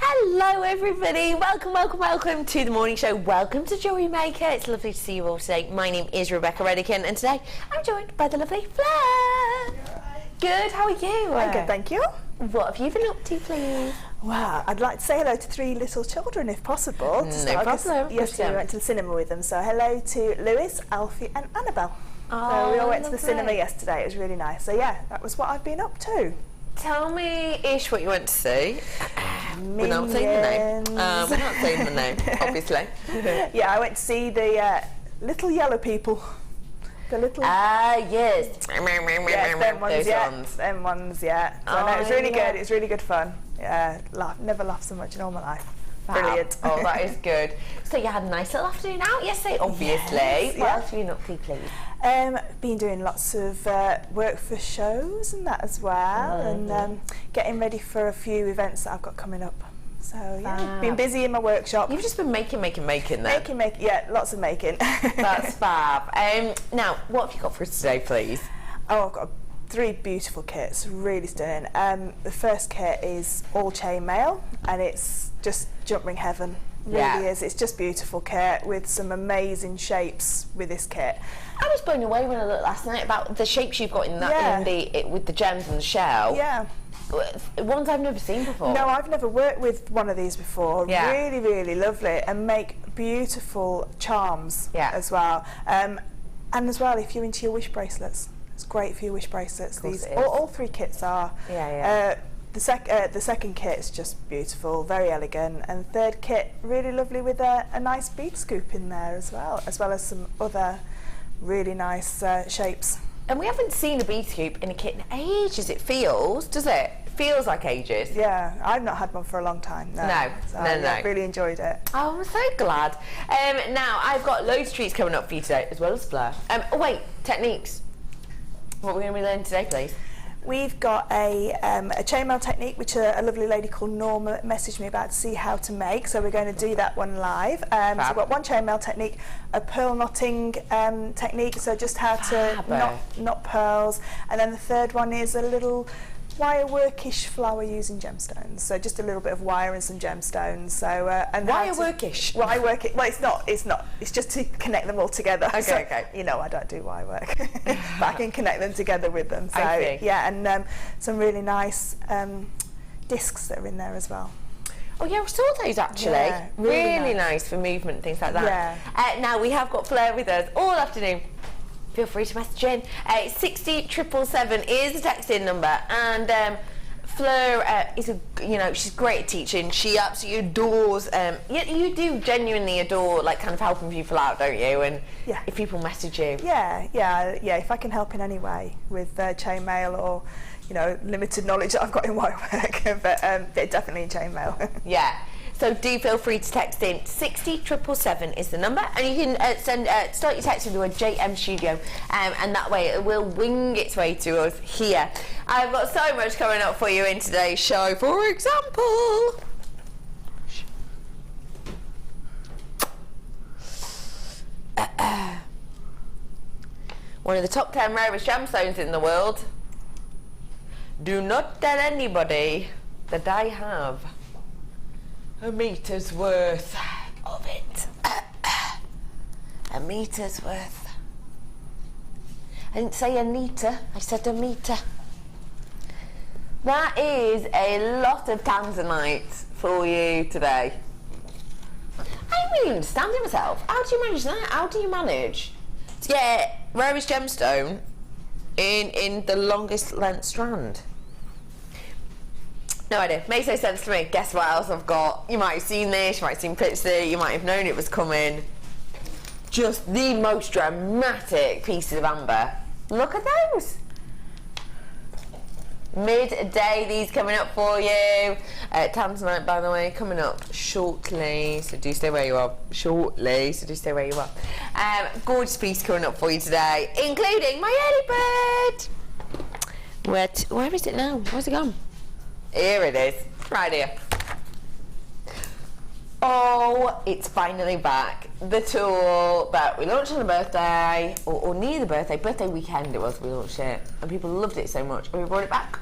Hello everybody, welcome to the morning show. Welcome to Jewellery Maker. It's lovely to see you all today. My name is Rebecca Redican and today I'm joined by the lovely Fleur. Good, how are you? I'm good, thank you. What have you been up to, please? Well, I'd like to say hello to 3 little children if possible. No problem. Yesterday we went to the cinema with them, so hello to Lewis, Alfie and Annabelle. Oh, so we all went to the lovely. cinema yesterday, it was really nice. So yeah, that was what I've been up to. Tell me-ish what you went to see. We're not saying the name. We're not saying the name, obviously. Yeah, I went to see the little yellow people. The little... yes. Yes, them ones, Those yeah. ones. Them ones, yeah. So no, it was really good. It was really good fun. Yeah, never laughed so much in all my life. Brilliant. Oh, that is good. So you had a nice little afternoon out yesterday, obviously. Yes, what else have you been up to, please? Been doing lots of work for shows and that as well, and getting ready for a few events that I've got coming up. So yeah, been busy in my workshop. You've just been making then. Making, yeah, lots of making. That's fab. Now, what have you got for us today, please? Oh, I've got 3 beautiful kits, really stunning. The first kit is all chainmail, and it's just jump ring heaven. Really is. It's just beautiful kit with some amazing shapes with this kit. I was blown away when I looked last night about the shapes you've got in that with the gems and the shell. Yeah. Ones I've never seen before. No, I've never worked with one of these before. Yeah. Really, really lovely, and make beautiful charms as well. And as well, if you're into your wish bracelets, it's great for your wish bracelets. These all 3 kits are. The second kit is just beautiful, very elegant, and the third kit really lovely with a nice bead scoop in there as well as some other really nice shapes. And we haven't seen a bead scoop in a kit in ages, it feels, does it? Feels like ages. Yeah, I've not had one for a long time. No. I really enjoyed it. Oh, I'm so glad. Now, I've got loads of treats coming up for you today, as well as Fleur. Oh wait, techniques. What are we going to be learning today, please? We've got a chainmail technique, which a lovely lady called Norma messaged me about to see how to make. So we're going to do that one live. So we've got one chainmail technique, a pearl knotting technique, so just how to knot pearls. And then the third one is a little wire workish flower using gemstones. So just a little bit of wire and some gemstones. So and wire workish. Wire work. Well, it's not. It's just to connect them all together. Okay, so, okay. You know, I don't do wire work, but I can connect them together with them. So yeah, and some really nice discs that are in there as well. Oh yeah, we saw those actually. Yeah, really nice for movement and things like that. Yeah. Now we have got Fleur with us all afternoon. Feel free to message in. 60777 is the text-in number, and Fleur is she's great at teaching. She absolutely adores. You do genuinely adore like kind of helping people out, don't you? And if people message you, if I can help in any way with chainmail or limited knowledge that I've got in wire work, but definitely in chainmail. Yeah. So do feel free to text in. 60777 is the number, and you can start your text with the word JM Studio, and that way it will wing its way to us here. I've got so much coming up for you in today's show. For example, one of the top 10 rarest gemstones in the world. Do not tell anybody that I have a meter's worth of it. A meter's worth. I didn't say a meter, I said a meter. That is a lot of Tanzanite for you today. I don't really understand it myself. How do you manage that? How do you manage to get rarest gemstone in the longest length strand? No idea. Makes no sense to me. Guess what else I've got? You might have seen this, you might have seen pictures, you might have known it was coming. Just the most dramatic pieces of amber. Look at those. Midday, these coming up for you. Tanzanite, by the way, coming up shortly, so do stay where you are. Gorgeous piece coming up for you today, including my early bird. Where is it now? Where's it gone? Here it is, right here. Oh, it's finally back. The tool that we launched on the birthday, or near the birthday weekend it was, we launched it, and people loved it so much, and we brought it back.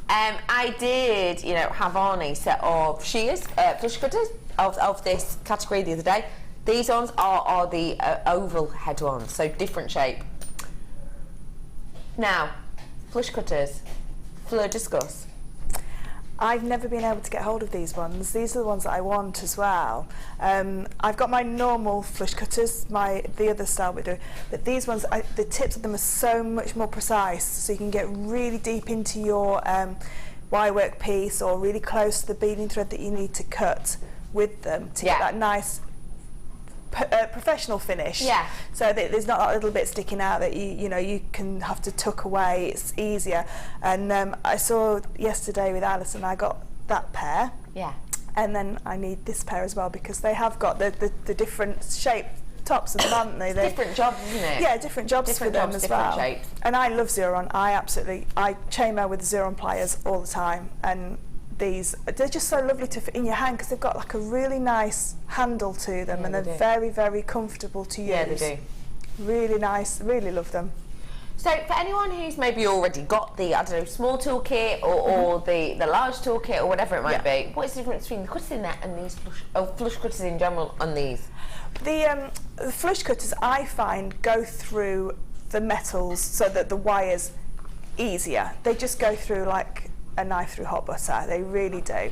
I did, you know, have on a set of shears, flush cutters of this category the other day. These ones are the oval head ones, so different shape. Now, flush cutters, fleur discuss. I've never been able to get hold of these ones. These are the ones that I want as well. I've got my normal flush cutters, the other style we do, but these ones, the tips of them are so much more precise, so you can get really deep into your wire work piece or really close to the beading thread that you need to cut with them to get that nice professional finish. Yeah. So that there's not that little bit sticking out that you can have to tuck away. It's easier. And I saw yesterday with Alison, I got that pair. Yeah. And then I need this pair as well because they have got the different shape tops and aren't they? Different jobs, isn't it? Yeah, different jobs for them as well. Shapes. And I love Xuron. I chainmail with Xuron pliers all the time, and they're just so lovely to fit in your hand because they've got like a really nice handle to them, and they're very, very comfortable to use. Yeah, they do. Really nice, really love them. So for anyone who's maybe already got the, I don't know, small toolkit or the large toolkit or whatever it might be, what is the difference between the cutters in there and these flush cutters in general on these? The flush cutters, I find, go through the metals so that the wire's easier. They just go through like a knife through hot butter. They really do.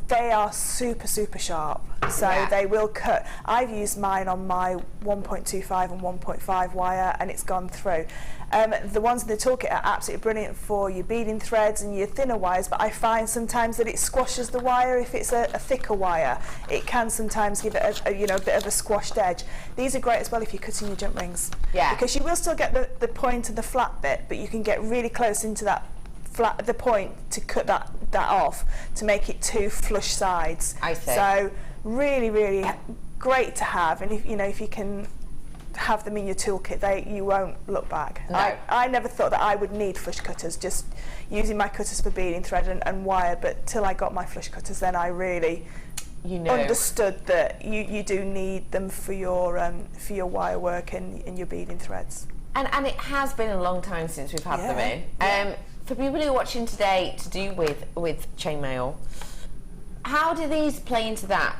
They are super, super sharp, so they will cut. I've used mine on my 1.25 and 1.5 wire, and it's gone through. The ones in the toolkit are absolutely brilliant for your beading threads and your thinner wires, but I find sometimes that it squashes the wire if it's a thicker wire. It can sometimes give it a bit of a squashed edge. These are great as well if you're cutting your jump rings, because you will still get the point and the flat bit, but you can get really close into that the point to cut that off to make it two flush sides. I see. So really, really great to have, and if you can have them in your toolkit, you won't look back. No. I never thought that I would need flush cutters, just using my cutters for beading thread and wire, but till I got my flush cutters, then I really understood that you do need them for your wire work and your beading threads. And it has been a long time since we've had them in. For people who are watching today to do with chainmail, how do these play into that?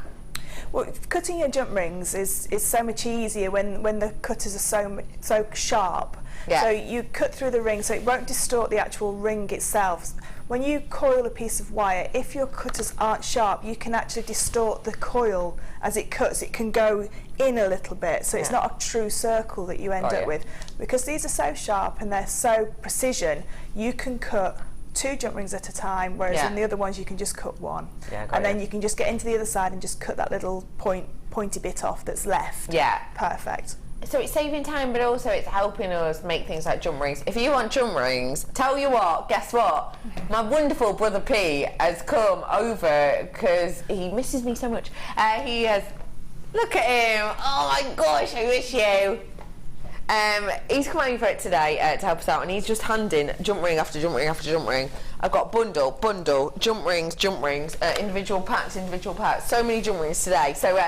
Well, cutting your jump rings is so much easier when the cutters are so sharp. Yeah. So you cut through the ring, so it won't distort the actual ring itself. When you coil a piece of wire, if your cutters aren't sharp, you can actually distort the coil as it cuts. It can go in a little bit, so it's not a true circle that you end up with. Because these are so sharp and they're so precision, you can cut 2 jump rings at a time, whereas in the other ones you can just cut 1. And then you can just get into the other side and just cut that little pointy bit off that's left. Yeah. Perfect. So it's saving time, but also it's helping us make things like jump rings. If you want jump rings, tell you what, guess what? My wonderful brother P has come over because he misses me so much. He has, look at him, oh my gosh, I miss you. He's come over today to help us out, and he's just handing jump ring after jump ring after jump ring. I've got bundle, jump rings, individual packs, so many jump rings today. So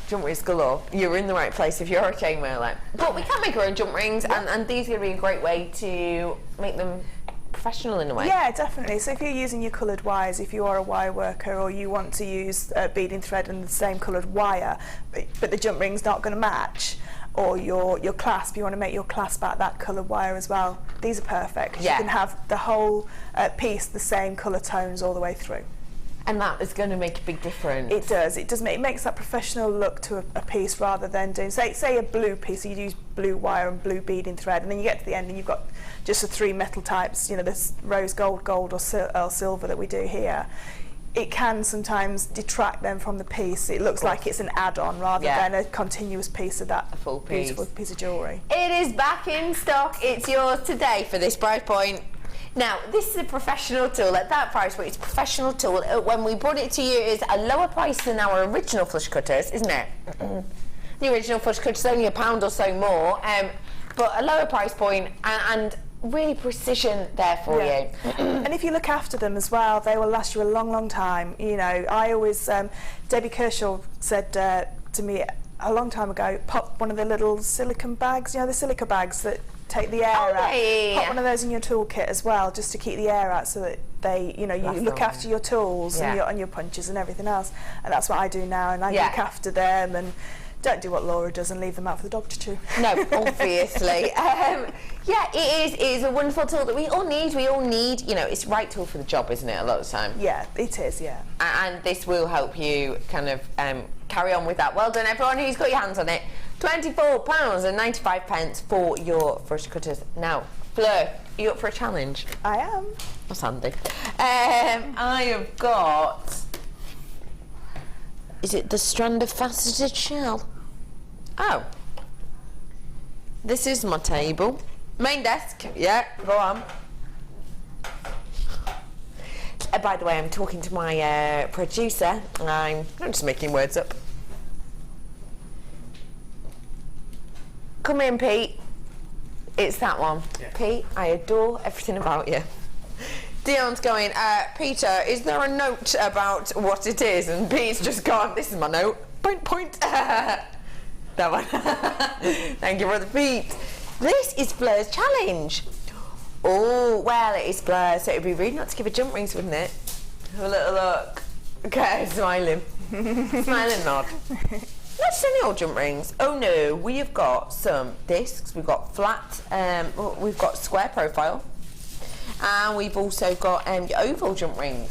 jump rings galore. You're in the right place if you're a chainmailer. But we can make our own jump rings, and these are going to be a great way to make them professional in a way. Yeah, definitely. So if you're using your coloured wires, if you are a wire worker or you want to use beading thread and the same coloured wire, but the jump ring's not going to match, or your clasp, you want to make your clasp out that coloured wire as well, these are perfect. You can have the whole piece the same colour tones all the way through. And that is going to make a big difference. It does. It makes that professional look to a piece, rather than doing say a blue piece. So you use blue wire and blue beading thread, and then you get to the end and you've got just the 3 metal types. this rose gold, or silver that we do here. It can sometimes detract them from the piece. It looks like it's an add-on rather than a continuous piece of that full beautiful piece of jewellery. It is back in stock. It's yours today for this price point. Now, this is a professional tool at that price point. It's a professional tool. When we brought it to you, it's a lower price than our original flush cutters, isn't it? The original flush cutters only £1 or so more, but a lower price point and really precision there for you. And if you look after them as well, they will last you a long, long time. I always, Debbie Kershaw said to me a long time ago, pop one of the little silicone bags, the silica bags that take the air out. Pop one of those in your toolkit as well, just to keep the air out, so that they, you know, you look after your tools and your punches and everything else. And that's what I do now, and I look after them and don't do what Laura does and leave them out for the dog to chew. No, obviously. Yeah, it is a wonderful tool that we all need. We all need, you know, it's the right tool for the job, isn't it, a lot of the time? Yeah, it is, yeah. And this will help you kind of carry on with that. Well done, everyone who's got your hands on it. £24.95 for your brush cutters. Now, Fleur, are you up for a challenge? I am. That's handy. I have got... Is it the strand of faceted shell? Oh. This is my table. Main desk. Yeah, go on. By the way, I'm talking to my producer. I'm just making words up. Come in, Pete. It's that one. Yeah. Pete, I adore everything about you. Dion's going, Peter, is there a note about what it is? And Pete's just gone, this is my note. Point, point. That one. Thank you, Brother Pete. This is Fleur's challenge. Oh, well, it is Fleur, so it would be rude not to give her jump rings, wouldn't it? Have a little look. Okay, smiling. Smiling nod. Not just any old jump rings. Oh no, we have got some discs. We've got flat, we've got square profile. And we've also got your oval jump rings.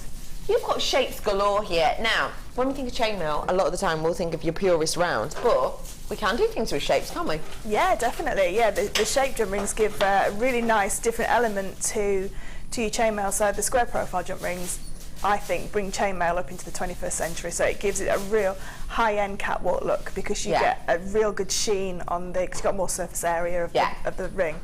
You've got shapes galore here. Now, when we think of chainmail, a lot of the time we'll think of your purest rounds, but we can do things with shapes, can't we? Yeah, definitely. Yeah, the shape jump rings give a really nice different element to your chainmail. So the square profile jump rings, I think, bring chainmail up into the 21st century. So it gives it a real high-end catwalk look, because you get a real good sheen on because you've got more surface area of the ring.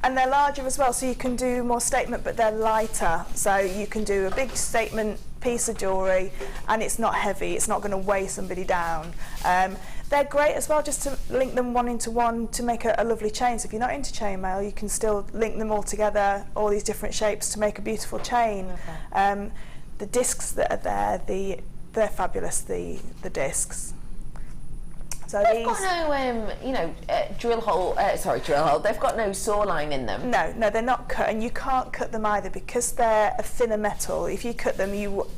And they're larger as well, so you can do more statement, but they're lighter. So you can do a big statement piece of jewellery, and it's not heavy, it's not going to weigh somebody down. They're great as well, just to link them one into one to make a lovely chain. So if you're not into chainmail, you can still link them all together, all these different shapes, to make a beautiful chain. Okay. The discs that are there, they're fabulous, the discs. So they've got no, you know, drill hole. They've got no saw line in them. No, they're not cut, and you can't cut them either, because they're a thinner metal. If you cut them, you'll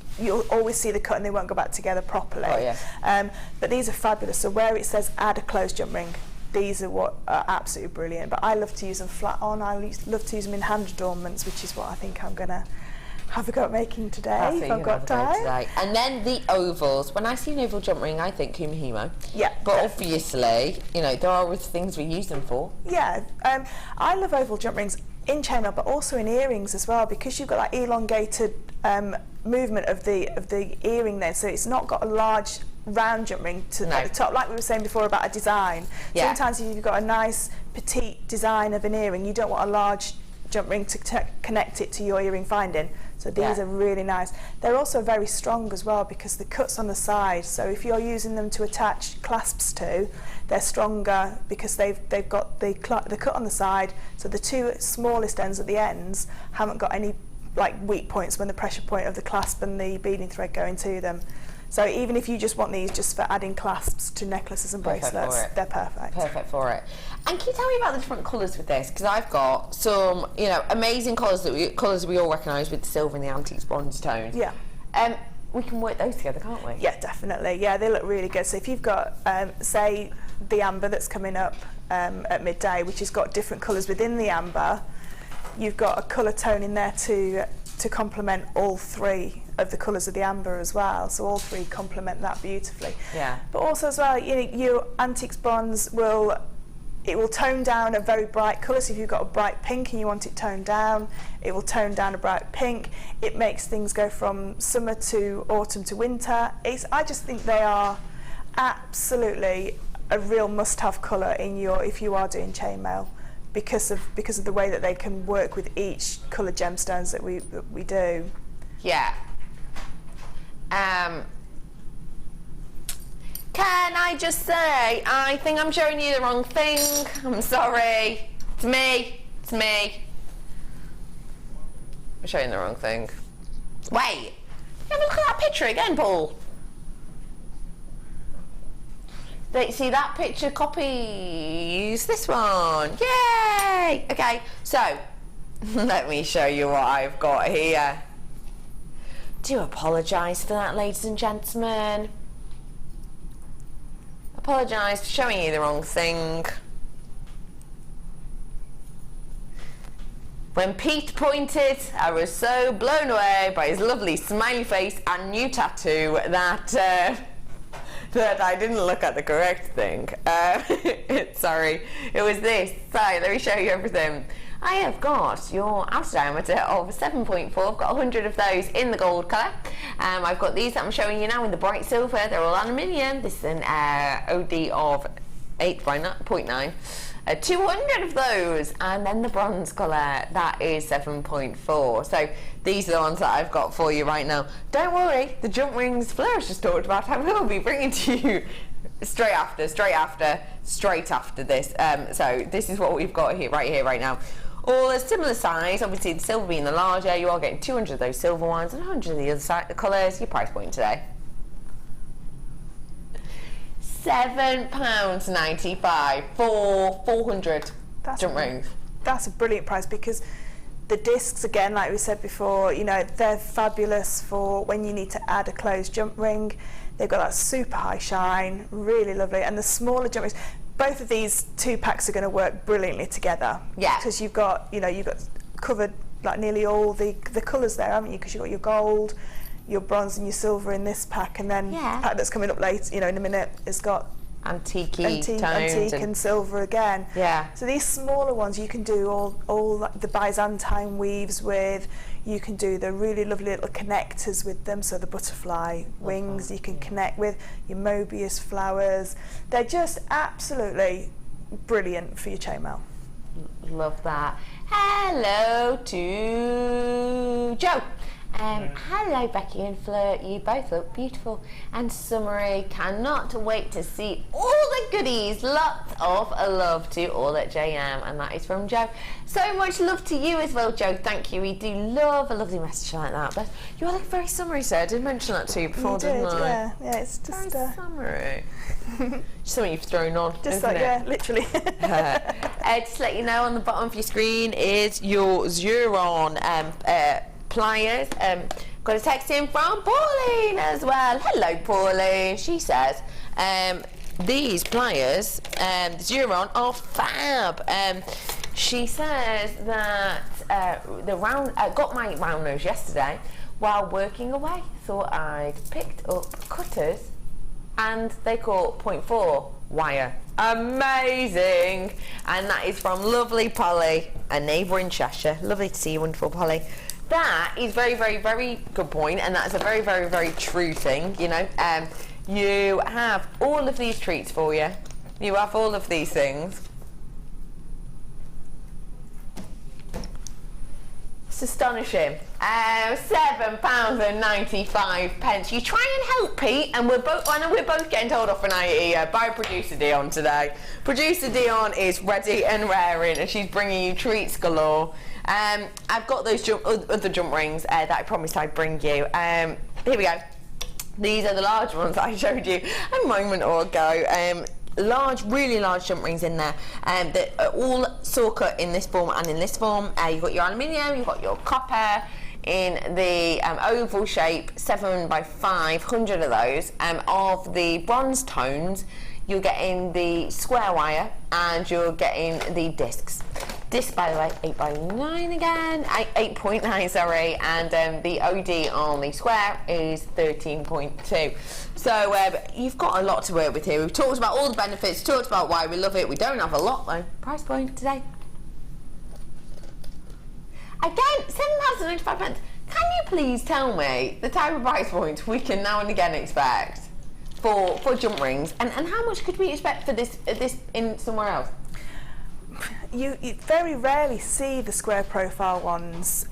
always see the cut, and they won't go back together properly. Oh, yeah. But these are fabulous. So where it says add a closed jump ring, these are what are absolutely brilliant. But I love to use them flat on. I love to use them in hand adornments, which is what I think I'm gonna have a go at making today, if I've got time. And then the ovals. When I see an oval jump ring, I think Kumihimo. Yeah. But obviously, you know, there are other things we use them for. Yeah. I love oval jump rings in chainmail, but also in earrings as well, because you've got that elongated movement of the earring there. So it's not got a large round jump ring at the top, like we were saying before about a design. Yeah. Sometimes if you've got a nice petite design of an earring, you don't want a large jump ring to connect it to your earring finding. So these are really nice. They're also very strong as well, because the cut's on the side. So if you're using them to attach clasps to, they're stronger because they've got the cut on the side. So the two smallest ends at the ends haven't got any like weak points when the pressure point of the clasp and the beading thread go into them. So even if you just want these just for adding clasps to necklaces and bracelets, they're perfect. Perfect for it. And can you tell me about the different colours with this? Because I've got some, you know, amazing colours we all recognise with the silver and the antiques bronze tones. Yeah. We can work those together, can't we? Yeah, definitely. Yeah, they look really good. So if you've got, say, the amber that's coming up at midday, which has got different colours within the amber, you've got a colour tone in there to complement all three of the colours of the amber as well. So all three complement that beautifully. Yeah. But also as well, you know, your antiques bronze will tone down a very bright colour. So if you've got a bright pink and you want it toned down, it will tone down a bright pink. It makes things go from summer to autumn to winter. I just think they are absolutely a real must-have colour if you are doing chainmail, because of the way that they can work with each coloured gemstones that we do. Yeah. Can I just say, I think I'm showing you the wrong thing. I'm sorry. It's me. It's me. I'm showing the wrong thing. Wait. Have a look at that picture again, Paul. See, that picture copies this one. Yay! Yay! Okay, so let me show you what I've got here. Do apologise for that, ladies and gentlemen. Apologise for showing you the wrong thing. When Pete pointed, I was so blown away by his lovely smiley face and new tattoo that that I didn't look at the correct thing. Sorry, it was this. Sorry, let me show you everything. I have got your outer diameter of 7.4. I've got 100 of those in the gold colour. I've got these that I'm showing you now in the bright silver. They're all aluminium. This is an OD of 8.9. 200 of those, and then the bronze colour, that is 7.4. So these are the ones that I've got for you right now. Don't worry, the jump rings Fleur just talked about, I will be bringing to you straight after this. So this is what we've got here, right now. All a similar size, obviously the silver being the larger. You are getting 200 of those silver ones and 100 of the other colours. Your price point today, £7.95 for 400 jump rings. That's a brilliant price, because the discs, again, like we said before, you know, they're fabulous for when you need to add a closed jump ring. They've got that super high shine, really lovely. And the smaller jump rings, both of these 2 packs are going to work brilliantly together. Yeah. Because you've got, you know, you've got covered like nearly all the colours there, haven't you? Because you've got your gold, your bronze and your silver in this pack, and then the pack that's coming up later, you know, in a minute, has got antique and silver again. Yeah. So these smaller ones you can do all the Byzantine weaves with. You can do the really lovely little connectors with them, so the butterfly wings you can connect with, your Mobius flowers. They're just absolutely brilliant for your chainmail. Love that. Hello to Joe. Hello Becky and Fleur, you both look beautiful and summery. Cannot wait to see all the goodies. Lots of love to all at JM, and that is from Joe. So much love to you as well, Joe. Thank you. We do love a lovely message like that. But you are like very summery, sir. I did mention that to you before, didn't I? Yeah, it's just very summery. Something you've thrown on, just like, yeah, literally. Just to let you know, on the bottom of your screen is your Xuron pliers. Got a text in from Pauline as well. Hello Pauline. She says these pliers, Xuron, are fab. She says that got my round nose yesterday while working away. Thought I'd picked up cutters and they caught 0.4 wire. Amazing. And that is from lovely Polly, a neighbour in Cheshire. Lovely to see you, wonderful Polly. That is very, very, very good point, and that's a very, very, very true thing, you know. You have all of these treats for you. You have all of these things. It's astonishing. £7.95. You try and help Pete, and I know we're both getting told off for night here by producer Dion today. Producer Dion is ready and raring, and she's bringing you treats galore. I've got those other jump rings that I promised I'd bring you. Here we go. These are the large ones that I showed you a moment ago. Really large jump rings in there, that are all saw cut in this form and in this form. You've got your aluminium, you've got your copper in the oval shape, 7x5, 100 of those. Of the bronze tones, you're getting the square wire and you're getting the discs. Disc, by the way, 8x9 again, 8.9, sorry, and the OD on the square is 13.2. So you've got a lot to work with here. We've talked about all the benefits, talked about why we love it. We don't have a lot though. Price point today. Again, £7.95. Can you please tell me the type of price point we can now and again expect for jump rings, and how much could we expect for this in somewhere else? You very rarely see the square profile ones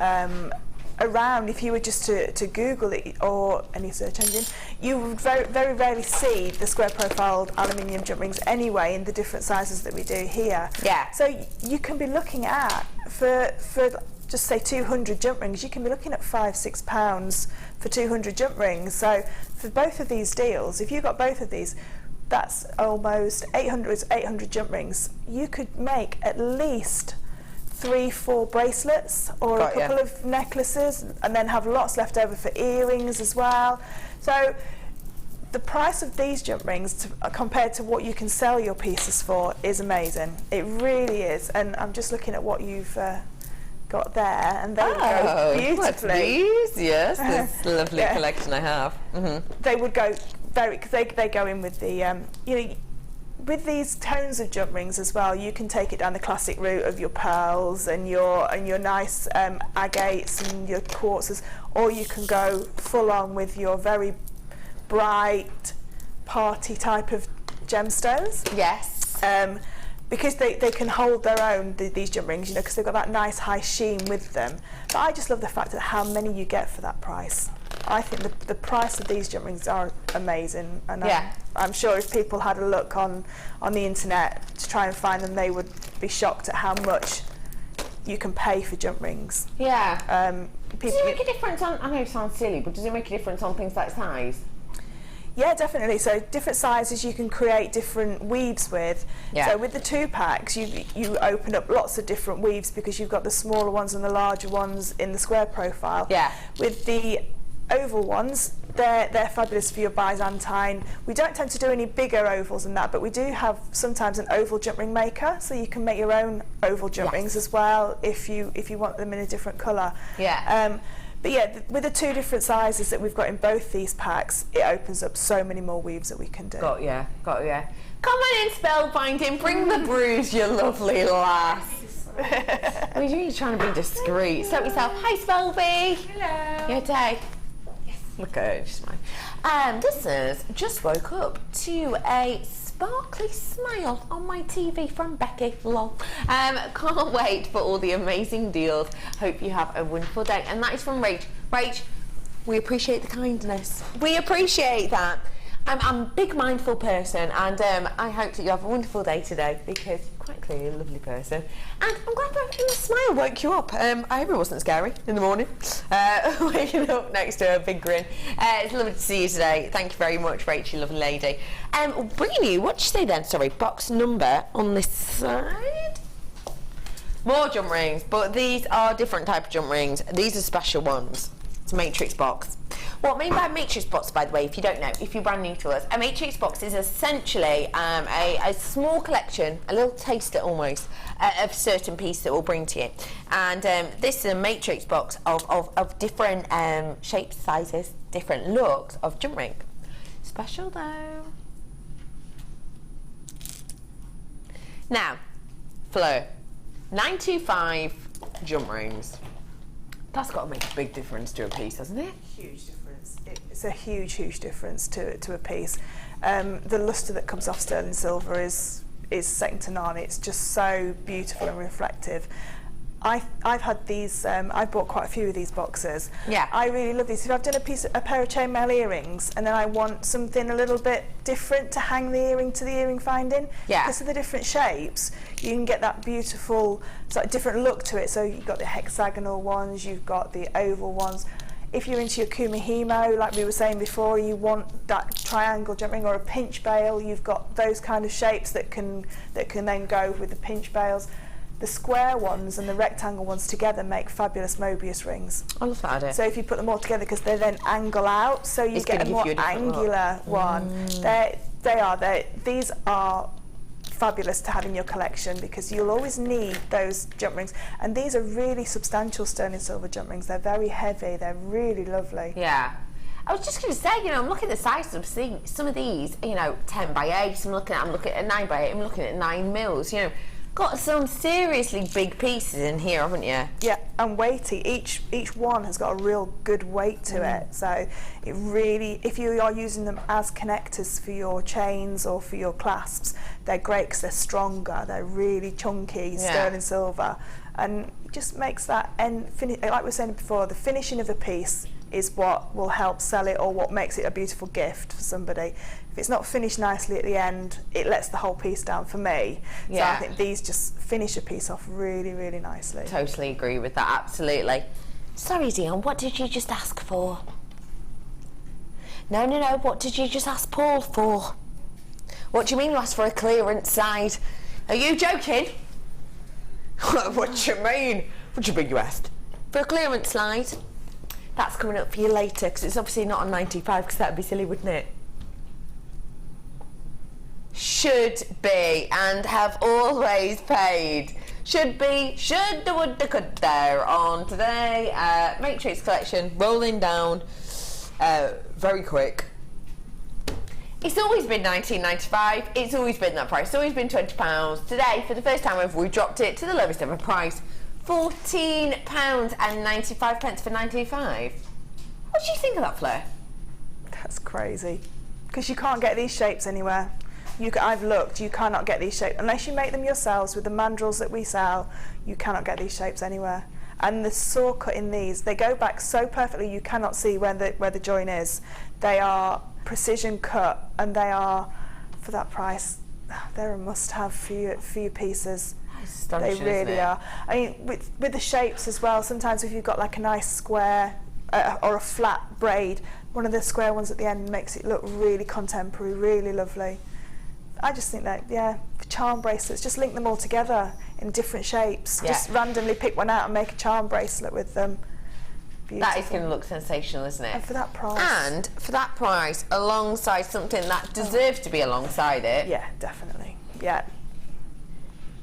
around. If you were just to Google it or any search engine, you would very, very rarely see the square profiled aluminium jump rings anyway in the different sizes that we do here. Yeah. So you can be looking at, for just say 200 jump rings, you can be looking at £5-6 for 200 jump rings. So for both of these deals, if you got both of these, that's almost 800 jump rings. You could make at least 3-4 bracelets or a couple of necklaces, and then have lots left over for earrings as well. So the price of these jump rings compared to what you can sell your pieces for is amazing. It really is. And I'm just looking at what you've got there, and they go beautifully. These? Yes, this lovely collection I have. They would go very, because they go in with the you know, with these tones of jump rings as well. You can take it down the classic route of your pearls and your nice agates and your quartzes, or you can go full on with your very bright party type of gemstones. Yes. Because they can hold their own, these jump rings, you know, because they've got that nice high sheen with them. But I just love the fact that how many you get for that price. I think the price of these jump rings are amazing, and I'm sure if people had a look on the internet to try and find them, they would be shocked at how much you can pay for jump rings. Yeah. Does it make a difference on, I know it sounds silly, but does it make a difference on things like size? Yeah, definitely. So different sizes you can create different weaves with. So with the 2-packs, you open up lots of different weaves because you've got the smaller ones and the larger ones in the square profile. Yeah. With the oval ones, they're fabulous for your Byzantine. We don't tend to do any bigger ovals than that, but we do have sometimes an oval jump ring maker, so you can make your own oval jump rings as well if you want them in a different colour. Yeah. But yeah, with the 2 different sizes that we've got in both these packs, it opens up so many more weaves that we can do. Got ya. Come on in, spellbinding, bring the bruise, you lovely lass. I mean, you're trying to be discreet. Stop yourself. Hi, Spelby. Hello. You okay? Yes. Look at her, she's fine. This is just woke up to a sparkly smile on my TV from Becky. Lol. Can't wait for all the amazing deals. Hope you have a wonderful day. And that is from Rach. Rach, we appreciate the kindness. We appreciate that. I'm a big mindful person, and I hope that you have a wonderful day today, because you're quite clearly a lovely person. And I'm glad that the smile woke you up. I hope it wasn't scary in the morning, waking up next to a big grin. It's lovely to see you today. Thank you very much, Rachel, lovely lady. Bringing you, what did you say then? Sorry, box number on this side. More jump rings, but these are different type of jump rings. These are special ones. It's a matrix box. What I mean by matrix box, by the way, if you don't know, if you're brand new to us, a matrix box is essentially a small collection, a little taster almost, of certain pieces that we'll bring to you. And this is a matrix box of different shapes, sizes, different looks of jump ring. Special though. Now, Flo, 925 jump rings. That's got to make a big difference to a piece, hasn't it? Huge difference. It's a huge difference to a piece. The lustre that comes off sterling silver is second to none. It's just so beautiful and reflective. I've had these. I've bought quite a few of these boxes. Yeah. I really love these. If I've done a pair of chainmail earrings, and then I want something a little bit different to hang the earring to the earring finding, because of the different shapes, you can get that beautiful, sort of different look to it. So you've got the hexagonal ones, you've got the oval ones. If you're into your kumihimo, like we were saying before, you want that triangle jump ring or a pinch bail. You've got those kind of shapes that can then go with the pinch bails. The square ones and the rectangle ones together make fabulous Mobius rings. I love that idea. So if you put them all together, because they then angle out, so you get a more angular one. These are fabulous to have in your collection, because you'll always need those jump rings. And these are really substantial sterling silver jump rings. They're very heavy. They're really lovely. Yeah. I was just going to say, you know, I'm looking at the sizes of some of these, you know, 10 by 8. I'm looking at 9 by 8. I'm looking at 9 mils, you know. Got some seriously big pieces in here, haven't you? Yeah, and weighty. Each one has got a real good weight to it. So it really, if you are using them as connectors for your chains or for your clasps, they're great because they're stronger. They're really chunky, sterling silver, and it just makes that end finish. Like we were saying before, the finishing of a piece is what will help sell it, or what makes it a beautiful gift for somebody. If it's not finished nicely at the end, it lets the whole piece down for me. So I think these just finish a piece off really, really nicely. Totally agree with that, absolutely. Sorry, Dion, what did you just ask for? No, what did you just ask Paul for? What do you mean you asked for a clearance side? Are you joking? What you mean? What you mean, you asked? For a clearance slide. That's coming up for you later, because it's obviously not on 95, because that would be silly, wouldn't it? Should be, and have always paid. Should be, shoulda, woulda, coulda on today. Matrix collection, rolling down, very quick. It's always been $19.95. It's always been that price. It's always been £20. Today, for the first time ever, we dropped it to the lowest ever price. £14.95 for 95. What do you think of that, Fleur? That's crazy. Because you can't get these shapes anywhere. I've looked, you cannot get these shapes. Unless you make them yourselves with the mandrels that we sell, you cannot get these shapes anywhere. And the saw cut in these, they go back so perfectly you cannot see where the join is. They are precision cut, and they are, for that price, they're a must-have for your pieces. They really are. I mean, with the shapes as well, sometimes if you've got like a nice square or a flat braid, one of the square ones at the end makes it look really contemporary, really lovely. I just think that, yeah, for charm bracelets, just link them all together in different shapes. Yeah. Just randomly pick one out and make a charm bracelet with them. Beautiful. That is going to look sensational, isn't it? And for that price. And for that price, alongside something that deserves to be alongside it. Yeah, definitely. Yeah.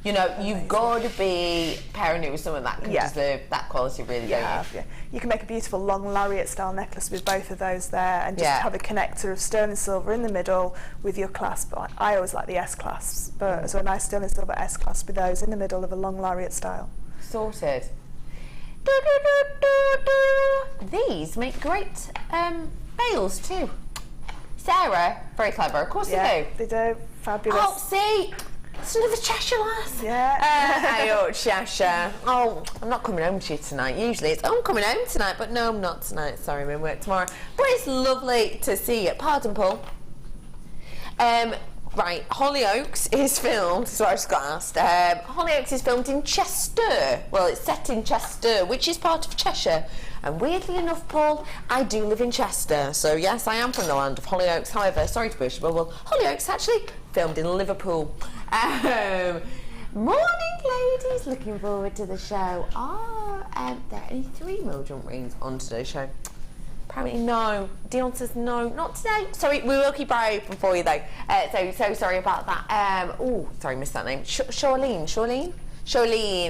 You know, you've got to be pairing it with someone that can deserve that quality, really, don't you? Yeah. You can make a beautiful long lariat style necklace with both of those there, and just have a connector of sterling silver in the middle with your clasp. I always like the S clasps, but so a nice sterling silver S clasp with those in the middle of a long lariat style. Sorted. These make great veils too. Sarah, very clever, of course they do. They do. Fabulous. Oh, see? It's another Cheshire lass. Yeah. Hey, Cheshire. Oh, I'm not coming home to you tonight. Usually it's, I'm coming home tonight, but no, I'm not tonight. Sorry, I'm in work tomorrow. But it's lovely to see you. Pardon, Paul. Right, Hollyoaks is filmed, so I just got asked. Hollyoaks is filmed in Chester. Well, it's set in Chester, which is part of Cheshire. And weirdly enough, Paul, I do live in Chester. So yes, I am from the land of Hollyoaks. However, sorry to push, but well, Hollyoaks actually filmed in Liverpool. Morning, ladies. Looking forward to the show. Are there any 3 mil jump rings on today's show? Apparently no. Dion says no, not today. Sorry, we will keep our eye open for you though. So sorry about that. Oh, sorry, missed that name. Charlene,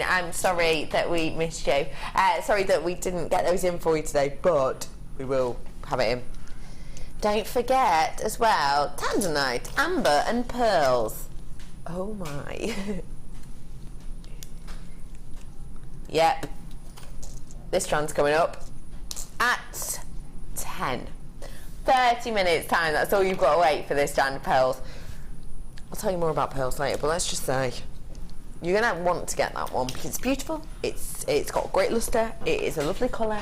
I'm sorry that we missed you. Sorry that we didn't get those in for you today, but we will have it in. Don't forget as well, Tanzanite, amber and pearls. Oh my. Yep. This strand's coming up at 10. 30 minutes time, that's all you've got to wait for this strand of pearls. I'll tell you more about pearls later, but let's just say you're going to want to get that one because it's beautiful, it's got great lustre, it is a lovely colour,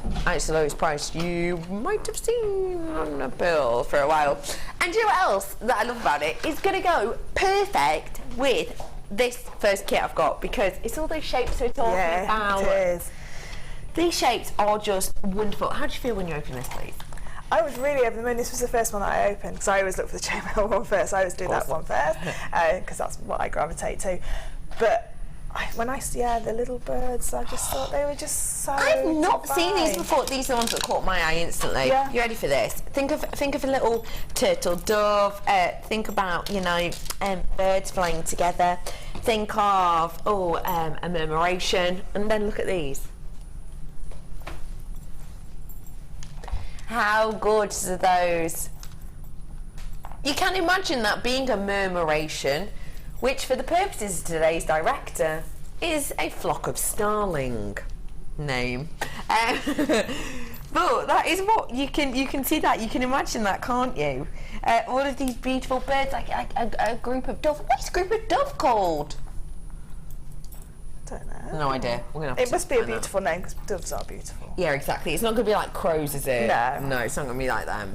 and it's the lowest price you might have seen on a pearl for a while. And you know what else that I love about it? It's going to go perfect with this first kit I've got because it's all those shapes we're talking about. It is. These shapes are just wonderful. How do you feel when you open this, please? I was really over the moon. This was the first one that I opened because I always look for the chainmail one first. I always do that one first because that's what I gravitate to. But when I see the little birds, I just thought they were just so I've not seen these before. These are the ones that caught my eye instantly. Yeah. You ready for this? Think of a little turtle dove. Think about, you know, birds flying together. Think of a murmuration, and then look at these. How gorgeous are those? You can imagine that being a murmuration, which for the purposes of today's director is a flock of starling. Name. But that is what you can see that, you can imagine that, can't you? All of these beautiful birds, like a group of doves. What is a group of dove called? Don't know. No idea. We're gonna have it must be a beautiful name because doves are beautiful. Yeah, exactly. It's not going to be like crows, is it? No, it's not going to be like them.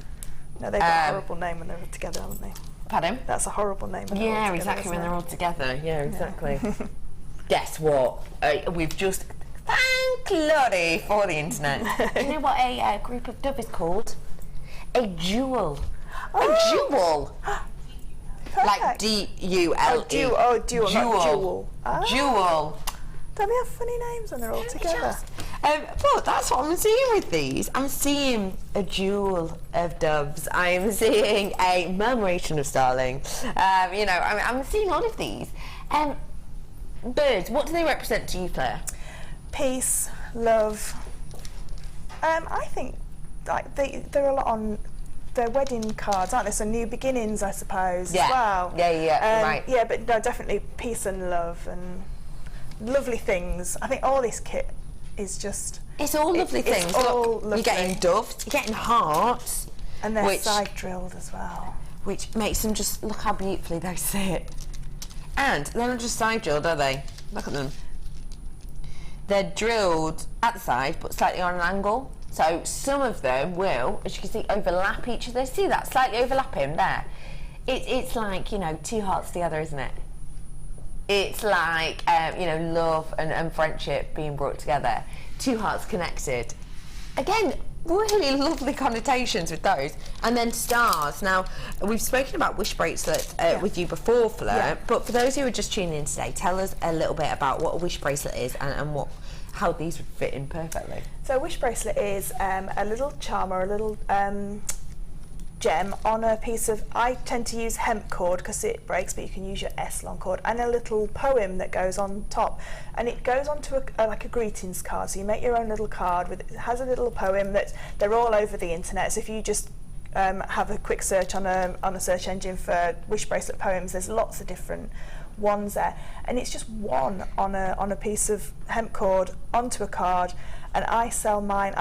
No, they've got a horrible name when they're together, haven't they? Pardon? That's a horrible name. Yeah, exactly. When they're all together. Yeah, exactly. Guess what? We've just thank Lottie for the internet. Do you know what a group of dove is called? A jewel. A jewel. perfect. Like D-U-L-E. Jewel. Jewel. Jewel. Don't they have funny names when they're all together? But that's what I'm seeing with these. I'm seeing a jewel of doves. I'm seeing a murmuration of starling. You know, I'm seeing all of these. Birds, what do they represent to you, Claire? Peace, love. I think like they're a lot on their wedding cards, aren't they? So new beginnings, I suppose, as well. Yeah, right. Yeah, but no, definitely peace and love and lovely things. I think all this kit is just... It's all lovely things. It's all lovely. You're getting doves, you're getting hearts. And they're side drilled as well. Which makes them just look how beautifully they sit. And they're not just side drilled, are they? Look at them. They're drilled at the side, but slightly on an angle. So some of them will, as you can see, overlap each other. See that? Slightly overlapping there. It's like, you know, two hearts together, isn't it? It's like, you know, love and friendship being brought together. Two hearts connected. Again, really lovely connotations with those. And then stars. Now, we've spoken about wish bracelets with you before, Fleur, but for those who are just tuning in today, tell us a little bit about what a wish bracelet is and how these would fit in perfectly. So a wish bracelet is a little charm or a little gem on a piece of, I tend to use hemp cord because it breaks, but you can use your S-long cord, and a little poem that goes on top, and it goes onto like a greetings card. So you make your own little card with, it has a little poem that they're all over the internet. So if you just have a quick search on a search engine for wish bracelet poems, there's lots of different ones there, and it's just one on a piece of hemp cord onto a card. And I sell mine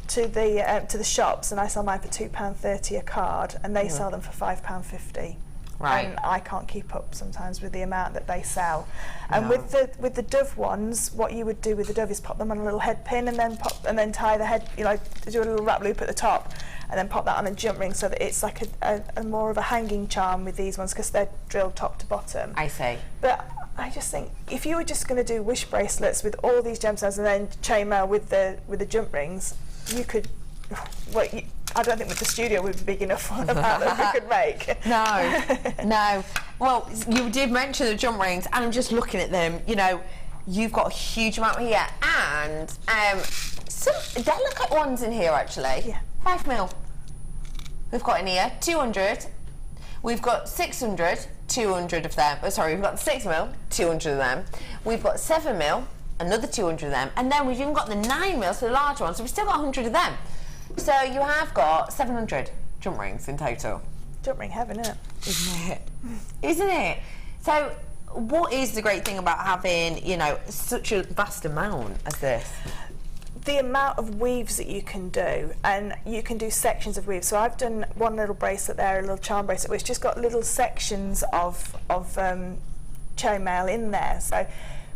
to the shops, and I sell mine for £2.30 a card, and they sell them for £5.50. Right. And I can't keep up sometimes with the amount that they sell. And with the dove ones, what you would do with the dove is pop them on a little head pin, and then tie the head, you know, do a little wrap loop at the top, and then pop that on a jump ring, so that it's like a more of a hanging charm with these ones because they're drilled top to bottom. I see. But I just think if you were just going to do wish bracelets with all these gemstones and then chainmail with the jump rings, you could. Well, I don't think that the studio would be big enough for the amount that we could make. No. Well, you did mention the jump rings, and I'm just looking at them. You know, you've got a huge amount here, and some delicate ones in here actually. Yeah. 5 mil. We've got in here 200. We've got 600, 200 of them. Oh, sorry, we've got 6 mil, 200 of them. We've got 7 mil, another 200 of them, and then we've even got the 9 mil, so the large ones. So we've still got 100 of them. So you have got 700 jump rings in total. Jump ring heaven, isn't it? Isn't it? Isn't it? So what is the great thing about having, you know, such a vast amount as this? The amount of weaves that you can do, and you can do sections of weaves. So I've done one little bracelet there, a little charm bracelet, which just got little sections of chainmail in there. So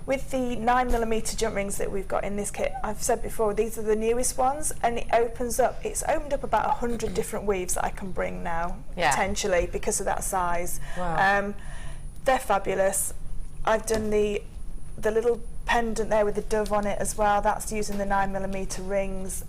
with the 9mm jump rings that we've got in this kit, I've said before, these are the newest ones, and it opens up, it's opened up about 100 different weaves that I can bring now, potentially, because of that size. Wow. They're fabulous. I've done the little pendant there with the dove on it as well. That's using the 9mm rings.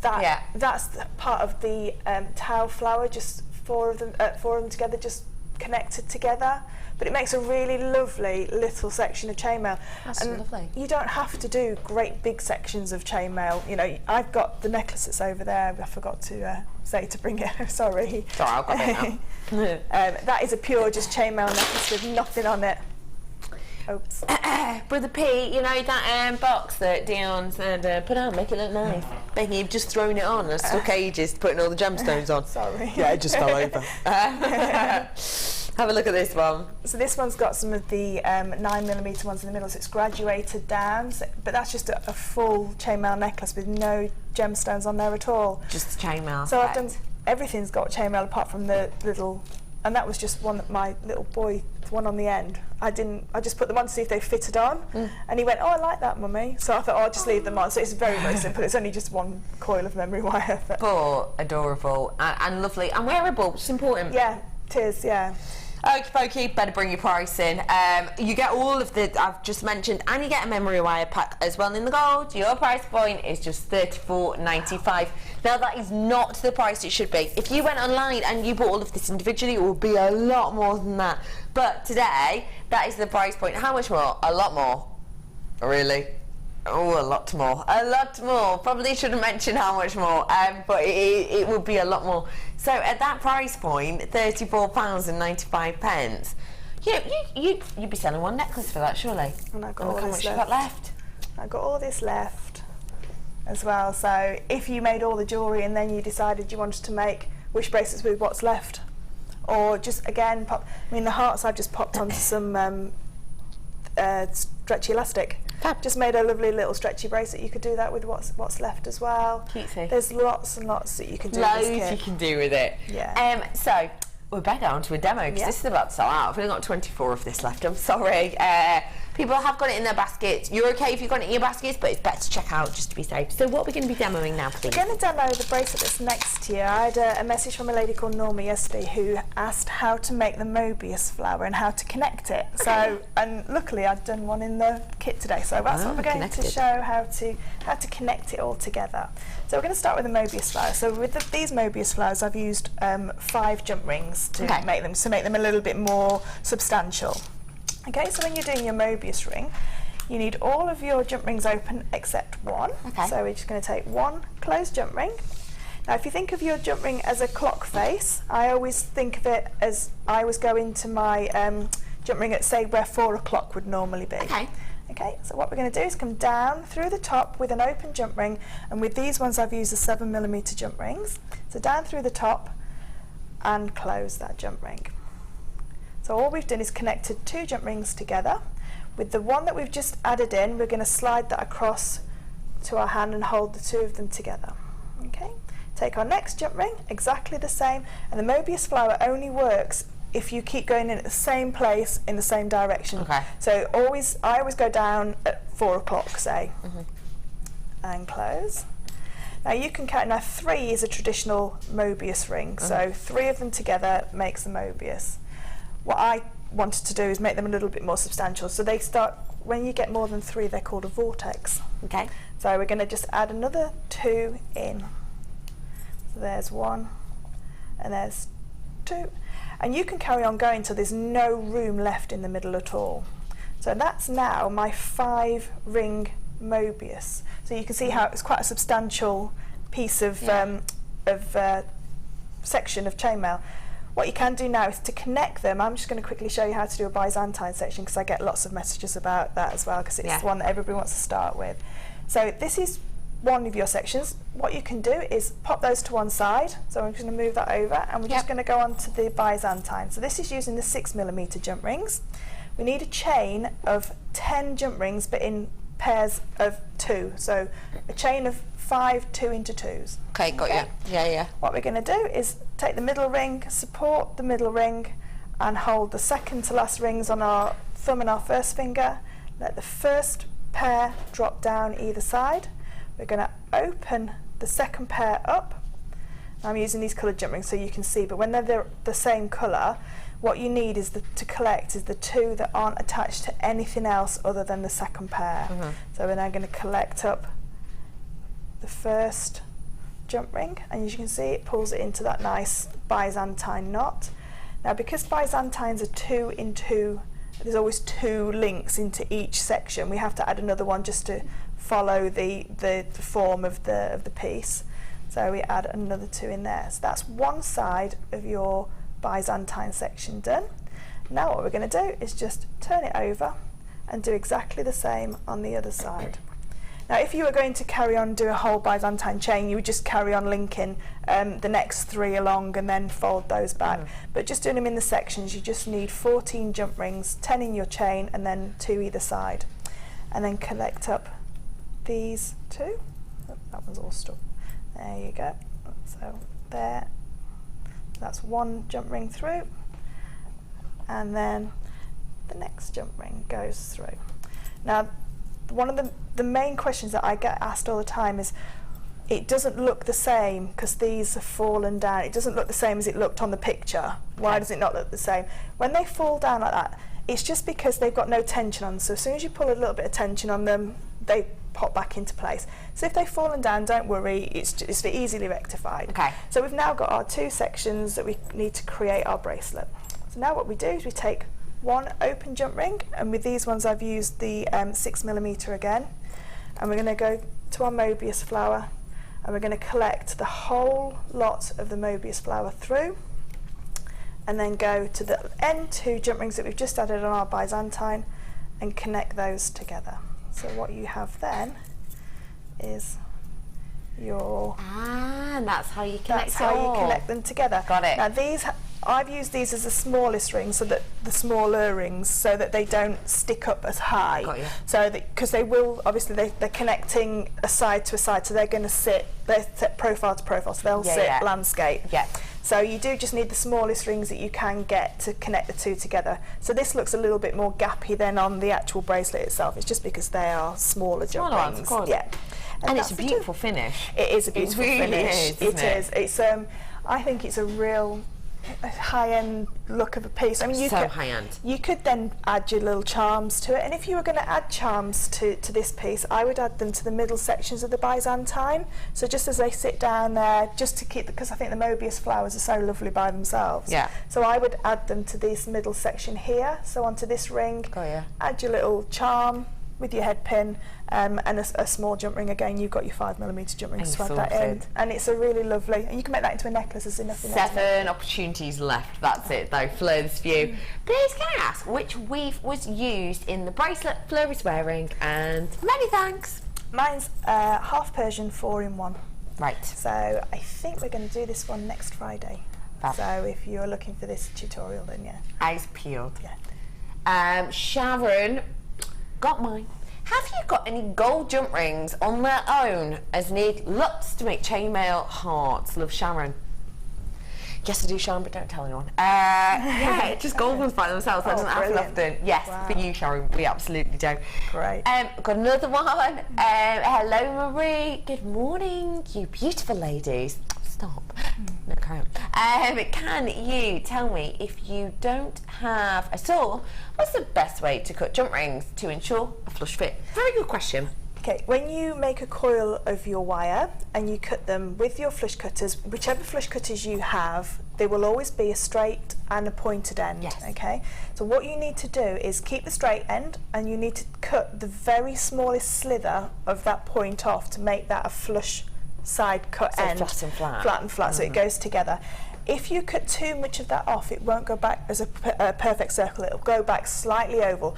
That's part of the tau flower, just four of them together, just connected together. But it makes a really lovely little section of chainmail. That's lovely. You don't have to do great big sections of chainmail. You know, I've got the necklace that's over there. I forgot to say to bring it. Sorry. Sorry, I've got it now. That is a pure just chainmail necklace with nothing on it. Oops. Brother Pete, you know that box that Dion said, put on, make it look nice. Becky, you've just thrown it on and stuck ages putting all the gemstones on. Sorry. Yeah, it just fell over. Have a look at this one. So this one's got some of the 9mm ones in the middle, so it's graduated down, but that's just a full chainmail necklace with no gemstones on there at all. Just chainmail. So I've done, everything's got chainmail apart from the little, and that was just one that my little boy, the one on the end. I just put them on to see if they fitted on, and he went, "Oh, I like that, Mummy." So I thought, "Oh, I'll just leave them on." So it's very, very simple. It's only just one coil of memory wire. But adorable and lovely and wearable, which is important. Yeah, it is, yeah. Okie dokie, better bring your price in. You get all of the I've just mentioned, and you get a memory wire pack as well in the gold. Your price point is just $34.95. Now that is not the price it should be. If you went online and you bought all of this individually, it would be a lot more than that. But today, that is the price point. How much more? A lot more. Really? Oh, a lot more. A lot more. Probably shouldn't mention how much more, but it would be a lot more. So at that price point, £34.95, you'd be selling one necklace for that, surely. And I've got all how much you got left. I've got all this left as well. So if you made all the jewellery and then you decided you wanted to make wish bracelets with what's left, or just again pop. I mean, the hearts I've just popped onto some stretchy elastic. Fab. Just made a lovely little stretchy bracelet. You could do that with what's left as well. Cutesy. There's lots and lots that you can do with this kit. Loads you can do with it. Yeah. So we're back on to a demo because this is about to sell out. I've only got 24 of this left. I'm sorry. People have got it in their baskets. You're okay if you've got it in your baskets, but it's better to check out just to be safe. So what are we going to be demoing now, please? We're going to demo the bracelet that's next to you. I had a message from a lady called Norma yesterday who asked how to make the Mobius flower and how to connect it. Okay. So, and luckily I'd done one in the kit today, so that's what we're going to show, how to connect it all together. So we're going to start with the Mobius flower. So with these Mobius flowers, I've used 5 jump rings to make them a little bit more substantial. Okay, so when you're doing your Mobius ring, you need all of your jump rings open except one. Okay. So we're just going to take one closed jump ring. Now if you think of your jump ring as a clock face, I always think of it as I always go into my jump ring at, say, where 4 o'clock would normally be. Okay. Okay, so what we're going to do is come down through the top with an open jump ring, and with these ones I've used the 7mm jump rings. So down through the top and close that jump ring. So all we've done is connected 2 jump rings together. With the one that we've just added in, we're going to slide that across to our hand and hold the 2 of them together. Okay. Take our next jump ring, exactly the same, and the Mobius flower only works if you keep going in at the same place in the same direction. Okay. So I always go down at 4 o'clock, say, and close. Now you can count. Now 3 is a traditional Mobius ring, so 3 of them together makes the Mobius. What I wanted to do is make them a little bit more substantial. So they start, when you get more than 3, they're called a vortex. Okay. So we're going to just add another 2 in. So there's 1, and there's 2. And you can carry on going till there's no room left in the middle at all. So that's now my 5 ring Mobius. So you can see how it's quite a substantial piece of section of chainmail. What you can do now is to connect them. I'm just going to quickly show you how to do a Byzantine section because I get lots of messages about that as well, because it's the one that everybody wants to start with. So this is one of your sections. What you can do is pop those to one side. So I'm just going to move that over, and we're just going to go on to the Byzantine. So this is using the 6mm jump rings. We need a chain of 10 jump rings, but in pairs of 2. So a chain of 5 2-into-2s. Okay, got you. Yeah. What we're going to do is take the middle ring, support the middle ring, and hold the second to last rings on our thumb and our first finger. Let the first pair drop down either side. We're going to open the second pair up. I'm using these coloured jump rings so you can see, but when they're the same colour, what you need is to collect is the 2 that aren't attached to anything else other than the second pair. So we're now going to collect up the first jump ring, and as you can see, it pulls it into that nice Byzantine knot. Now because Byzantines are 2 in 2, there's always 2 links into each section. We have to add another one just to follow the form of the piece. So we add another 2 in there. So that's one side of your Byzantine section done. Now what we're going to do is just turn it over and do exactly the same on the other side. Now if you were going to carry on do a whole Byzantine chain, you would just carry on linking the next 3 along and then fold those back. But just doing them in the sections, you just need 14 jump rings, 10 in your chain, and then 2 either side. And then collect up these 2. Oh, that one's all stuck. There you go. So there. That's 1 jump ring through, and then the next jump ring goes through. Now one of the main questions that I get asked all the time is, it doesn't look the same because these have fallen down. It doesn't look the same as it looked on the picture. Why does it not look the same? When they fall down like that, it's just because they've got no tension on them. So as soon as you pull a little bit of tension on them, they pop back into place. So if they've fallen down, don't worry, it's easily rectified. Okay. So we've now got our 2 sections that we need to create our bracelet. So now what we do is we take one open jump ring, and with these ones I've used the 6mm again, and we're going to go to our Mobius flower, and we're going to collect the whole lot of the Mobius flower through, and then go to the end 2 jump rings that we've just added on our Byzantine and connect those together. So what you have then is your... and that's how you connect. That's how you connect them together. Got it. Now these, I've used these as the smallest rings, so that the smaller rings, so that they don't stick up as high. Got you. So because they will, obviously they're connecting a side to a side, so they're going to sit, they're set profile to profile, so they'll sit landscape. Yeah. So you do just need the smallest rings that you can get to connect the 2 together. So this looks a little bit more gappy than on the actual bracelet itself. It's just because they are smaller jump rings. Of course. Yeah. And it's a beautiful finish. It is a beautiful finish. It is. It's I think it's a real high-end look of a piece. I mean, you could then add your little charms to it, and if you were going to add charms to this piece, I would add them to the middle sections of the Byzantine, so just as they sit down there, just to keep, because I think the Mobius flowers are so lovely by themselves. Yeah. So I would add them to this middle section here, so onto this ring, add your little charm with your head pin, and a small jump ring. Again, you've got your 5mm jump ring to add that in, and it's a really lovely, and you can make that into a necklace. There's nothing 7 opportunities left. That's it though. Fleurs for you. Please can I ask which weave was used in the bracelet Fleur is wearing? And many thanks. Mine's half Persian 4-in-1. Right. So I think we're going to do this one next Friday. So if you're looking for this tutorial, then yeah. Eyes peeled. Yeah. Sharon got mine. Have you got any gold jump rings on their own as need lots to make chainmail hearts? Love, Sharon. Yes, I do, Sharon, but don't tell anyone. Yeah, just gold ones by themselves. That doesn't happen often. Yes, for you, Sharon, we absolutely do. Great. Got another one. Hello, Marie. Good morning, you beautiful ladies. Stop. No, carry on. Can you tell me, if you don't have a saw, what's the best way to cut jump rings to ensure a flush fit? Very good question. Okay, when you make a coil of your wire and you cut them with your flush cutters, whichever flush cutters you have, there will always be a straight and a pointed end. Yes. Okay, so what you need to do is keep the straight end, and you need to cut the very smallest slither of that point off to make that a flush side cut end. Flat and flat. Flat and flat, so it goes together. If you cut too much of that off, it won't go back as a perfect circle, it'll go back slightly oval.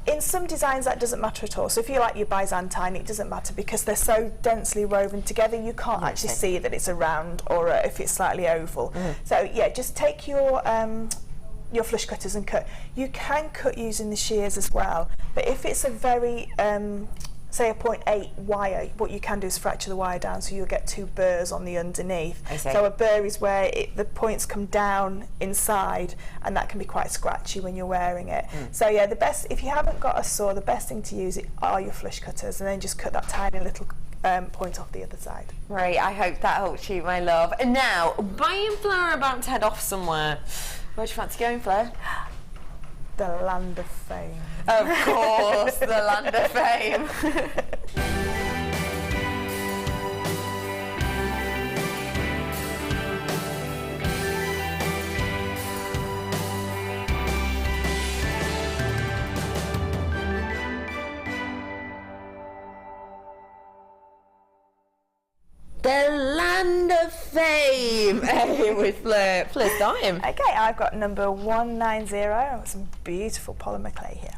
In some designs that doesn't matter at all, so if you like your Byzantine, it doesn't matter because they're so densely woven together, you can't actually see that it's a round or if it's slightly oval. So yeah, just take your flush cutters and cut. You can cut using the shears as well, but if it's a very say a 0.8 wire, what you can do is fracture the wire down, so you'll get 2 burrs on the underneath. So a burr is where the points come down inside, and that can be quite scratchy when you're wearing it. So yeah, the best, if you haven't got a saw, the best thing to use are your flush cutters, and then just cut that tiny little point off the other side. Right, I hope that helps you, my love. And now, Bri and Fleur are about to head off somewhere. Where do you fancy going, Fleur? The land of fame. Of course, the land of fame. The land of fame with Fleur. Fleur's dying. Okay, I've got number 190. I've got some beautiful polymer clay here.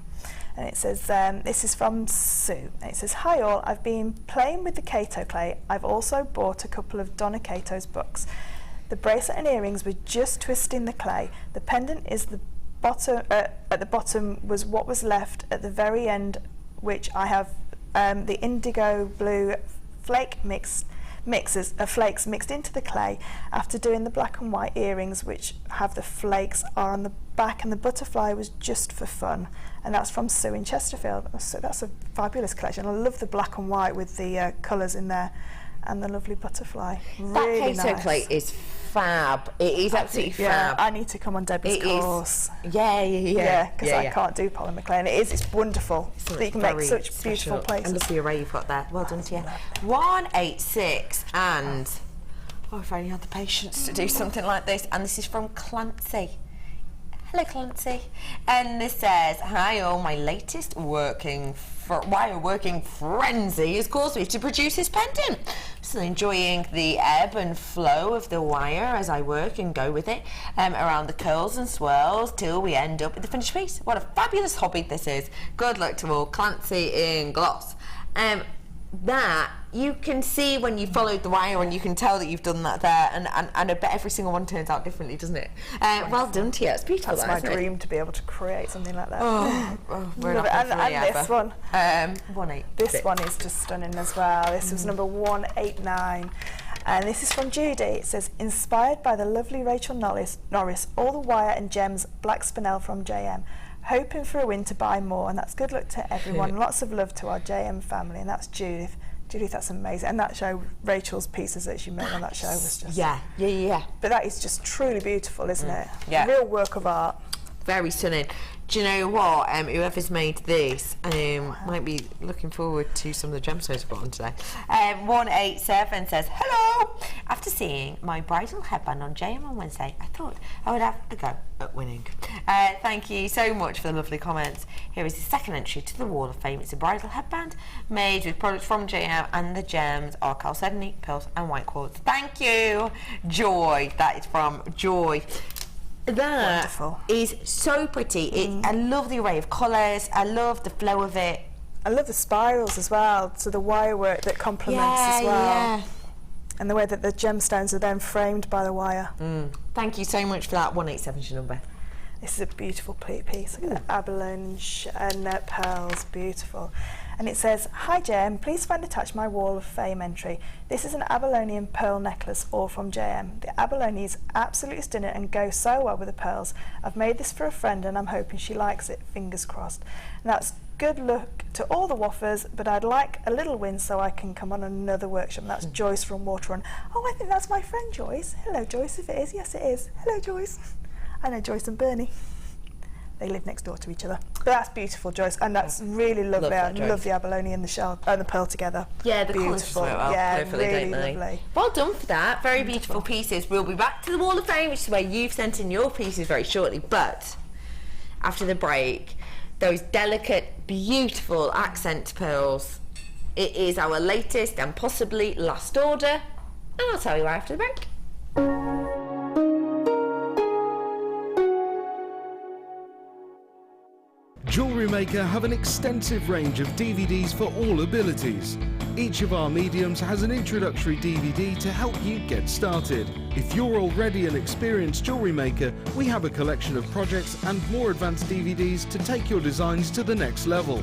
And it says, this is from Sue. And it says, hi all, I've been playing with the Kato clay. I've also bought a couple of Donna Kato's books. The bracelet and earrings were just twisting the clay. The pendant is the bottom, at the bottom was what was left at the very end, which I have the indigo blue flake mixes of flakes mixed into the clay after doing the black and white earrings, which have the flakes are on the back, and the butterfly was just for fun. And that's from Sue in Chesterfield. So that's a fabulous collection. I love the black and white with the colours in there. and the lovely butterfly. That Kato plate is fab. It is absolutely fab. I need to come on Debbie's course. Yeah, because I can't do polymer clay, and it's wonderful that you can make such beautiful places. I love the array you've got there. Well done to you. 186, and if I only had the patience to do something like this. And this is from Clancy. Hello, Clancy. And this says, hi all, my latest working frenzy has caused me to produce this pendant. Still enjoying the ebb and flow of the wire as I work and go with it around the curls and swirls till we end up with the finished piece. What a fabulous hobby this is. Good luck to all. Clancy in gloss. That you can see when you followed the wire, and you can tell that you've done that there, and I bet every single one turns out differently, doesn't it? Well done to you. It's beautiful. That's my dream, to be able to create something like that. We're not and this one. 186. This one is just stunning as well. This was number 189. And this is from Judy. It says, inspired by the lovely Rachel Norris, all the wire and gems, black spinel from JM. Hoping for a win to buy more, and that's good luck to everyone. Lots of love to our JM family, and that's Judith. Judith, that's amazing. And that show, Rachel's pieces that she made on that show was just... Yeah. But that is just truly beautiful, isn't it? Yeah. A real work of art. Very stunning. Do you know what? Whoever's made this might be looking forward to some of the gemstones I've got on today. 187 says, hello! After seeing my bridal headband on JM on Wednesday, I thought I would have a go at winning. Thank you so much for the lovely comments. Here is the second entry to the Wall of Fame. It's a bridal headband made with products from JM, and the gems are chalcedony, pearls and white quartz. Thank you, Joy. That is from Joy. That wonderful. Is so pretty. I love the array of colours. I love the flow of it. I love the spirals as well, so the wire work that complements as well. And the way that the gemstones are then framed by the wire. Thank you so much for that. 187 is your number. This is a beautiful piece. Look at the abalone and pearls, beautiful. And it says, hi JM, please find attached my Wall of Fame entry. This is an abalone pearl necklace, all from JM. The abalone is absolutely stunning and goes so well with the pearls. I've made this for a friend and I'm hoping she likes it, fingers crossed. And that's good luck to all the waffers, but I'd like a little win so I can come on another workshop. And that's Joyce from Waterrun. Oh, I think that's my friend Joyce. Hello Joyce, if it is. Yes, it is. Hello Joyce. I know Joyce and Bernie. They live next door to each other. But that's beautiful, Joyce, and that's really lovely. I love the abalone and the shell and the pearl together. Yeah, the beautiful. Really lovely. Well done for that. Very beautiful pieces. We'll be back to the Wall of Fame, which is where you've sent in your pieces very shortly. But after the break, those delicate, beautiful accent pearls. It is our latest and possibly last order, and I'll tell you why after the break. Jewellery Maker have an extensive range of DVDs for all abilities. Each of our mediums has an introductory DVD to help you get started. If you're already an experienced jewellery maker, we have a collection of projects and more advanced DVDs to take your designs to the next level.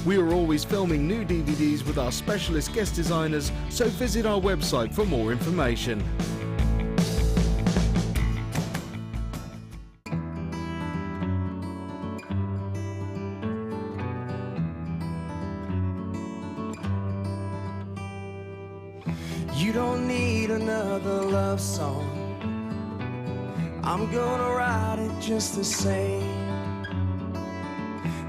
We are always filming new DVDs with our specialist guest designers, so visit our website for more information. You don't need another love song. I'm gonna write it just the same.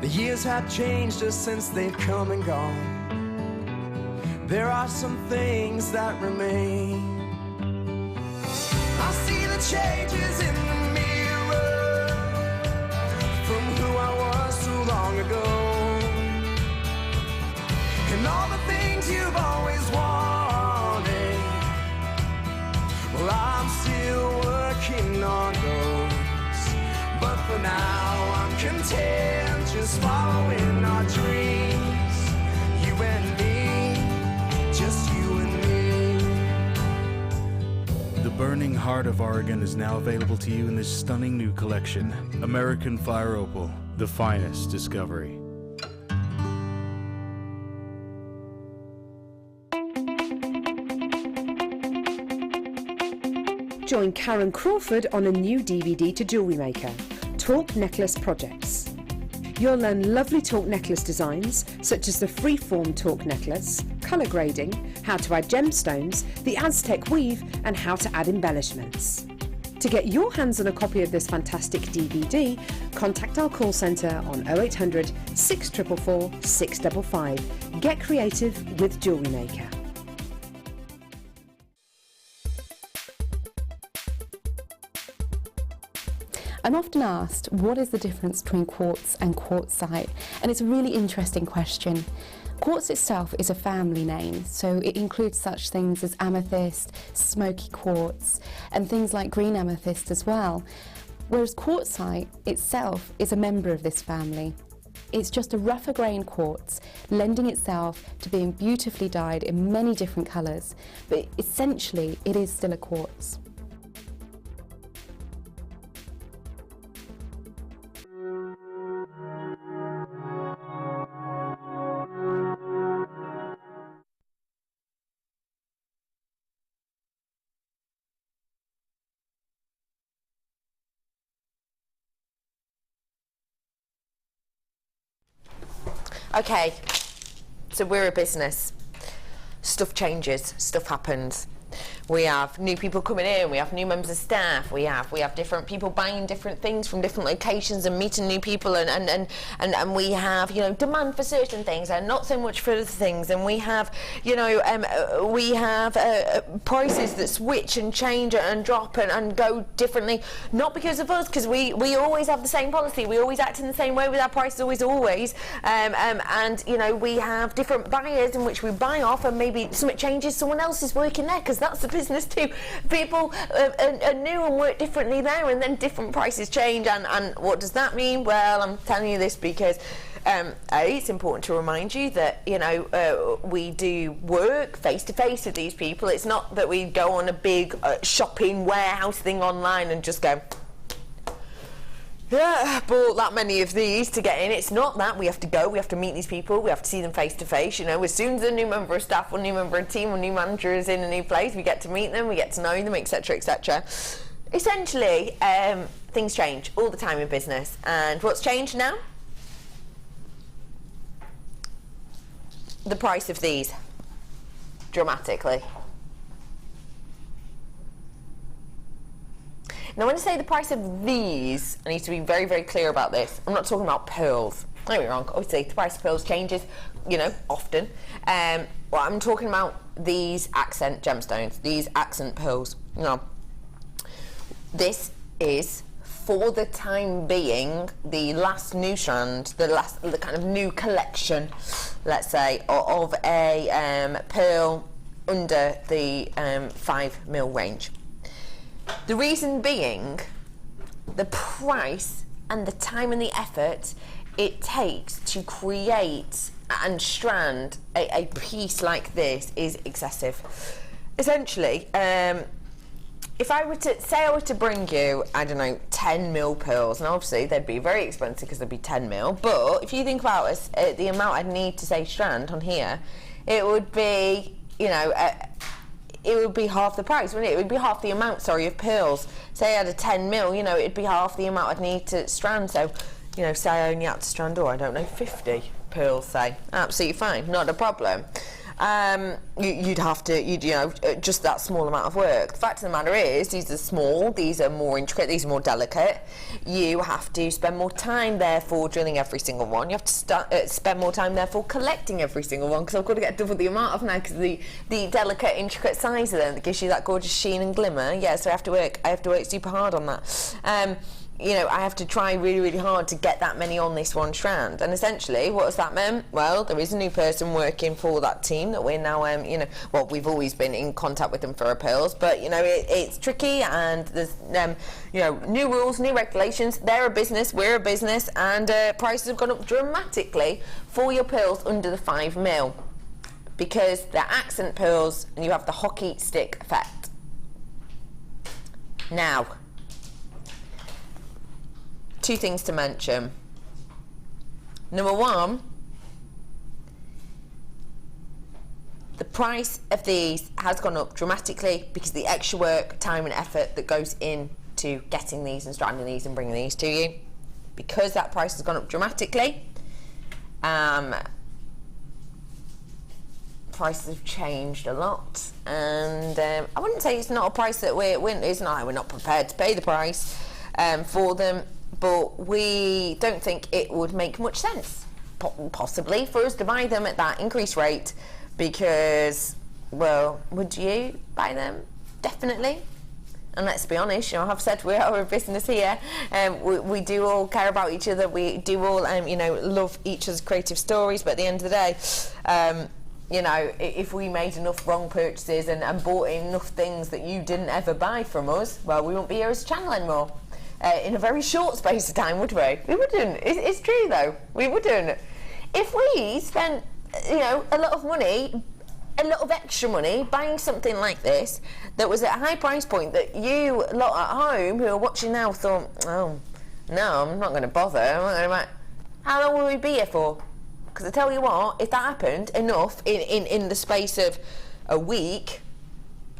The years have changed us since they've come and gone. There are some things that remain. I see the changes in the mirror from who I was so long ago, and all the things you've always wanted. Well, I'm still working on those, but for now I'm content just following our dreams. You and me, just you and me. The Burning Heart of Oregon is now available to you in this stunning new collection. American Fire Opal, the finest discovery. Join Karen Crawford on a new DVD to Jewellery Maker, Talk Necklace Projects. You'll learn lovely torque necklace designs, such as the free-form torque necklace, colour grading, how to add gemstones, the Aztec weave, and how to add embellishments. To get your hands on a copy of this fantastic DVD, contact our call centre on 0800 644 655. Get creative with Jewellery Maker. I'm often asked, what is the difference between quartz and quartzite? And it's a really interesting question. Quartz itself is a family name, so it includes such things as amethyst, smoky quartz, and things like green amethyst as well. Whereas quartzite itself is a member of this family. It's just a rougher grain quartz, lending itself to being beautifully dyed in many different colours, but essentially it is still a quartz. Okay, so we're a business. Stuff changes, stuff happens. We have new people coming in, we have new members of staff, we have different people buying different things from different locations and meeting new people, and we have, you know, demand for certain things and not so much for other things, and we have, you know, prices that switch and change and drop and go differently, not because of us, because we always have the same policy, we always act in the same way with our prices, always, and you know, we have different buyers in which we buy off, and maybe something changes, someone else is working there, because that's the business too. People are new and work differently there, and then different prices change, and what does that mean? Well, I'm telling you this because it's important to remind you that, you know, we do work face to face with these people. It's not that we go on a big shopping warehouse thing online and just go, yeah, bought that many of these to get in. It's not that. We have to go, we have to meet these people, we have to see them face to face. You know, as soon as a new member of staff or new member of team or new manager is in a new place, we get to meet them, we get to know them, etc, etc. Essentially, things change all the time in business. And what's changed now? The price of these, dramatically. Now, when I say the price of these, I need to be very, very clear about this. I'm not talking about pearls. Don't get me wrong, obviously the price of pearls changes, you know, often. Well, I'm talking about these accent gemstones, these accent pearls. Now, this is, for the time being, the last new strand, the kind of new collection, let's say, of a pearl under the 5mm range. The reason being, the price and the time and the effort it takes to create and strand a piece like this is excessive. Essentially, if I were to say, I were to bring you, I don't know, 10mm pearls, and obviously they'd be very expensive because they'd be 10mm, but if you think about the amount I'd need to say strand on here, it would be, you know, it would be half the price, wouldn't it? It would be half the amount, sorry, of pearls. Say I had a 10mm, you know, it'd be half the amount I'd need to strand. So, you know, say I only had to strand, or I don't know, 50 pearls, say. Absolutely fine, not a problem. You'd have to, you know, just that small amount of work. The fact of the matter is, these are small, these are more intricate, these are more delicate. You have to spend more time, therefore, drilling every single one. You have to spend more time, therefore, collecting every single one, because I've got to get double the amount of now, because the delicate, intricate size of them that gives you that gorgeous sheen and glimmer. Yeah, so I have to work super hard on that. You know, I have to try really, really hard to get that many on this one strand. And essentially, what has that meant? Well, there is a new person working for that team that we're now, you know, well, we've always been in contact with them for our pearls, but, you know, it's tricky, and there's, you know, new rules, new regulations. They're a business, we're a business, and prices have gone up dramatically for your pearls under the 5mm, because they're accent pearls and you have the hockey stick effect. Now, two things to mention. Number one, the price of these has gone up dramatically because of the extra work, time and effort that goes into getting these and stranding these and bringing these to you. because that price has gone up dramatically. Prices have changed a lot, and I wouldn't say it's not a price that we're not prepared to pay the price for them, but we don't think it would make much sense, possibly, for us to buy them at that increased rate, because, well, would you buy them? Definitely. And let's be honest, you know, I've said we are a business here, we do all care about each other, we do all, you know, love each other's creative stories, but at the end of the day, you know, if we made enough wrong purchases and bought enough things that you didn't ever buy from us, well, we won't be here as a channel anymore. In a very short space of time, would we? We wouldn't. It's true, though. We wouldn't. If we spent, you know, a lot of money, a lot of extra money, buying something like this that was at a high price point that you lot at home who are watching now thought, oh, no, I'm not going to bother. How long will we be here for? Because I tell you what, if that happened enough in the space of a week,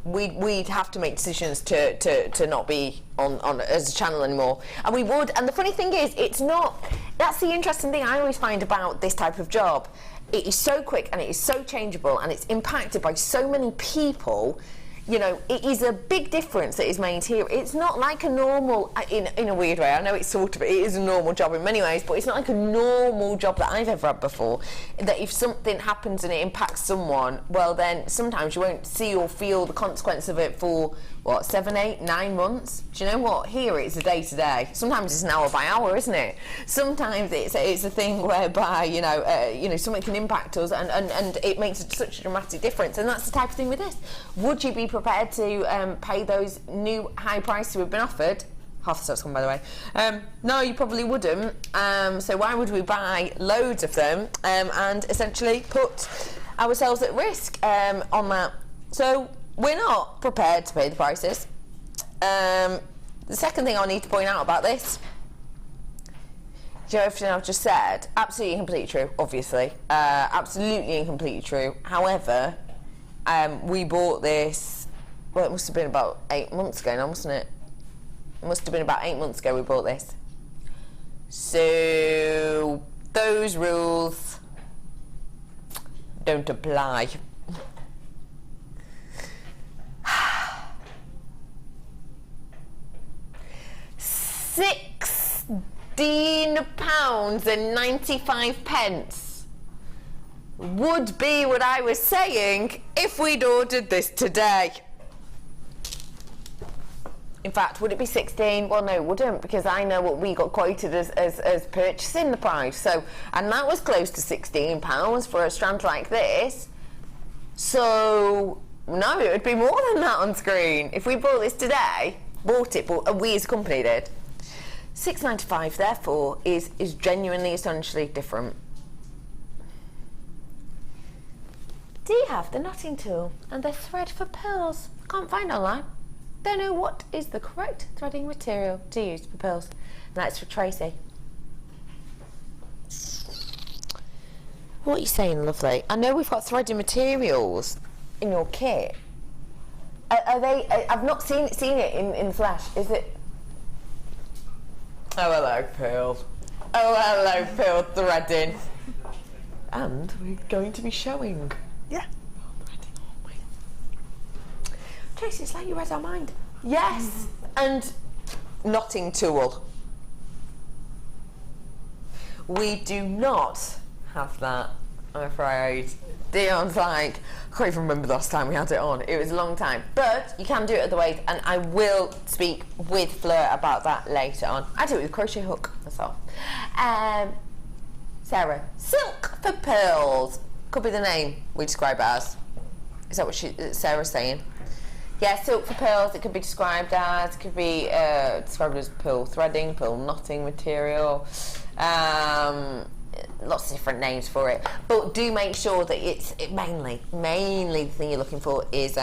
we'd have to make decisions to not be on as a channel anymore, and we would. And the funny thing is, it's not. That's the interesting thing I always find about this type of job. It is so quick and it is so changeable and it's impacted by so many people. You know, it is a big difference that is made here. It's not like a normal, in a weird way, I know it's sort of, it is a normal job in many ways, but it's not like a normal job that I've ever had before, that if something happens and it impacts someone, well then sometimes you won't see or feel the consequence of it for, what, 7, 8, 9 months? Do you know what? Here it's a day to day. Sometimes it's an hour by hour, isn't it? Sometimes it's a thing whereby, you know, something can impact us and it makes such a dramatic difference, and that's the type of thing with this. Would you be prepared to pay those new high prices we've been offered? Half the stock's gone, by the way. No, you probably wouldn't. So why would we buy loads of them and essentially put ourselves at risk on that? So we're not prepared to pay the prices. The second thing I need to point out about this, everything I've just said, absolutely and completely true, obviously. Absolutely and completely true. However, we bought this, well, it must have been about 8 months ago now, mustn't it? It must have been about 8 months ago we bought this. So those rules don't apply. £16.95 would be what I was saying if we'd ordered this today. In fact, would it be 16? Well, no, it wouldn't, because I know what we got quoted as purchasing the price. So, and that was close to £16 for a strand like this. So, no, it would be more than that on screen. If we bought this today, but we as a company did. £6.95, therefore, is genuinely astonishingly different. Do you have the knotting tool and the thread for pearls? Can't find online. Don't know what is the correct threading material to use for pearls. And that's for Tracy. What are you saying, lovely? I know we've got threading materials in your kit. Are they? I've not seen it in flash. Is it? Oh, hello, Pearl. Oh, hello, Pearl threading. And we're going to be showing. Yeah. Threading, aren't we? Tracy, it's like you read our mind. Yes. And knotting tool. We do not have that, I'm afraid. Dion's like, I can't even remember the last time we had it on. It was a long time. But you can do it other ways, and I will speak with Fleur about that later on. I do it with a crochet hook, that's all. Sarah, silk for pearls. Could be the name we describe it as. Is that what Sarah's saying? Yeah, silk for pearls, it could be described as, it could be described as pearl threading, pearl knotting material. Lots of different names for it, but do make sure that it's mainly the thing you're looking for is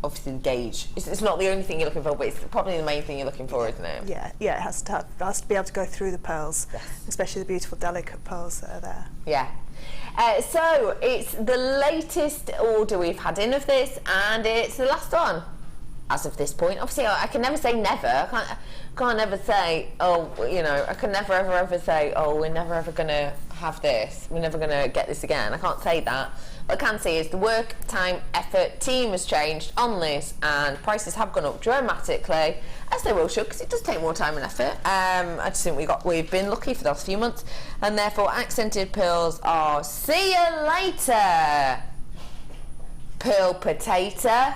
obviously the gauge. It's not the only thing you're looking for, but it's probably the main thing you're looking for, isn't it? Yeah, it has to be able to go through the pearls, yes. Especially the beautiful delicate pearls that are there. Yeah. So it's the latest order we've had in of this, and it's the last one. as of this point. Obviously, I can never say never. I can't ever say, oh, you know, I can never ever say, oh, we're never ever going to have this. We're never going to get this again. I can't say that. What I can say is the work, time, effort, team has changed on this, and prices have gone up dramatically, as they will should, because it does take more time and effort. I just think we've been lucky for the last few months, and therefore accented pearls are see you later. Pearl potato.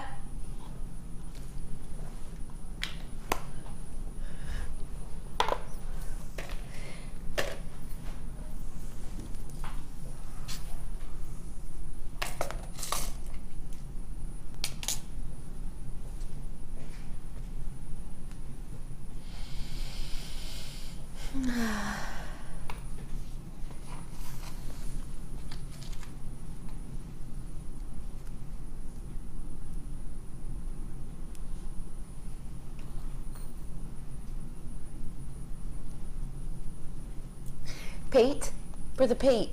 Pete, brother Pete,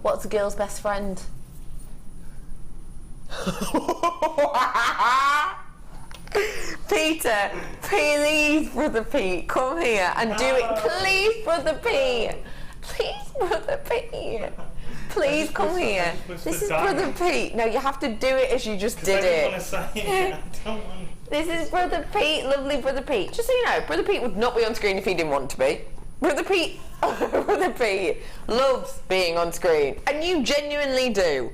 what's a girl's best friend? Peter, please, brother Pete, come here and do it. Please, brother Pete. Please, brother Pete. Please come here. This is brother Pete. No, you have to do it as you just did it. This is brother Pete, lovely brother Pete. Just so you know, brother Pete would not be on screen if he didn't want to be. Brother Pete loves being on screen, and you genuinely do.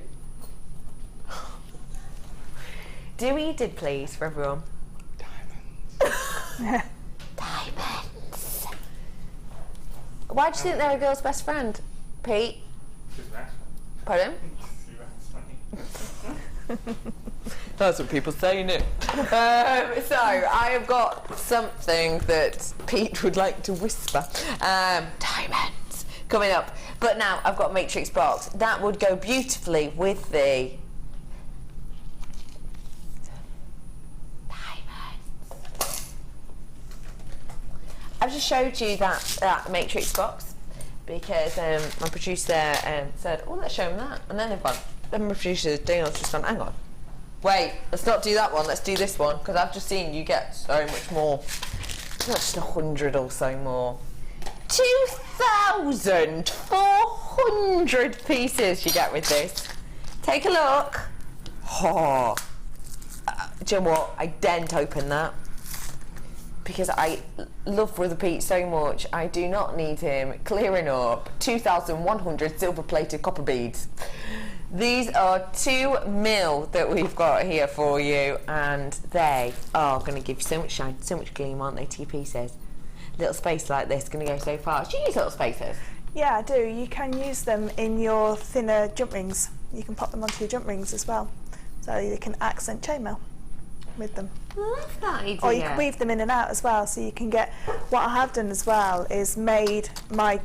Do what you did, please, for everyone. Diamonds. Diamonds. Why do you think they're a girl's best friend, Pete? Pardon? That's what people say, innit? So, I have got something that Pete would like to whisper. Diamonds coming up. But now, I've got a matrix box. That would go beautifully with the diamonds. I've just showed you that matrix box because my producer said, oh, let's show him that. And then they've gone, then my producer, Daniel's just gone, hang on. Wait, let's not do that one, let's do this one, because I've just seen you get so much more. Just 100 or so more. 2,400 pieces you get with this. Take a look. Oh. Do you know what? I daren't open that. Because I love Brother Pete so much, I do not need him clearing up 2,100 silver-plated copper beads. These are 2 mil that we've got here for you, and they are going to give you so much shine, so much gleam, aren't they, to your pieces? Little space like this going to go so far. Do you use little spaces? Yeah, I do. You can use them in your thinner jump rings. You can pop them onto your jump rings as well, so you can accent chainmail with them. Love that idea. Or you can weave them in and out as well, so you can get. What I have done as well is made my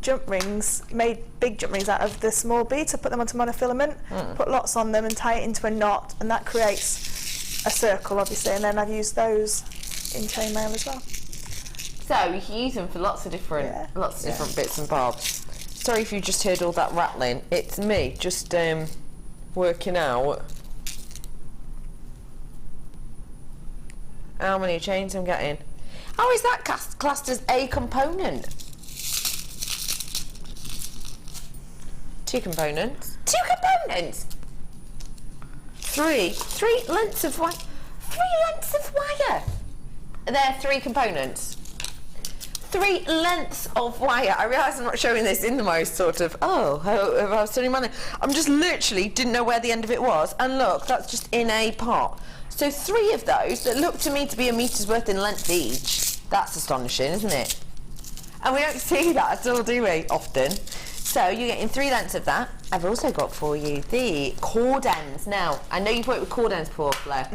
jump rings, made big jump rings out of the small beads. I put them onto monofilament, put lots on them and tie it into a knot, and that creates a circle obviously, and then I've used those in chainmail as well. So you can use them for lots of different bits and bobs. Sorry if you just heard all that rattling. It's me just working out how many chains I'm getting. How is that classed as a component? 2 components. 2 components. 3 lengths of wire. 3 lengths of wire. There are 3 components. 3 lengths of wire. I realise I'm not showing this in the most sort of, I was telling you, I'm just literally didn't know where the end of it was. And look, that's just in a pot. So 3 of those that look to me to be a metre's worth in length each. That's astonishing, isn't it? And we don't see that at all, do we? Often. So you're getting 3 lengths of that. I've also got for you the cord ends. Now, I know you've worked with cord ends before, Blair.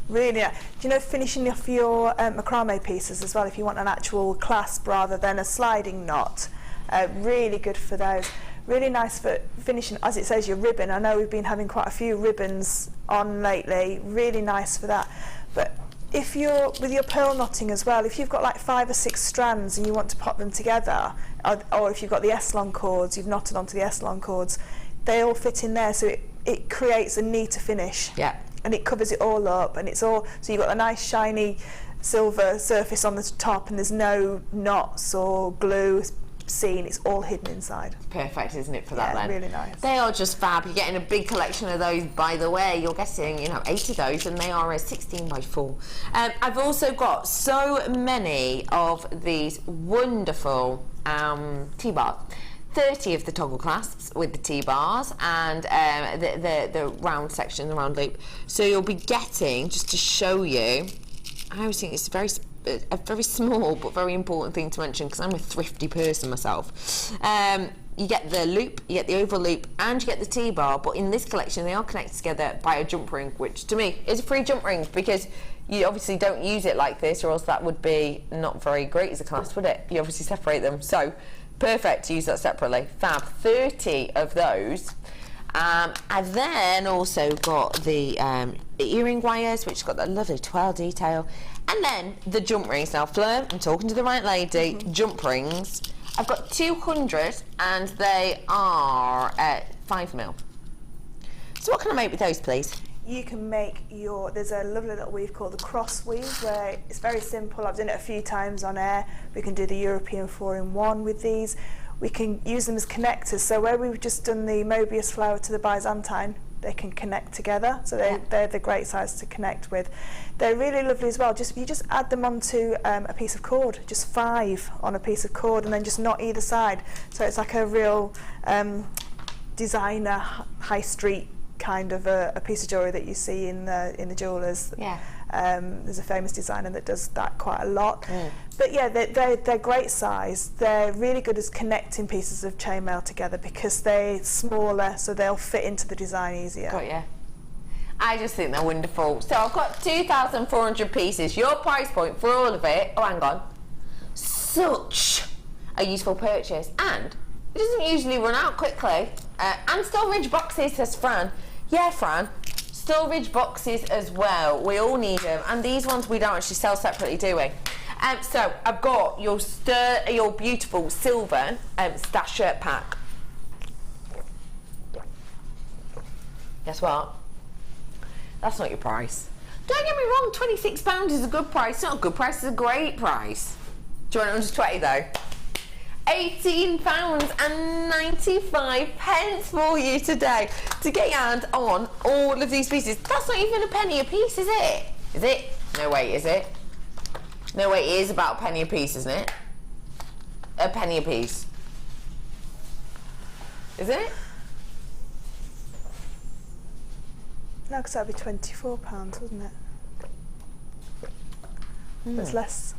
Really, do you know finishing off your macrame pieces as well, if you want an actual clasp rather than a sliding knot, really good for those. Really nice for finishing, as it says, your ribbon. I know we've been having quite a few ribbons on lately, really nice for that. But if you're, with your pearl knotting as well, if you've got like 5 or 6 strands and you want to pop them together, or if you've got the S-long cords, you've knotted onto the S-long cords, they all fit in there, so it creates a neater finish. Yeah. And it covers it all up, and it's all, so you've got a nice shiny silver surface on the top, and there's no knots or glue seen, it's all hidden inside. Perfect, isn't it, for that then? Really nice. They are just fab. You're getting a big collection of those, by the way. You're getting, you know, 8 of those, and they are a 16 by 4. I've also got so many of these wonderful T-bars. 30 of the toggle clasps with the T-bars and the round section, the round loop. So you'll be getting, just to show you, I always think it's a very small but very important thing to mention because I'm a thrifty person myself. You get the loop, you get the oval loop, and you get the T-bar, but in this collection they are connected together by a jump ring, which to me is a free jump ring because you obviously don't use it like this, or else that would be not very great as a clasp, would it? You obviously separate them. So perfect to use that separately. Fab. 30 of those. I've then also got the earring wires, which got that lovely twirl detail, and then the jump rings. Now, Fleur, I'm talking to the right lady. Jump rings. I've got 200, and they are 5mm. So what can I make with those, please? You can make there's a lovely little weave called the cross weave, where it's very simple. I've done it a few times on air. We can do the European 4-in-1 with these. We can use them as connectors. So where we've just done the Mobius flower to the Byzantine, they can connect together. So they're the great size to connect with. They're really lovely as well. You just add them onto a piece of cord, just 5 on a piece of cord, and then just knot either side. So it's like a real designer high street kind of a piece of jewellery that you see in the jewellers. Yeah. There's a famous designer that does that quite a lot. But yeah, they're great size. They're really good as connecting pieces of chainmail together because they're smaller, so they'll fit into the design easier. Got you. I just think they're wonderful. So I've got 2,400 pieces. Your price point for all of it, oh hang on, such a useful purchase, and it doesn't usually run out quickly. And storage boxes, says Fran. Yeah, Fran, storage boxes as well. We all need them, and these ones we don't actually sell separately, do we? So I've got your beautiful silver stash shirt pack. Guess what? That's not your price. Don't get me wrong, £26 is a good price. It's not a good price, it's a great price. Do you want it under 20 though? £18.95 for you today to get your hand on all of these pieces. That's not even a penny a piece, is it? Is it? No way, is it? No way, it is about a penny a piece, isn't it? A penny a piece. Is it? No, because that'd be £24, wouldn't it? It's less.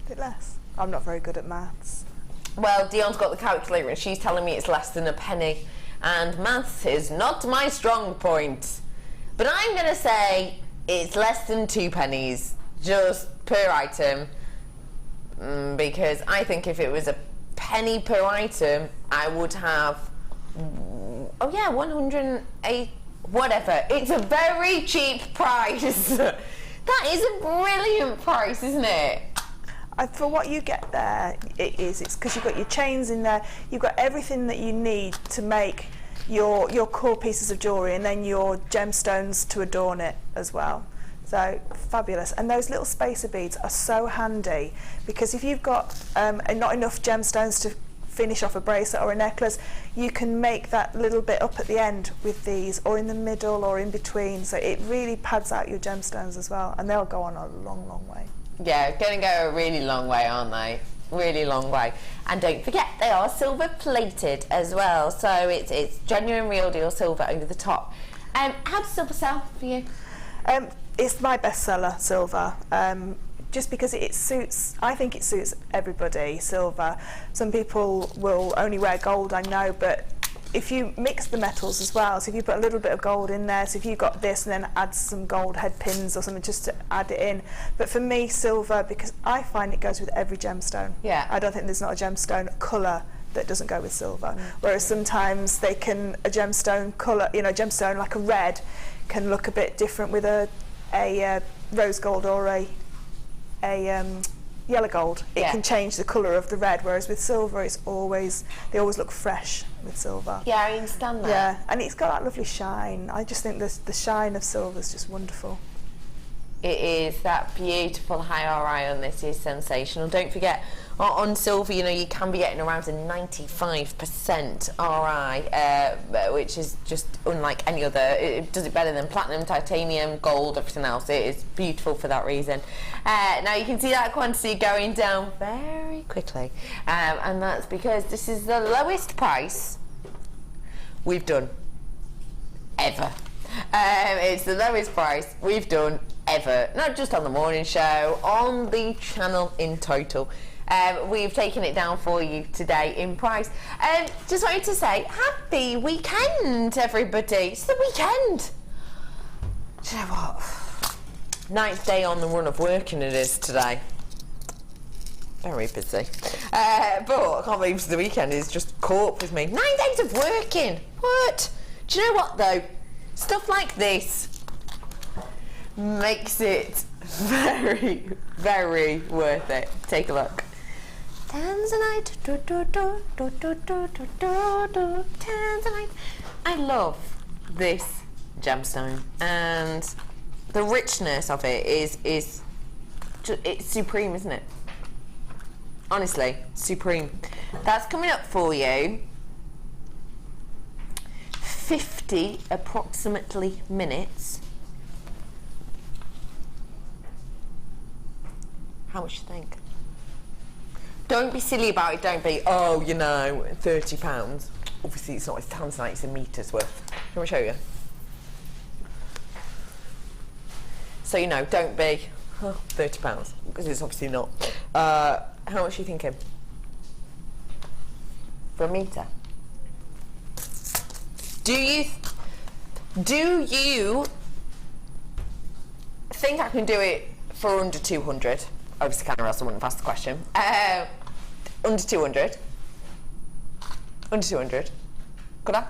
A bit less. I'm not very good at maths. Well, Dion's got the calculator and she's telling me it's less than a penny, and maths is not my strong point. But I'm going to say it's less than 2 pennies just per item, because I think if it was a penny per item, I would have, 108, whatever. It's a very cheap price. That is a brilliant price, isn't it? For what you get there, it's because you've got your chains in there, you've got everything that you need to make your core pieces of jewellery, and then your gemstones to adorn it as well. So fabulous. And those little spacer beads are so handy, because if you've got not enough gemstones to finish off a bracelet or a necklace, you can make that little bit up at the end with these, or in the middle or in between, so it really pads out your gemstones as well, and they'll go on a long, long way. Yeah, going to go a really long way, aren't they? Really long way. And don't forget, they are silver plated as well, so it's genuine real deal silver over the top. How does silver sell for you? It's my bestseller, silver. Just because it suits, I think it suits everybody, silver. Some people will only wear gold, I know, but if you mix the metals as well, so if you put a little bit of gold in there, so if you've got this and then add some gold head pins or something just to add it in. But for me, silver, because I find it goes with every gemstone. Yeah. I don't think there's not a gemstone colour that doesn't go with silver. Whereas sometimes a gemstone colour, gemstone like a red can look a bit different with a rose gold or a yellow gold, it can change the colour of the red, whereas with silver they always look fresh with silver. Yeah, I understand that. Yeah, and it's got that lovely shine. I just think the shine of silver is just wonderful. It is. That beautiful high RI on this is sensational. Don't forget, on silver, you know, you can be getting around a 95% RI, which is just unlike any other. It does it better than platinum, titanium, gold, everything else. It is beautiful for that reason. Now you can see that quantity going down very quickly, and that's because this is the lowest price we've done ever. It's the lowest price we've done ever, not just on the morning show, on the channel in total. We've taken it down for you today in price. Just wanted to say happy weekend, everybody. It's the weekend. Do you know what? 9th day on the run of working it is today. Very busy. But I can't believe the weekend is just caught up with me. 9 days of working. What? Do you know what though? Stuff like this makes it very, very worth it. Take a look. Tanzanite, Tanzanite. I love this gemstone, and the richness of it is it's supreme, isn't it? Honestly, supreme. That's coming up for you. 50 approximately minutes. How much do you think? Don't be silly about it. Don't be, oh, you know, £30. Obviously it's not, it's Tanzanite, it's a metre's worth. Do you want me to show you? So, you know, don't be, oh, £30, because it's obviously not. How much are you thinking? For a metre? Do you think I can do it for under 200? Obviously can, or else I wouldn't have asked the question. Under 200? Under 200? Could I?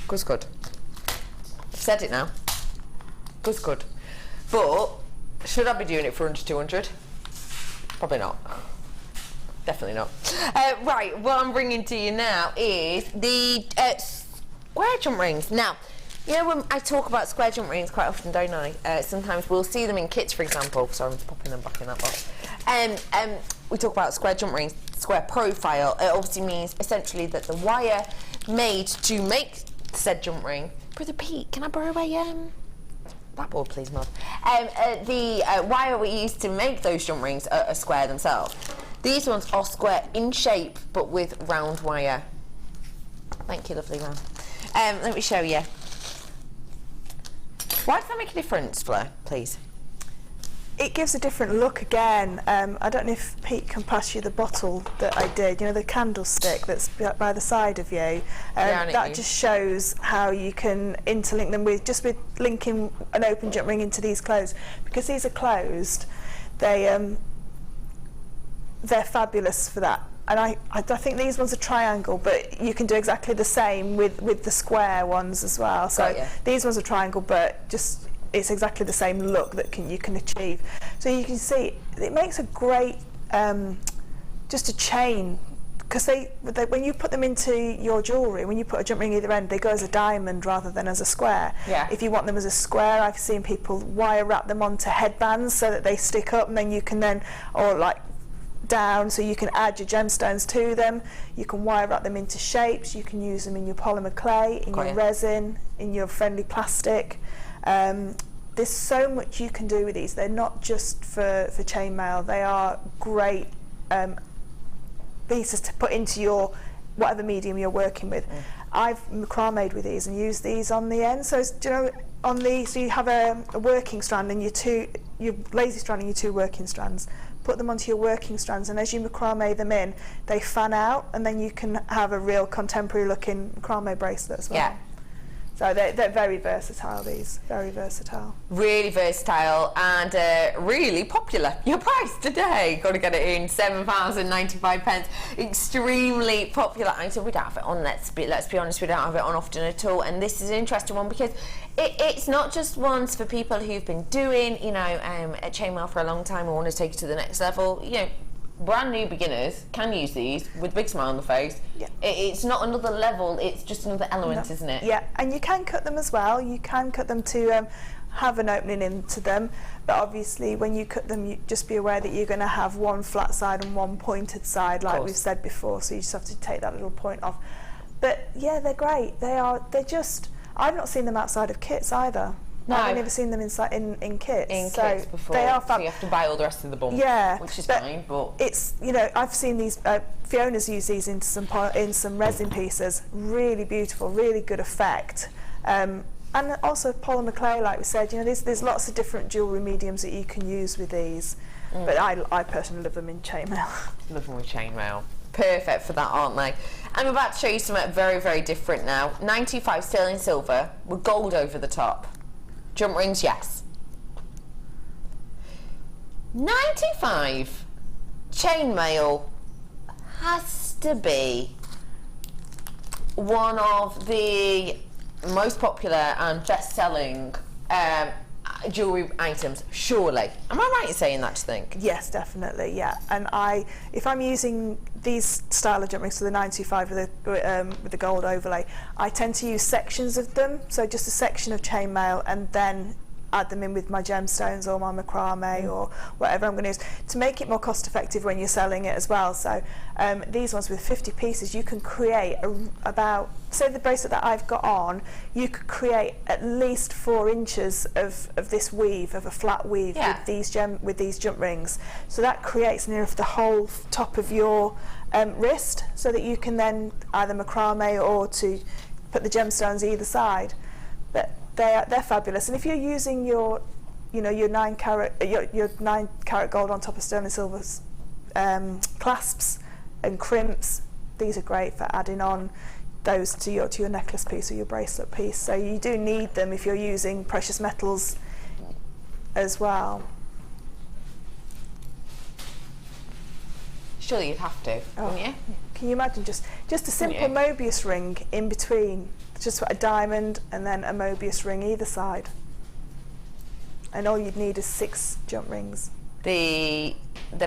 Good's good. I've said it now. Good's good. But, should I be doing it for under 200? Probably not. Definitely not. Right, what I'm bringing to you now is the square jump rings. Now, you know when I talk about square jump rings quite often, don't I? Sometimes we'll see them in kits, for example. Sorry, I'm just popping them back in that box. We talk about square jump rings, square profile. It obviously means essentially that the wire made to make said jump ring. Brother Pete, can I borrow a blackboard, please, Mum? The wire we use to make those jump rings are square themselves. These ones are square in shape, but with round wire. Thank you, lovely man. Let me show you. Why does that make a difference, Fleur, please? It gives a different look again. I don't know if Pete can pass you the bottle that I did, you know, the candlestick that's by the side of you. That just shows how you can interlink them with linking an open jump ring into these closed. Because these are closed, they're fabulous for that. And I think these ones are triangle, but you can do exactly the same with the square ones as well. So these ones are triangle, but just it's exactly the same look that you can achieve. So you can see it makes a great just a chain, because they when you put them into your jewellery, when you put a jump ring either end, they go as a diamond rather than as a square. Yeah. If you want them as a square, I've seen people wire wrap them onto headbands so that they stick up, and then you can or like down, so you can add your gemstones to them. You can wire wrap them into shapes. You can use them in your polymer clay, in your resin, in your friendly plastic. There's so much you can do with these. They're not just for chainmail. They are great pieces to put into your whatever medium you're working with. I've macrame'd with these and used these on the end. So do you know, on the so you have a working strand and your lazy strand and your two working strands. Put them onto your working strands, and as you macrame them in, they fan out, and then you can have a real contemporary looking macrame bracelet as well. Yeah. So they're very versatile, these, very versatile. Really versatile and really popular. Your price today, got to get it in, £7.95. Extremely popular item. We don't have it on, let's be honest, we don't have it on often at all. And this is an interesting one because it's not just ones for people who've been doing, you know, a chainmail for a long time and want to take it to the next level. You know, brand new beginners can use these with a big smile on the face. Yeah. It's not another level, it's just another element, isn't it? Yeah, and you can cut them as well. You can cut them to have an opening into them, but obviously when you cut them, you just be aware that you're going to have one flat side and one pointed side, like we've said before, so you just have to take that little point off. But yeah, they're great. They're just, I've not seen them outside of kits either. No. I've never seen them in kits. In kits before. They are so you have to buy all the rest of the bump. Yeah, which is fine, but it's, you know, I've seen these. Fiona's used these in some resin pieces. Really beautiful, really good effect. And also polymer clay, like we said. You know, there's lots of different jewellery mediums that you can use with these. But I personally love them in chainmail. Love them with chainmail. Perfect for that, aren't they? I'm about to show you something very, very different now. 95 sterling silver with gold over the top. Jump rings, yes. 95 chainmail has to be one of the most popular and best-selling jewellery items, surely. Am I right in saying that, do you think? Yes, definitely, yeah. And if I'm using these style of jump rings, so the 925 with the gold overlay, I tend to use sections of them, so just a section of chainmail and then add them in with my gemstones or my macrame or whatever I'm going to use to make it more cost effective when you're selling it as well. So these ones with 50 pieces, you can create about, say the bracelet that I've got on, you could create at least 4 inches of this weave, of a flat weave with these jump rings. So that creates near the whole top of your wrist, so that you can then either macrame or to put the gemstones either side. But they're fabulous, and if you're using your 9 carat gold on top of sterling silver clasps and crimps, these are great for adding on those to your necklace piece or your bracelet piece. So you do need them if you're using precious metals as well. Surely you'd have to, wouldn't you? Can you imagine just a simple Mobius ring in between? Just a diamond and then a Mobius ring either side, and all you'd need is 6 jump rings. The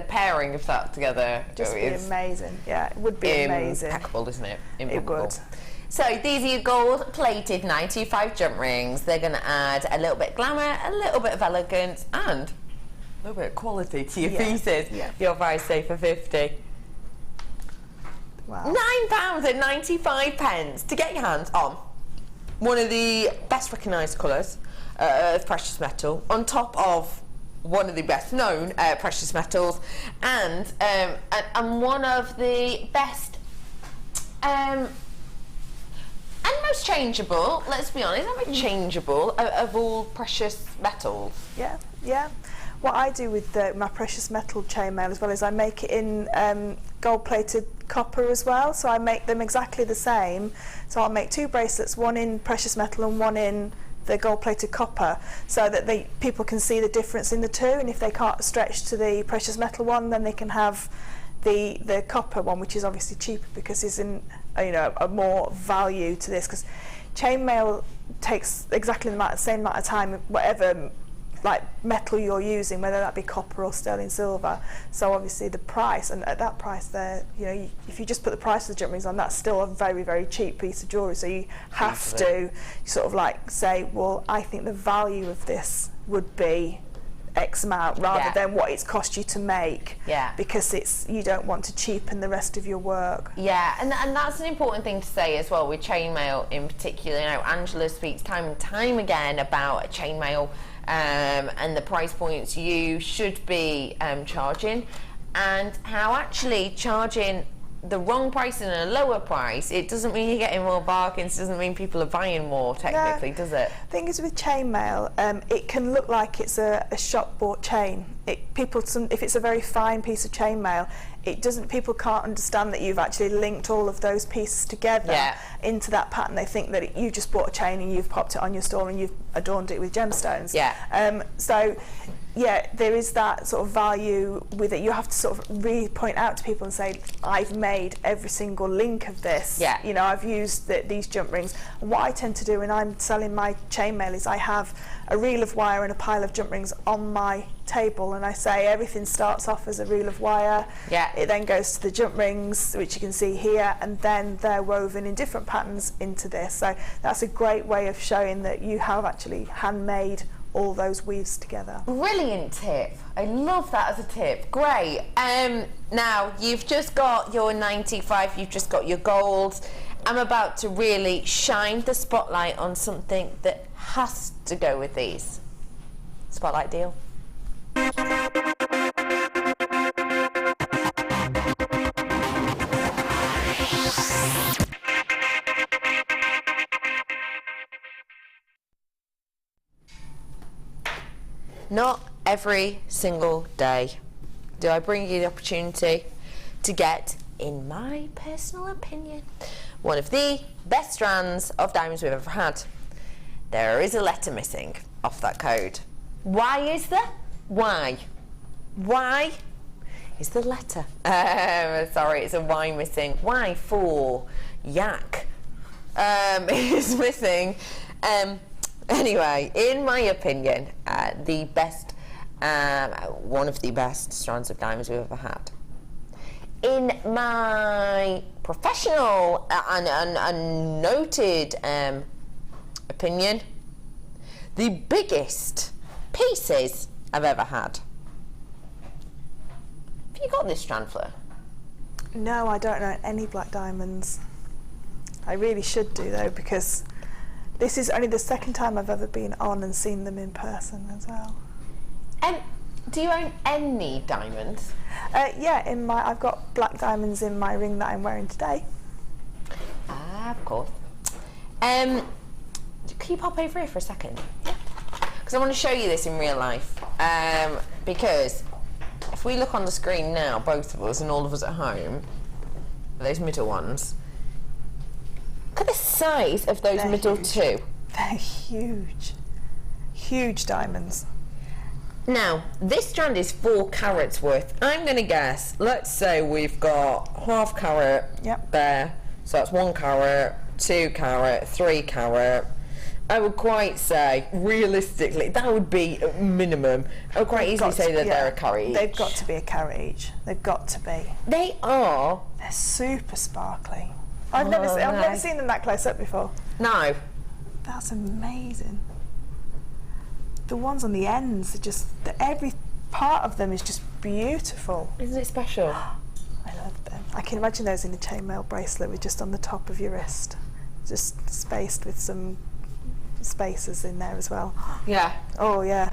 pairing of that together just be amazing. Yeah, it would be amazing. Impeccable, isn't it? Impeccable. It would. So these are your gold plated 95 jump rings. They're going to add a little bit of glamour, a little bit of elegance, and a little bit of quality to your pieces. Yeah. Your price, say, for 50. Wow. £9.95 to get your hands on one of the best recognised colours of precious metal, on top of one of the best known precious metals, and one of the best and most changeable, let's be honest, changeable of all precious metals. Yeah, yeah. What I do with my precious metal chainmail as well is I make it in gold-plated copper as well, so I make them exactly the same. So I'll make 2 bracelets, one in precious metal and one in the gold-plated copper, so that people can see the difference in the two, and if they can't stretch to the precious metal one, then they can have the copper one, which is obviously cheaper because it's in a more value to this, because chainmail takes exactly the same amount of time, whatever like metal you're using, whether that be copper or sterling silver. So obviously the price, and at that price there, if you just put the price of the jump rings on, that's still a very, very cheap piece of jewellery. So you have to sort of like say, well, I think the value of this would be X amount rather than what it's cost you to make, because you don't want to cheapen the rest of your work. Yeah, and that's an important thing to say as well with chainmail in particular. Angela speaks time and time again about chainmail and the price points you should be charging, and how actually charging the wrong price and a lower price, it doesn't mean you're getting more bargains, doesn't mean people are buying more technically, does it? The thing is with chainmail, it can look like it's a shop bought chain, if it's a very fine piece of chainmail, people can't understand that you've actually linked all of those pieces together into that pattern. They think that you just bought a chain and you've popped it on your store and you've adorned it with gemstones. So yeah, there is that sort of value with it. You have to sort of really point out to people and say, I've made every single link of this. You know, I've used these jump rings. And what I tend to do when I'm selling my chainmail is I have a reel of wire and a pile of jump rings on my table, and I say everything starts off as a reel of wire. It then goes to the jump rings, which you can see here, and then they're woven in different patterns into this. So that's a great way of showing that you have actually handmade all those weaves together. Brilliant tip. I love that as a tip. Great. Now you've just got your 95, you've just got your golds. I'm about to really shine the spotlight on something that has to go with these. Spotlight deal. Not every single day do I bring you the opportunity to get, in my personal opinion, one of the best strands of diamonds we've ever had. There is a letter missing off that code. Why is there? Why? Why is the letter? Sorry, it's a Y missing. Y for yak is missing. Anyway, in my opinion, the best, one of the best strands of diamonds we've ever had. In my professional and noted opinion, the biggest pieces I've ever had. Have you got this strand, Fleur? No, I don't know any black diamonds. I really should do though, because this is only the second time I've ever been on and seen them in person as well. Do you own any diamonds? Yeah, I've got black diamonds in my ring that I'm wearing today. Ah, of course. Can you pop over here for a second? Because I want to show you this in real life. Because if we look on the screen now, both of us and all of us at home, those middle ones, look at the size of those middle two. They're huge. Huge diamonds. Now, this strand is 4 carats worth. I'm going to guess, let's say we've got ½ carat there. So that's 1 carat, 2 carat, 3 carat. I would quite say, realistically, that would be a minimum. I would quite easily say that they're a carat each. They've got to be a carat each. They've got to be. They are. They're super sparkly. I've never seen them that close up before. No. That's amazing. The ones on the ends are just, every part of them is just beautiful. Isn't it special? I love them. I can imagine those in a chainmail bracelet with just on the top of your wrist, just spaced with some spacers in there as well. Yeah. Oh yeah.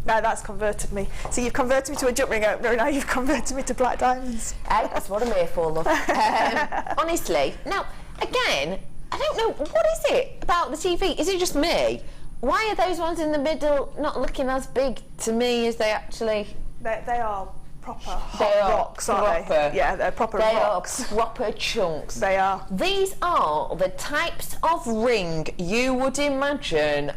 Now that's converted me. So you've converted me to a jump ring opener, and now you've converted me to black diamonds. Hey, that's what I'm here for, love. Honestly. Now, again, I don't know, what is it about the TV? Is it just me? Why are those ones in the middle not looking as big to me as they actually... They are proper hot rocks, aren't they? Yeah, they're proper rocks. They are proper chunks. They are. These are the types of ring you would imagine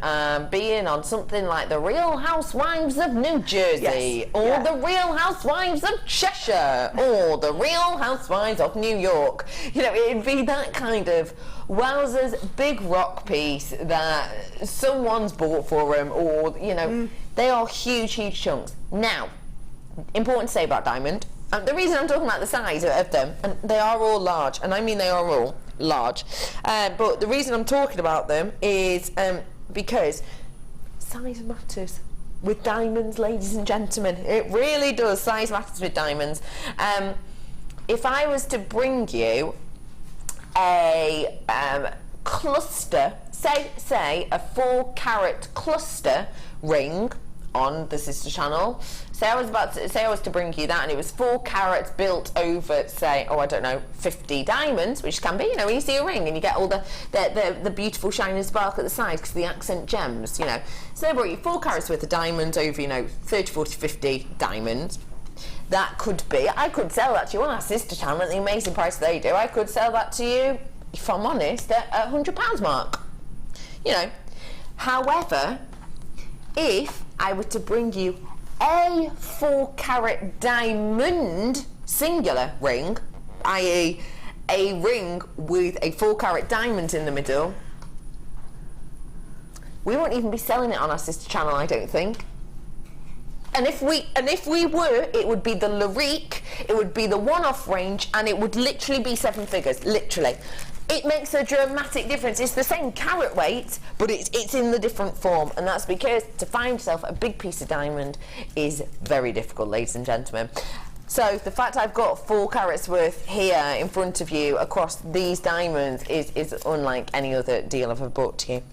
being on something like the Real Housewives of New Jersey, or the Real Housewives of Cheshire, or the Real Housewives of New York. You know, it'd be that kind of wowzers big rock piece that someone's bought for them, or, you know, they are huge, huge chunks. Now, important to say about diamond, the reason I'm talking about the size of them, and they are all large, and I mean they are all large, but the reason I'm talking about them is because size matters with diamonds, ladies and gentlemen. It really does. Size matters with diamonds. If I was to bring you a cluster, say a 4 carat cluster ring on the sister channel. Say I was to bring you that, and it was 4 carats built over, say, oh, I don't know, 50 diamonds, which can be, you know, when you see a ring and you get all the beautiful shine and sparkle at the side because the accent gems, you know. So they brought you 4 carats worth of diamonds over, you know, 30, 40, 50 diamonds. That could be, I could sell that to you on our sister channel at the amazing price they do. I could sell that to you, if I'm honest, at £100 mark. You know. However, if I were to bring you a 4 carat diamond singular ring, i.e. a ring with a 4 carat diamond in the middle, we won't even be selling it on our sister channel, I don't think. And if we were, it would be the Larique, it would be the one-off range, and it would literally be 7 figures, literally. It makes a dramatic difference. It's the same carat weight, but it's in the different form, and that's because to find yourself a big piece of diamond is very difficult, ladies and gentlemen. So the fact I've got 4 carats worth here in front of you across these diamonds is unlike any other deal I've ever brought to you.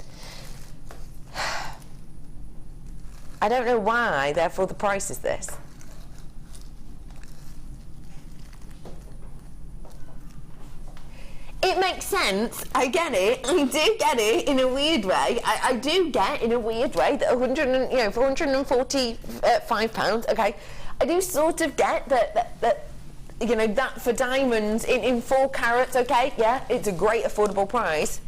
I don't know why, therefore the price is this. It makes sense, I get it, I do get it in a weird way. I do get in a weird way that for £145, okay, I do sort of get that you know, that for diamonds in 4 carats, okay, yeah, it's a great affordable price.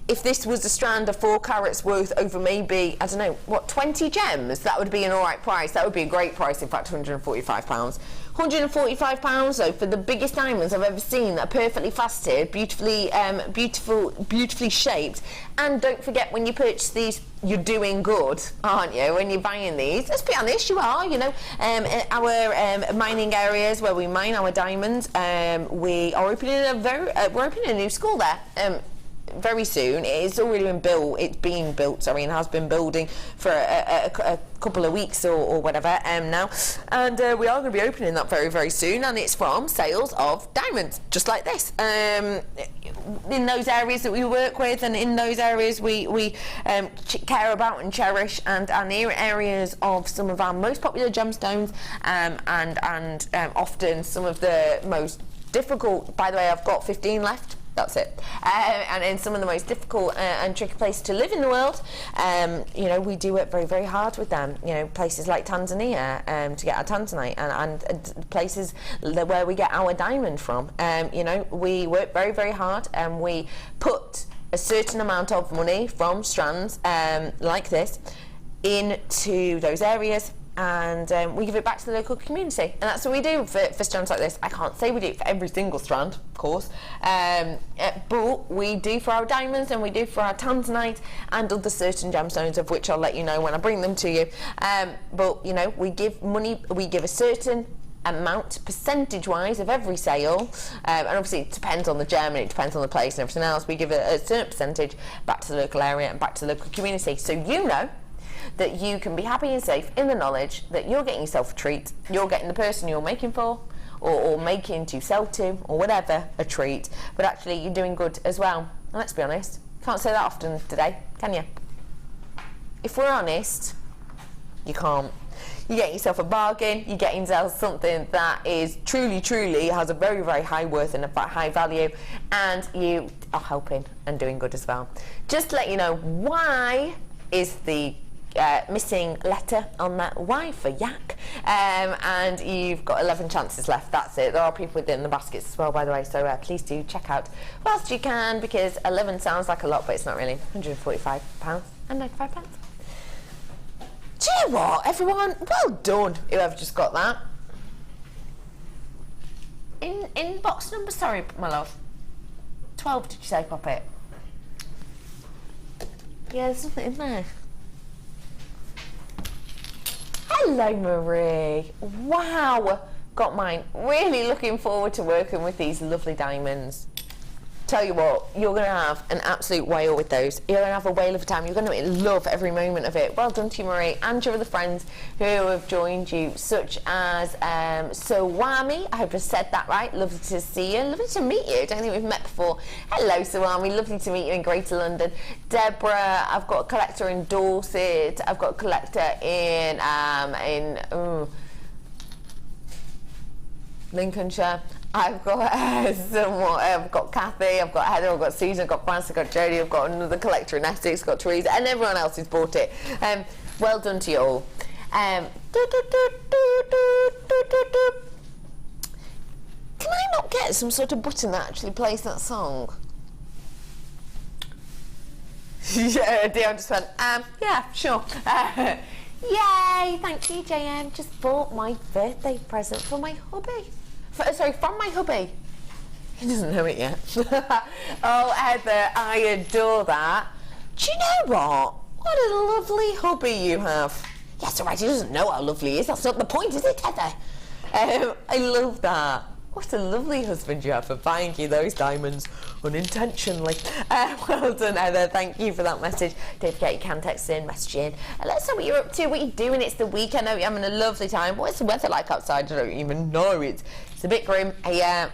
If this was a strand of 4 carats worth over maybe, I don't know, what, 20 gems, that would be an alright price. That would be a great price, in fact, £145. £145 though for the biggest diamonds I've ever seen that are perfectly faceted, beautifully shaped. And don't forget, when you purchase these, you're doing good, aren't you? When you're buying these, let's be honest, you are. You know, our mining areas where we mine our diamonds, we are opening we're opening a new school there. Very soon. It's already been built. It's being built, sorry, and has been building for a couple of weeks or whatever now, and we are going to be opening that very, very soon, and it's from sales of diamonds, just like this. In those areas that we work with, and in those areas we care about and cherish, and near areas of some of our most popular gemstones, and often some of the most difficult. By the way, I've got 15 left. That's it. And in some of the most difficult and tricky places to live in the world, you know, we do work very, very hard with them. You know, places like Tanzania to get our Tanzanite, and places where we get our diamond from. You know, we work very, very hard, and we put a certain amount of money from strands like this into those areas. And we give it back to the local community, and that's what we do for strands like this. I can't say we do it for every single strand, of course, but we do for our diamonds, and we do for our Tanzanite and other certain gemstones, of which I'll let you know when I bring them to you. But you know, we give money, we give a certain amount percentage-wise of every sale, and obviously it depends on the gem, and it depends on the place and everything else. We give a certain percentage back to the local area and back to the local community, so you know that you can be happy and safe in the knowledge that you're getting yourself a treat, you're getting the person you're making for, or making to sell to, or whatever, a treat, but actually you're doing good as well. And let's be honest, can't say that often today, can you? If we're honest, you can't. You're getting yourself a bargain, you're getting yourself something that is truly has a very, very high worth and a high value, and you are helping and doing good as well. Just to let you know, why is the missing letter on that Y for yak, and you've got 11 chances left. That's it. There are people within the baskets as well, by the way, so please do check out whilst you can, because 11 sounds like a lot, but it's not really. £145 and £95. Do you know what, everyone? Well done, whoever just got that. In box number, sorry, my love. 12, did you say, Poppet? Yeah, there's nothing in there. Hello, Marie. Wow, got mine. Really looking forward to working with these lovely diamonds. Tell you what, you're going to have an absolute whale with those. You're going to have a whale of a time. You're going to love every moment of it. Well done to you, Marie, and your other friends who have joined you, such as Sawami. I hope I said that right. Lovely to see you. Lovely to meet you. I don't think we've met before. Hello, Sawami. Lovely to meet you in Greater London. Deborah, I've got a collector in Dorset. I've got a collector in Lincolnshire. I've got I've got Kathy, I've got Heather, I've got Susan, I've got Francis, I've got Jodie, I've got another collector in Essex, I've got Teresa, and everyone else who's bought it. Well done to you all. Can I not get some sort of button that actually plays that song? Yeah, Dion just went, yeah, sure. Yay, thank you, JM. Just bought my birthday present for my hubby. From my hubby. He doesn't know it yet. Oh, Heather, I adore that. Do you know what? What a lovely hubby you have. Yes, all right, he doesn't know how lovely he is. That's not the point, is it, Heather? I love that. What a lovely husband you have for buying you those diamonds unintentionally. Well done, Heather. Thank you for that message. Don't forget you can text in, message in. Let us know what you're up to, what you're doing. It's the weekend. I know you're having a lovely time. What's the weather like outside? I don't even know. It's a bit grim. I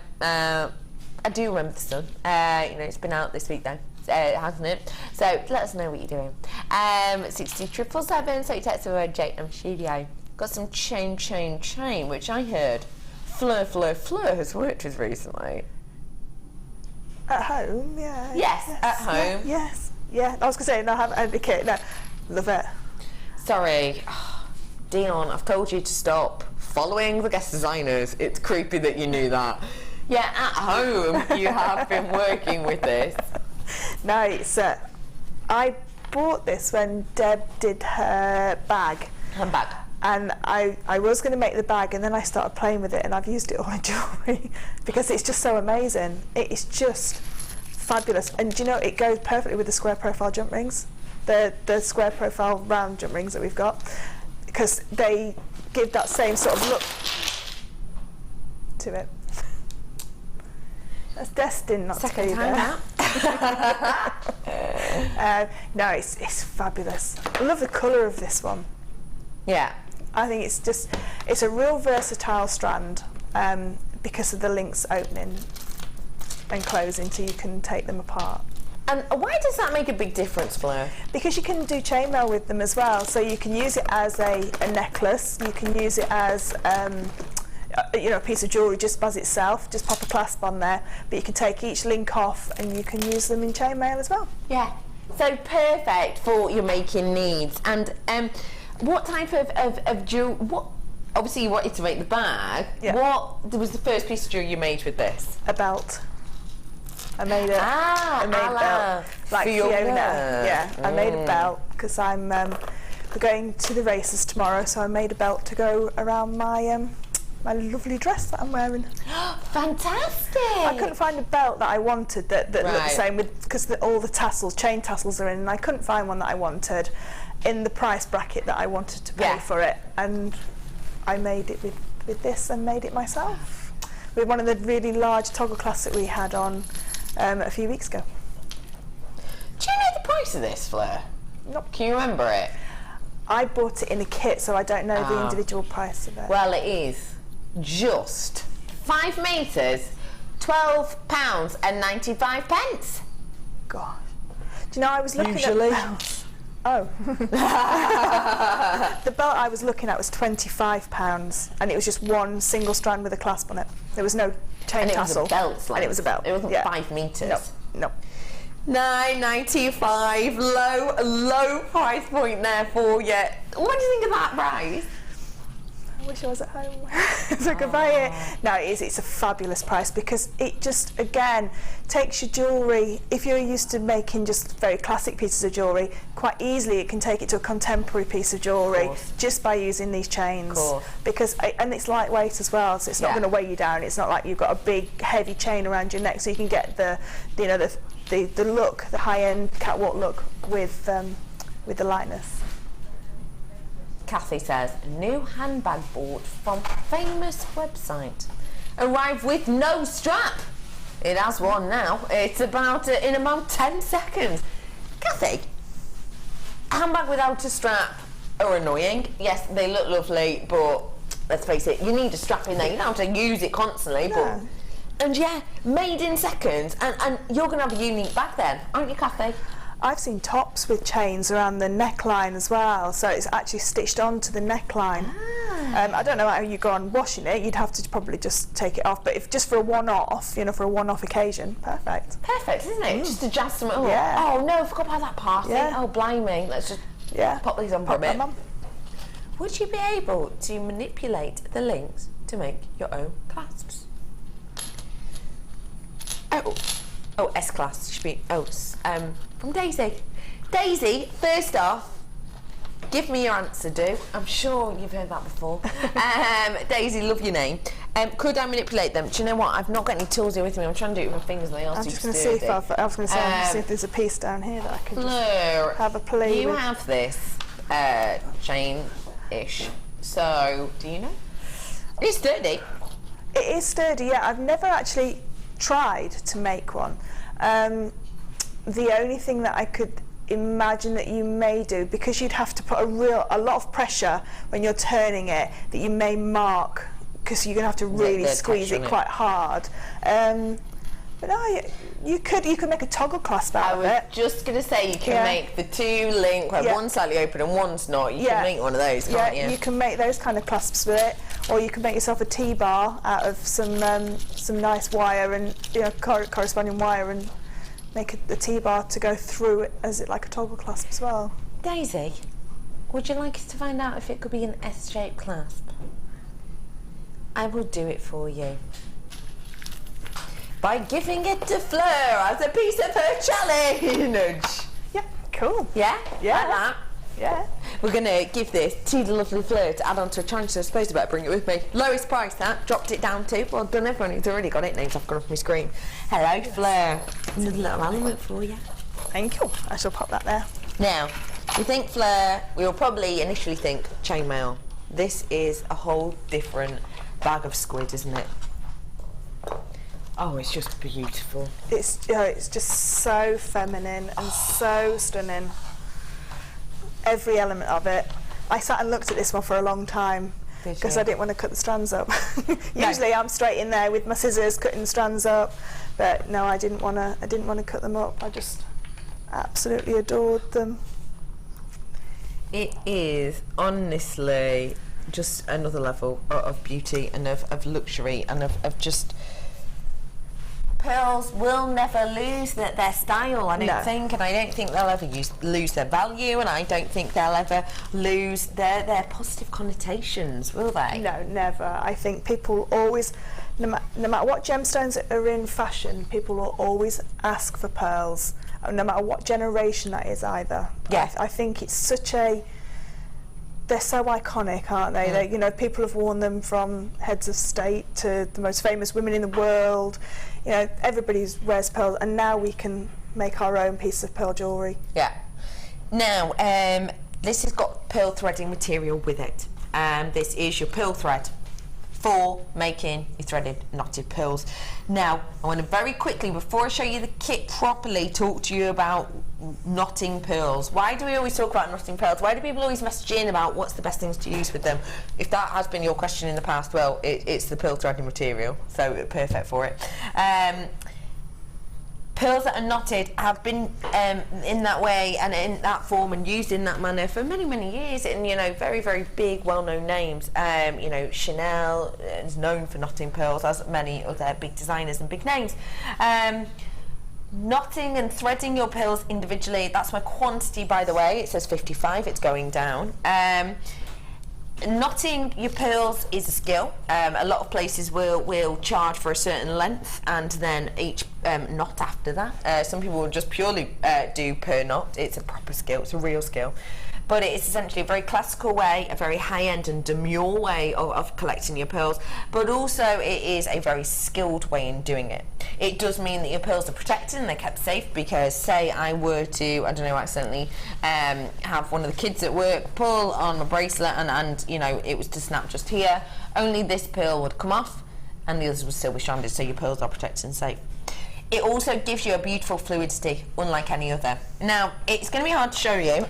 do remember the sun. It's been out this week though. Hasn't it? So let us know what you're doing. 60777. So you text the word JM Studio. Got some chain, which I heard Fleur has worked with recently. At home, yeah. Yes, at home. Yes, yeah. I was going to say, no, I haven't had the kit. No, love it. Sorry, Dion, I've told you to stop following the guest designers. It's creepy that you knew that. Yeah, at home you have been working with this. No, it's I bought this when Deb did her bag. Handbag. And I was going to make the bag, and then I started playing with it, and I've used it all in jewellery because it's just so amazing. It is just fabulous. And do you know, it goes perfectly with the square profile jump rings, the square profile round jump rings that we've got, because they give that same sort of look to it. That's destined not Second to be time there. No, it's fabulous. I love the colour of this one. Yeah. I think it's a real versatile strand because of the links opening and closing, so you can take them apart. And why does that make a big difference, Fleur? Because you can do chainmail with them as well, so you can use it as a necklace, you can use it as a piece of jewellery just as itself, just pop a clasp on there, but you can take each link off and you can use them in chainmail as well. Yeah, so perfect for your making needs. And what type of jewellery, obviously you wanted to make the bag, what was the first piece of jewellery you made with this? A belt. I made a belt, like Fiona. Yeah, I made a belt because we're going to the races tomorrow, so I made a belt to go around my my lovely dress that I'm wearing. Fantastic! I couldn't find a belt that I wanted that looked the same, because all the tassels, chain tassels are in, and I couldn't find one that I wanted in the price bracket that I wanted to pay for it, and I made it with this and made it myself with one of the really large toggle clasps that we had on a few weeks ago. Do you know the price of this, Fleur? Nope. Can you remember it? I bought it in a kit, so I don't know the individual price of it. Well, it is just 5 metres, £12.95. Gosh. Do you know, I was looking at belts. Oh. The belt I was looking at was £25, and it was just one single strand with a clasp on it. There was no chain tassel. It was a belt, and it was a belt. It wasn't 5 metres. No. £9.95, low price point there for you. What do you think of that price? I wish I was at home so I could buy it. No, it's a fabulous price, because it just, again, takes your jewellery, if you're used to making just very classic pieces of jewellery, quite easily it can take it to a contemporary piece of jewellery just by using these chains. Because and it's lightweight as well, so it's not going to weigh you down. It's not like you've got a big heavy chain around your neck, so you can get the look, the high-end catwalk look with the lightness. Kathy says, new handbag bought from famous website. Arrived with no strap. It has one now. It's about in about 10 seconds. Kathy, a handbag without a strap are annoying. Yes, they look lovely, but let's face it, you need a strap in there. You don't have to use it constantly, but and yeah, made in seconds, and you're going to have a unique bag then, aren't you, Kathy? I've seen tops with chains around the neckline as well, so it's actually stitched onto the neckline. I don't know how you go on washing it. You'd have to probably just take it off, but if just for a one-off, you know, for a one-off occasion, perfect. Perfect, isn't it? Just to jazz some. Oh, yeah. Oh no, I forgot about that party. Yeah. Oh, blimey, let's just pop these on for a bit. Would you be able to manipulate the links to make your own clasps? Oh, S-class should be. From Daisy. Daisy, first off, give me your answer, do. I'm sure you've heard that before. Daisy, love your name. Could I manipulate them? Do you know what? I've not got any tools here with me. I'm trying to do it with my fingers and they are I'm just going to see if there's a piece down here that I can just have a play with. You have this chain-ish. So, do you know? It's sturdy. It is sturdy, yeah. I've never actually tried to make one. The only thing that I could imagine that you may do, because you'd have to put a lot of pressure when you're turning it, that you may mark, because you're going to have to really squeeze it quite hard. But no, you could make a toggle clasp out of it. I was just going to say you can make the two link where one's slightly open and one's not. You can make one of those, can't you? You can make those kind of clasps with it, or you can make yourself a T-bar out of some nice wire and corresponding wire, and make a T-bar to go through it as it like a toggle clasp as well. Daisy, would you like us to find out if it could be an S-shaped clasp? I will do it for you by giving it to Fleur as a piece of her challenge. Yeah, cool. Yeah? Yeah. Like that? Yeah. We're going to give this to the lovely Fleur to add on to a challenge, so I suppose I better bring it with me. Lowest price, that. Dropped it down to. Well done, everyone who's already got it. Names I've gone off my screen. Hello, Fleur. Another little element for you. Thank you. I shall pop that there. Now, we think Fleur, we will probably initially think chainmail. This is a whole different bag of squid, isn't it? Oh, it's just beautiful. It's just so feminine and so stunning. Every element of it. I sat and looked at this one for a long time because I didn't want to cut the strands up. Usually I'm straight in there with my scissors cutting the strands up, but no, I didn't want to cut them up. I just absolutely adored them. It is honestly just another level of beauty and of luxury and of just. Pearls will never lose their style, I don't think, and I don't think they'll ever lose their value, and I don't think they'll ever lose their positive connotations, will they? No, never. I think people always, no matter what gemstones are in fashion, people will always ask for pearls, no matter what generation that is either. Yeah. I think it's such a... They're so iconic, aren't they? They, you know, people have worn them from heads of state to the most famous women in the world. You know, everybody wears pearls, and now we can make our own piece of pearl jewellery. Yeah. Now, this has got pearl threading material with it. This is your pearl thread for making your threaded knotted pearls. Now, I want to very quickly, before I show you the kit properly, talk to you about knotting pearls. Why do we always talk about knotting pearls? Why do people always message in about what's the best things to use with them? If that has been your question in the past, well, it's the pearl threading material, so perfect for it. Pearls that are knotted have been in that way and in that form and used in that manner for many, many years, and you know, very, very big, well-known names. You know, Chanel is known for knotting pearls, as many other big designers and big names. Knotting and threading your pearls individually, that's my quantity, by the way. It says 55, it's going down. Knotting your pearls is a skill. A lot of places will charge for a certain length and then each knot after that. Some people will just purely do per knot. It's a proper skill, it's a real skill. But it is essentially a very classical way, a very high-end and demure way of collecting your pearls, but also it is a very skilled way in doing it. It does mean that your pearls are protected and they're kept safe, because say I were to, I don't know, accidentally have one of the kids at work pull on a bracelet and you know, it was to snap just here, only this pearl would come off and the others would still be stranded, so your pearls are protected and safe. It also gives you a beautiful fluidity, unlike any other. Now, it's going to be hard to show you,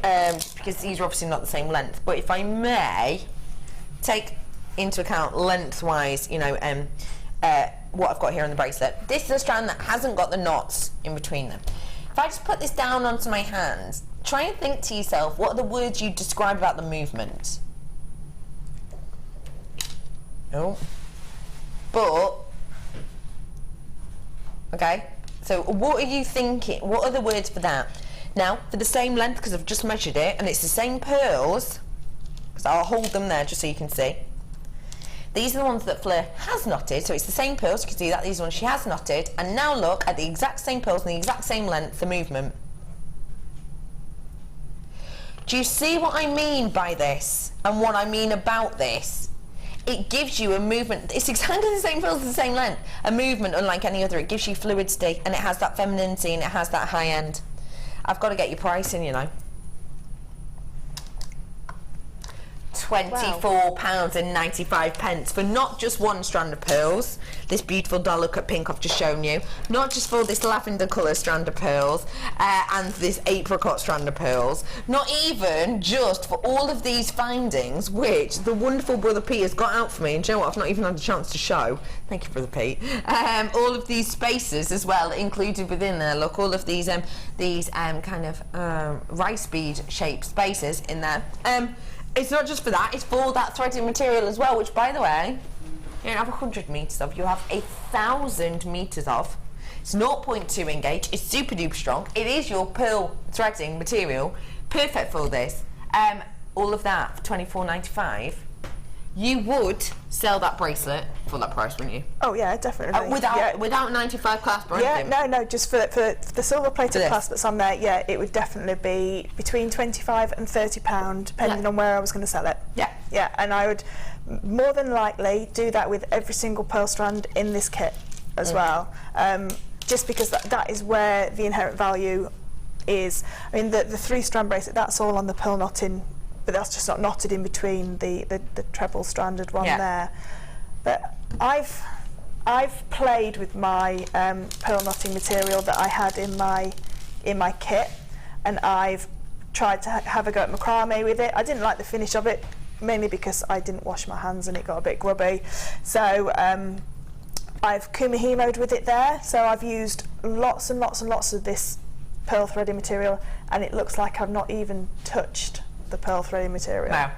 because these are obviously not the same length, but if I may take into account lengthwise, you know, what I've got here on the bracelet. This is a strand that hasn't got the knots in between them. If I just put this down onto my hands, try and think to yourself, what are the words you describe about the movement? No. But, okay, so what are you thinking? What are the words for that? Now, for the same length, because I've just measured it, and it's the same pearls, because I'll hold them there just so you can see. These are the ones that Fleur has knotted, so it's the same pearls, you can see that, these ones she has knotted, and now look at the exact same pearls and the exact same length, the movement. Do you see what I mean by this, and what I mean about this? It gives you a movement. It's exactly the same pearls, the same length. A movement unlike any other. It gives you fluidity, and it has that femininity, and it has that high end. I've got to get your pricing, you know. £24.95 for not just one strand of pearls, this beautiful delicate pink I've just shown you, not just for this lavender colour strand of pearls and this apricot strand of pearls, not even just for all of these findings which the wonderful Brother Pete has got out for me, and do you know what, I've not even had a chance to show. Thank you, Brother Pete. All of these spaces as well included within there. Look, all of these kind of rice bead shaped spaces in there. It's not just for that, it's for that threaded material as well, which, by the way, you don't have 100 metres of, you have 1,000 metres of. It's 0.2 engage, it's super duper strong, it is your pearl threading material, perfect for this. All of that for $24.95. You would sell that bracelet for that price, wouldn't you? Oh yeah, definitely. Without 95 clasp or anything? No, just for the silver plated clasp that's on there, yeah, it would definitely be between £25 and £30, depending on where I was going to sell it. Yeah. Yeah, and I would more than likely do that with every single pearl strand in this kit as well, just because that is where the inherent value is. I mean, the 3-strand bracelet, that's all on the pearl knotting, but that's just not knotted in between the treble stranded one there. But I've played with my pearl knotting material that I had in my kit, and I've tried to have a go at macrame with it. I didn't like the finish of it, mainly because I didn't wash my hands and it got a bit grubby. So I've kumahemoed with it there. So I've used lots and lots and lots of this pearl threading material, and it looks like I've not even touched the pearl threading material. Wow.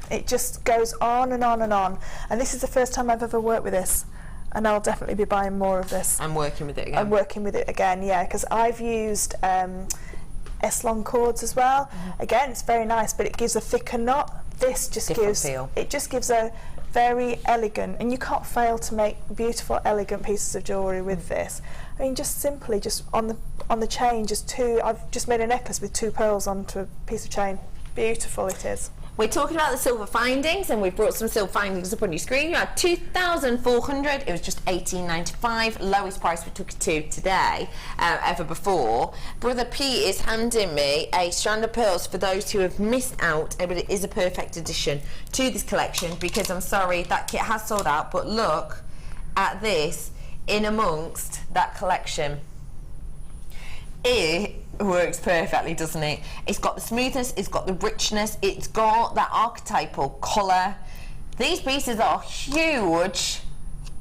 It just goes on and on and on, and this is the first time I've ever worked with this, and I'll definitely be buying more of this. I'm working with it again. I'm working with it again, yeah, because I've used S-long cords as well. Again, it's very nice, but it gives a thicker knot. This just gives a very elegant, and you can't fail to make beautiful, elegant pieces of jewellery with this. I mean, just simply, just on the chain, I've just made a necklace with 2 pearls onto a piece of chain. Beautiful it is. We're talking about the silver findings, and we've brought some silver findings up on your screen. You had 2,400. It was just $18.95, lowest price we took it to today, ever before. Brother Pete is handing me a strand of pearls for those who have missed out, but it is a perfect addition to this collection, because I'm sorry, that kit has sold out, but look at this in amongst that collection. It works perfectly, doesn't it? It's got the smoothness, it's got the richness, it's got that archetypal colour. These pieces are huge,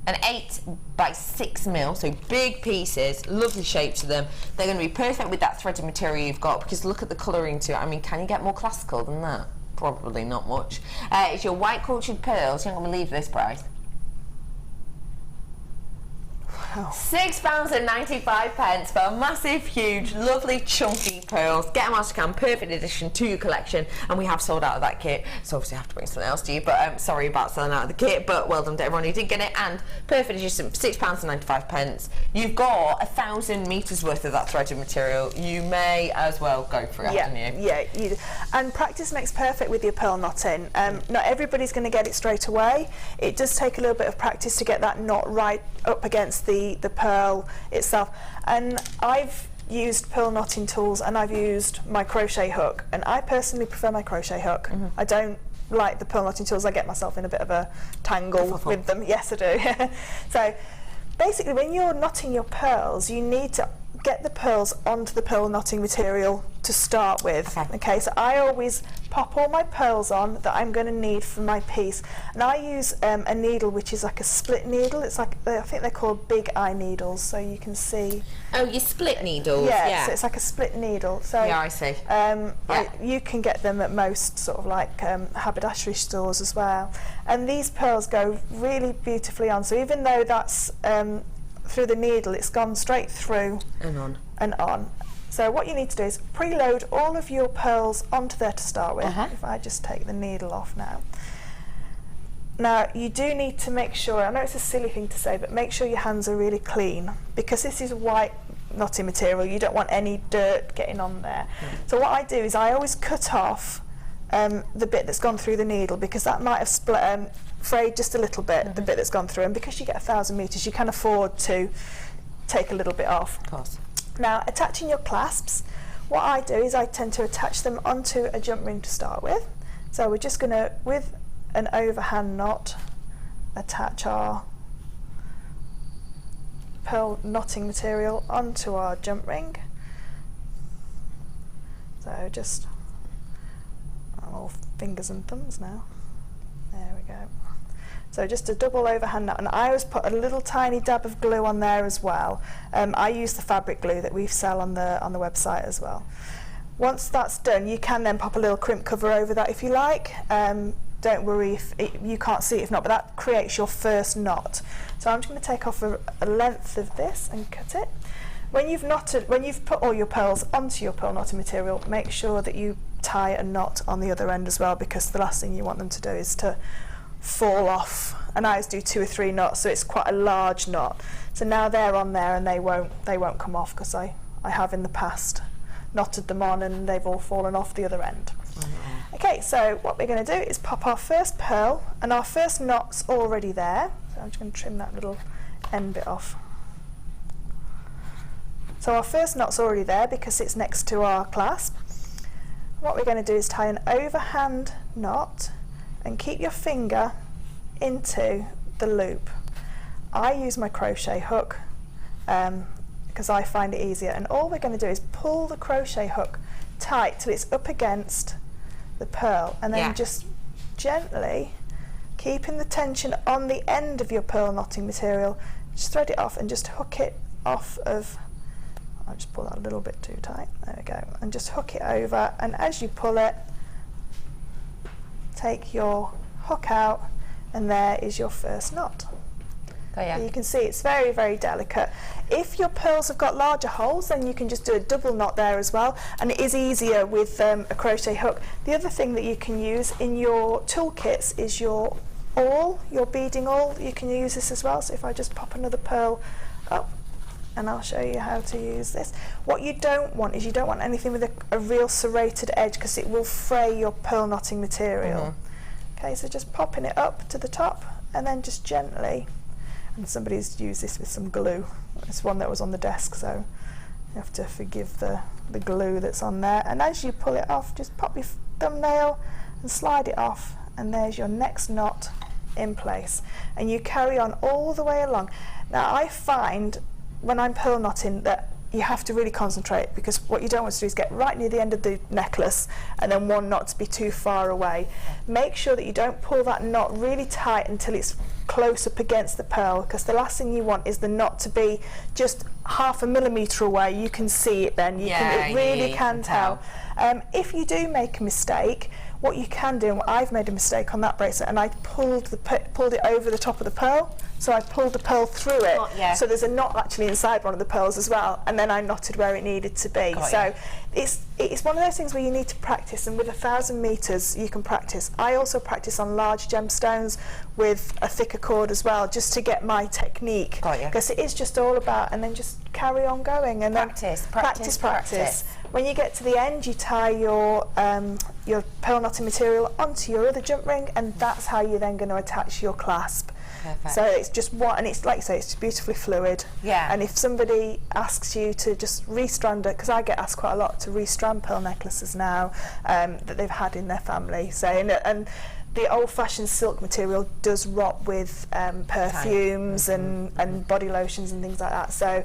an 8x6mm, so big pieces, lovely shape to them. They're going to be perfect with that threaded material you've got, because look at the colouring to it. I mean, can you get more classical than that? Probably not much. It's your white cultured pearls. You're not going to believe this price. £6.95 for a massive, huge, lovely, chunky pearls. Get them as you can, perfect addition to your collection, and we have sold out of that kit, so obviously I have to bring something else to you, but I'm sorry about selling out of the kit, but well done to everyone who did get it, and perfect addition for £6.95. You've got 1,000 metres worth of that threaded material. You may as well go for it, haven't you? Yeah, and practice makes perfect with your pearl knotting. Not everybody's going to get it straight away. It does take a little bit of practice to get that knot right up against the pearl itself, and I've used pearl knotting tools and I've used my crochet hook, and I personally prefer my crochet hook. I don't like the pearl knotting tools. I get myself in a bit of a tangle with them. Yes, I do. So basically when you're knotting your pearls, you need to get the pearls onto the pearl knotting material to start with. Okay, so I always pop all my pearls on that I'm going to need for my piece, and I use a needle which is like a split needle. It's like, I think they're called big eye needles, so you can see. Oh, you split needles? Yeah, so it's like a split needle. So yeah, I see. You can get them at most sort of like haberdashery stores as well, and these pearls go really beautifully on. So even though that's through the needle, it's gone straight through and on. So what you need to do is preload all of your pearls onto there to start with. If I just take the needle off now. Now you do need to make sure, I know it's a silly thing to say, but make sure your hands are really clean, because this is white knotting material. You don't want any dirt getting on there. So what I do is I always cut off the bit that's gone through the needle, because that might have frayed just a little bit, the bit that's gone through, and because you get 1,000 metres you can afford to take a little bit off. Of course. Now, attaching your clasps, what I do is I tend to attach them onto a jump ring to start with. So we're just going to, with an overhand knot, attach our pearl knotting material onto our jump ring. So just, all fingers and thumbs now. There we go. So just a double overhand knot, and I always put a little tiny dab of glue on there as well. I use the fabric glue that we sell on the website as well. Once that's done, you can then pop a little crimp cover over that if you like. Don't worry if you can't see it if not, but that creates your first knot. So I'm just going to take off a length of this and cut it. When you've put all your pearls onto your pearl knotting material, make sure that you tie a knot on the other end as well, because the last thing you want them to do is to fall off. And I always do 2 or 3 knots, so it's quite a large knot. So now they're on there and they won't come off, because I have in the past knotted them on and they've all fallen off the other end. Okay, so what we're going to do is pop our first pearl, and our first knot's already there. So I'm just going to trim that little end bit off. So our first knot's already there because it's next to our clasp. What we're going to do is tie an overhand knot and keep your finger into the loop. I use my crochet hook because I find it easier, and all we're going to do is pull the crochet hook tight till it's up against the pearl, and then just gently, keeping the tension on the end of your pearl knotting material, just thread it off and just hook it off of, I'll just pull that a little bit too tight, there we go, and just hook it over, and as you pull it, take your hook out, and there is your first knot. You can see it's very, very delicate. If your pearls have got larger holes, then you can just do a double knot there as well, and it is easier with a crochet hook. The other thing that you can use in your toolkits is your awl, your beading awl. You can use this as well. So if I just pop another pearl up, and I'll show you how to use this. What you don't want is you don't want anything with a real serrated edge, because it will fray your pearl knotting material. Okay, so just popping it up to the top, and then just gently, and somebody's used this with some glue. It's one that was on the desk, so you have to forgive the glue that's on there. And as you pull it off, just pop your thumbnail and slide it off, and there's your next knot in place. And you carry on all the way along. Now I find when I'm pearl knotting that you have to really concentrate, because what you don't want to do is get right near the end of the necklace and then one knot to be too far away. Make sure that you don't pull that knot really tight until it's close up against the pearl, because the last thing you want is the knot to be just 0.5 millimetre away. You can see it then, it really can tell. If you do make a mistake, what you can do, and I've made a mistake on that bracelet, and I pulled it over the top of the pearl, so I pulled the pearl through it, so there's a knot actually inside one of the pearls as well, and then I knotted where it needed to be. So it's one of those things where you need to practice, and with 1,000 metres you can practice. I also practice on large gemstones with a thicker cord as well, just to get my technique, because it is just all about, and then just carry on going, and practice. When you get to the end, you tie your pearl knotting material onto your other jump ring, and that's how you're then going to attach your clasp. Perfect. So it's just one, and it's like you say, it's beautifully fluid. And if somebody asks you to just restrand it, because I get asked quite a lot to restrand pearl necklaces now that they've had in their family, saying, and the old-fashioned silk material does rot with perfumes and body lotions and things like that. So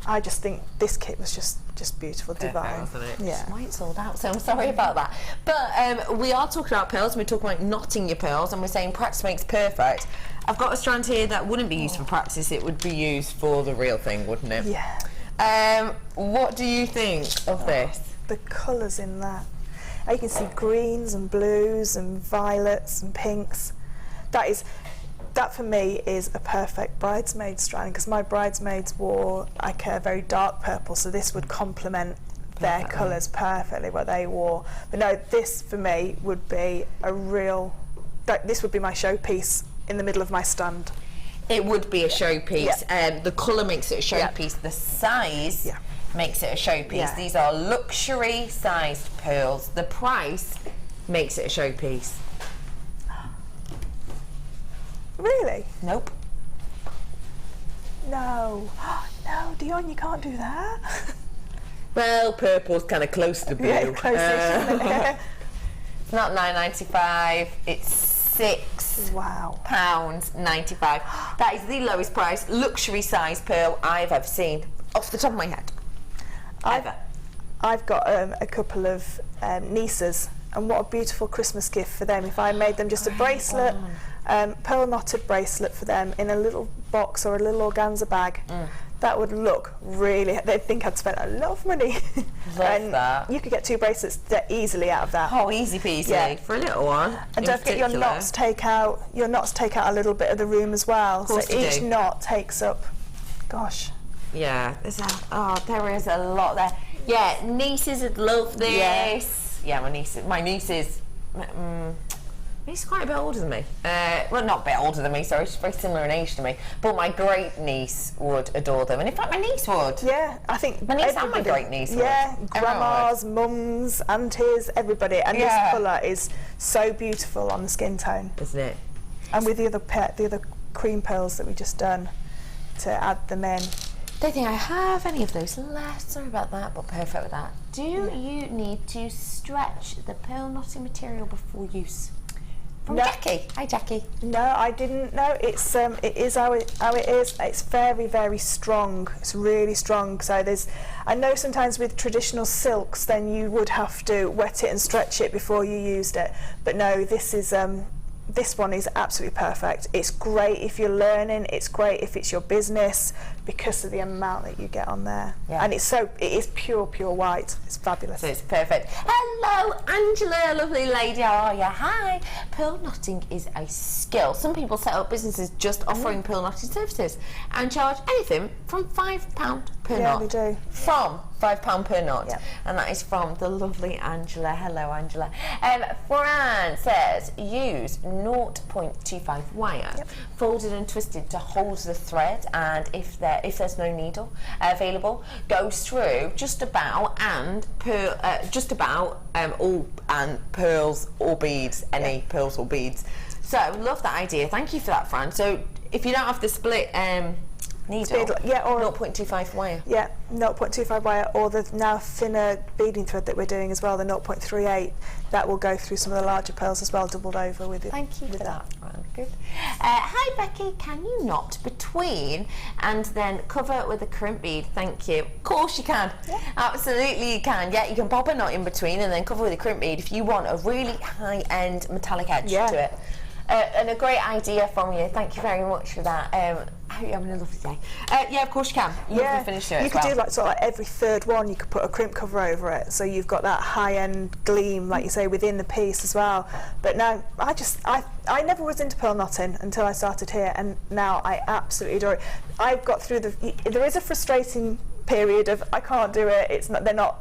I just think this kit was just beautiful, divine. Wasn't it? Yeah. Why it's sold out, so I'm sorry about that. But we are talking about pearls, and we're talking about knotting your pearls, and we're saying practice makes perfect. I've got a strand here that wouldn't be used for practice, it would be used for the real thing, wouldn't it? Yeah. What do you think of this? The colours in that. You can see greens and blues and violets and pinks. That for me is a perfect bridesmaid strand, because my bridesmaids wore like a very dark purple, so this would complement their colours perfectly, what they wore. But no, this for me would be this would be my showpiece in the middle of my stand. It would be a showpiece. Yeah. The colour makes it a showpiece. The size makes it a showpiece. Yeah. These are luxury sized pearls. The price makes it a showpiece. Really? Nope. No. No, Dion, you can't do that. Well, purple's kind of close to blue. Yeah, close-ish, isn't it? It's not £9.95. It's £6.95. That is the lowest price luxury size pearl I've ever seen, off the top of my head. I've got a couple of nieces, and what a beautiful Christmas gift for them if I made them just a bracelet, pearl knotted bracelet for them in a little box or a little organza bag. That would look really, they'd think I'd spent a lot of money. Love that. You could get 2 bracelets easily out of that. Oh, easy peasy, for a little one. And don't forget your knots take out a little bit of the room as well. So each knot takes up, gosh. Yeah, there is a lot there. Yeah, nieces would love this. Yeah, my nieces, he's quite a bit older than me. Well, not a bit older than me, sorry, she's very similar in age to me. But my great niece would adore them. And in fact, my niece would. Yeah, I think my niece and my great niece would. Yeah, grandmas, mums, aunties, everybody. And this colour is so beautiful on the skin tone. Isn't it? And with the other cream pearls that we just done to add them in. Don't think I have any of those left. Sorry about that, but perfect with that. Do you need to stretch the pearl knotting material before use? From Jackie. Hi, Jackie. No, I didn't. No, it is how it is. It's very, very strong. It's really strong. So I know sometimes with traditional silks, then you would have to wet it and stretch it before you used it. But no, this one is absolutely perfect. It's great if you're learning. It's great if it's your business, because of the amount that you get on there. Yeah. And it is pure white. It's fabulous. So it's perfect. Hello, Angela, lovely lady. How are you? Hi. Pearl knotting is a skill. Some people set up businesses just offering pearl knotting services and charge anything from £5 per knot. Yeah, they do. From £5 per knot. Yep. And that is from the lovely Angela. Hello, Angela. Fran says use 0.25 wire, folded and twisted to hold the thread, and if there's no needle available, goes through just about all pearls or beads, any pearls or beads. So love that idea. Thank you for that, Fran. So if you don't have the split needle, or 0.25 wire. Yeah, 0.25 wire, or the now thinner beading thread that we're doing as well, the 0.38, that will go through some of the larger pearls as well, doubled over with it. Thank you for that, Fran. Good. Hi, Becky. Can you knot between and then cover with a crimp bead? Thank you. Of course you can. Yeah. Absolutely you can. Yeah, you can pop a knot in between and then cover with a crimp bead if you want a really high-end metallic edge to it. And a great idea from you. Thank you very much for that. I hope you're having a lovely day. Yeah, of course you can. Lovely finish to it. You could do like every third one, you could put a crimp cover over it, so you've got that high-end gleam, like you say, within the piece as well. But no, I never was into pearl knotting until I started here, and now I absolutely adore it. I've got through there is a frustrating period of I can't do it.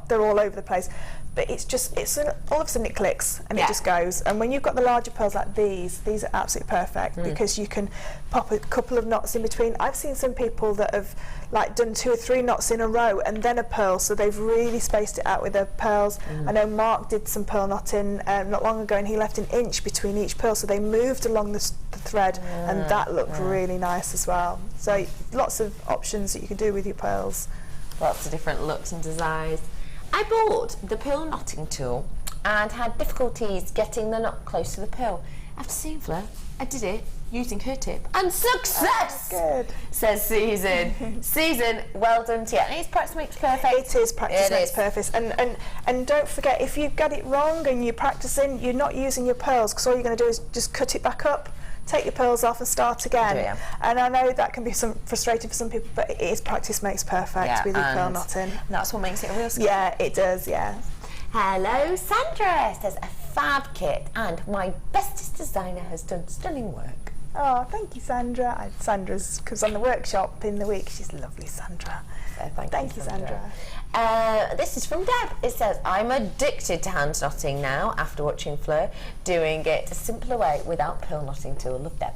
They're all over the place. But all of a sudden it clicks and it just goes. And when you've got the larger pearls like these are absolutely perfect because you can pop a couple of knots in between. I've seen some people that have done 2 or 3 knots in a row and then a pearl, so they've really spaced it out with their pearls. I know Mark did some pearl knotting not long ago, and he left an inch between each pearl, so they moved along the thread, and that looked really nice as well. So lots of options that you can do with your pearls. Lots of different looks and designs. I bought the pearl knotting tool and had difficulties getting the knot close to the pearl. After seeing Fleur, I did it using her tip, and success! Good. Says Susan. Susan, well done to you. And it's practice makes perfect. It is practice makes perfect. And don't forget, if you get it wrong and you're practicing, you're not using your pearls, because all you're going to do is just cut it back up, take your pearls off and start again. Yeah. And I know that can be frustrating for some people, but it is practice makes perfect with your pearl knotting. That's what makes it a real skill. Yeah, it does, yeah. Hello, Sandra says a fab kit, and my bestest designer has done stunning work. Oh, thank you, Sandra. Sandra's comes on the workshop in the week. She's lovely, Sandra. So thank you, Sandra. This is from Deb. It says, I'm addicted to hand knotting now after watching Fleur doing it a simpler way without pearl knotting tool. Love Deb.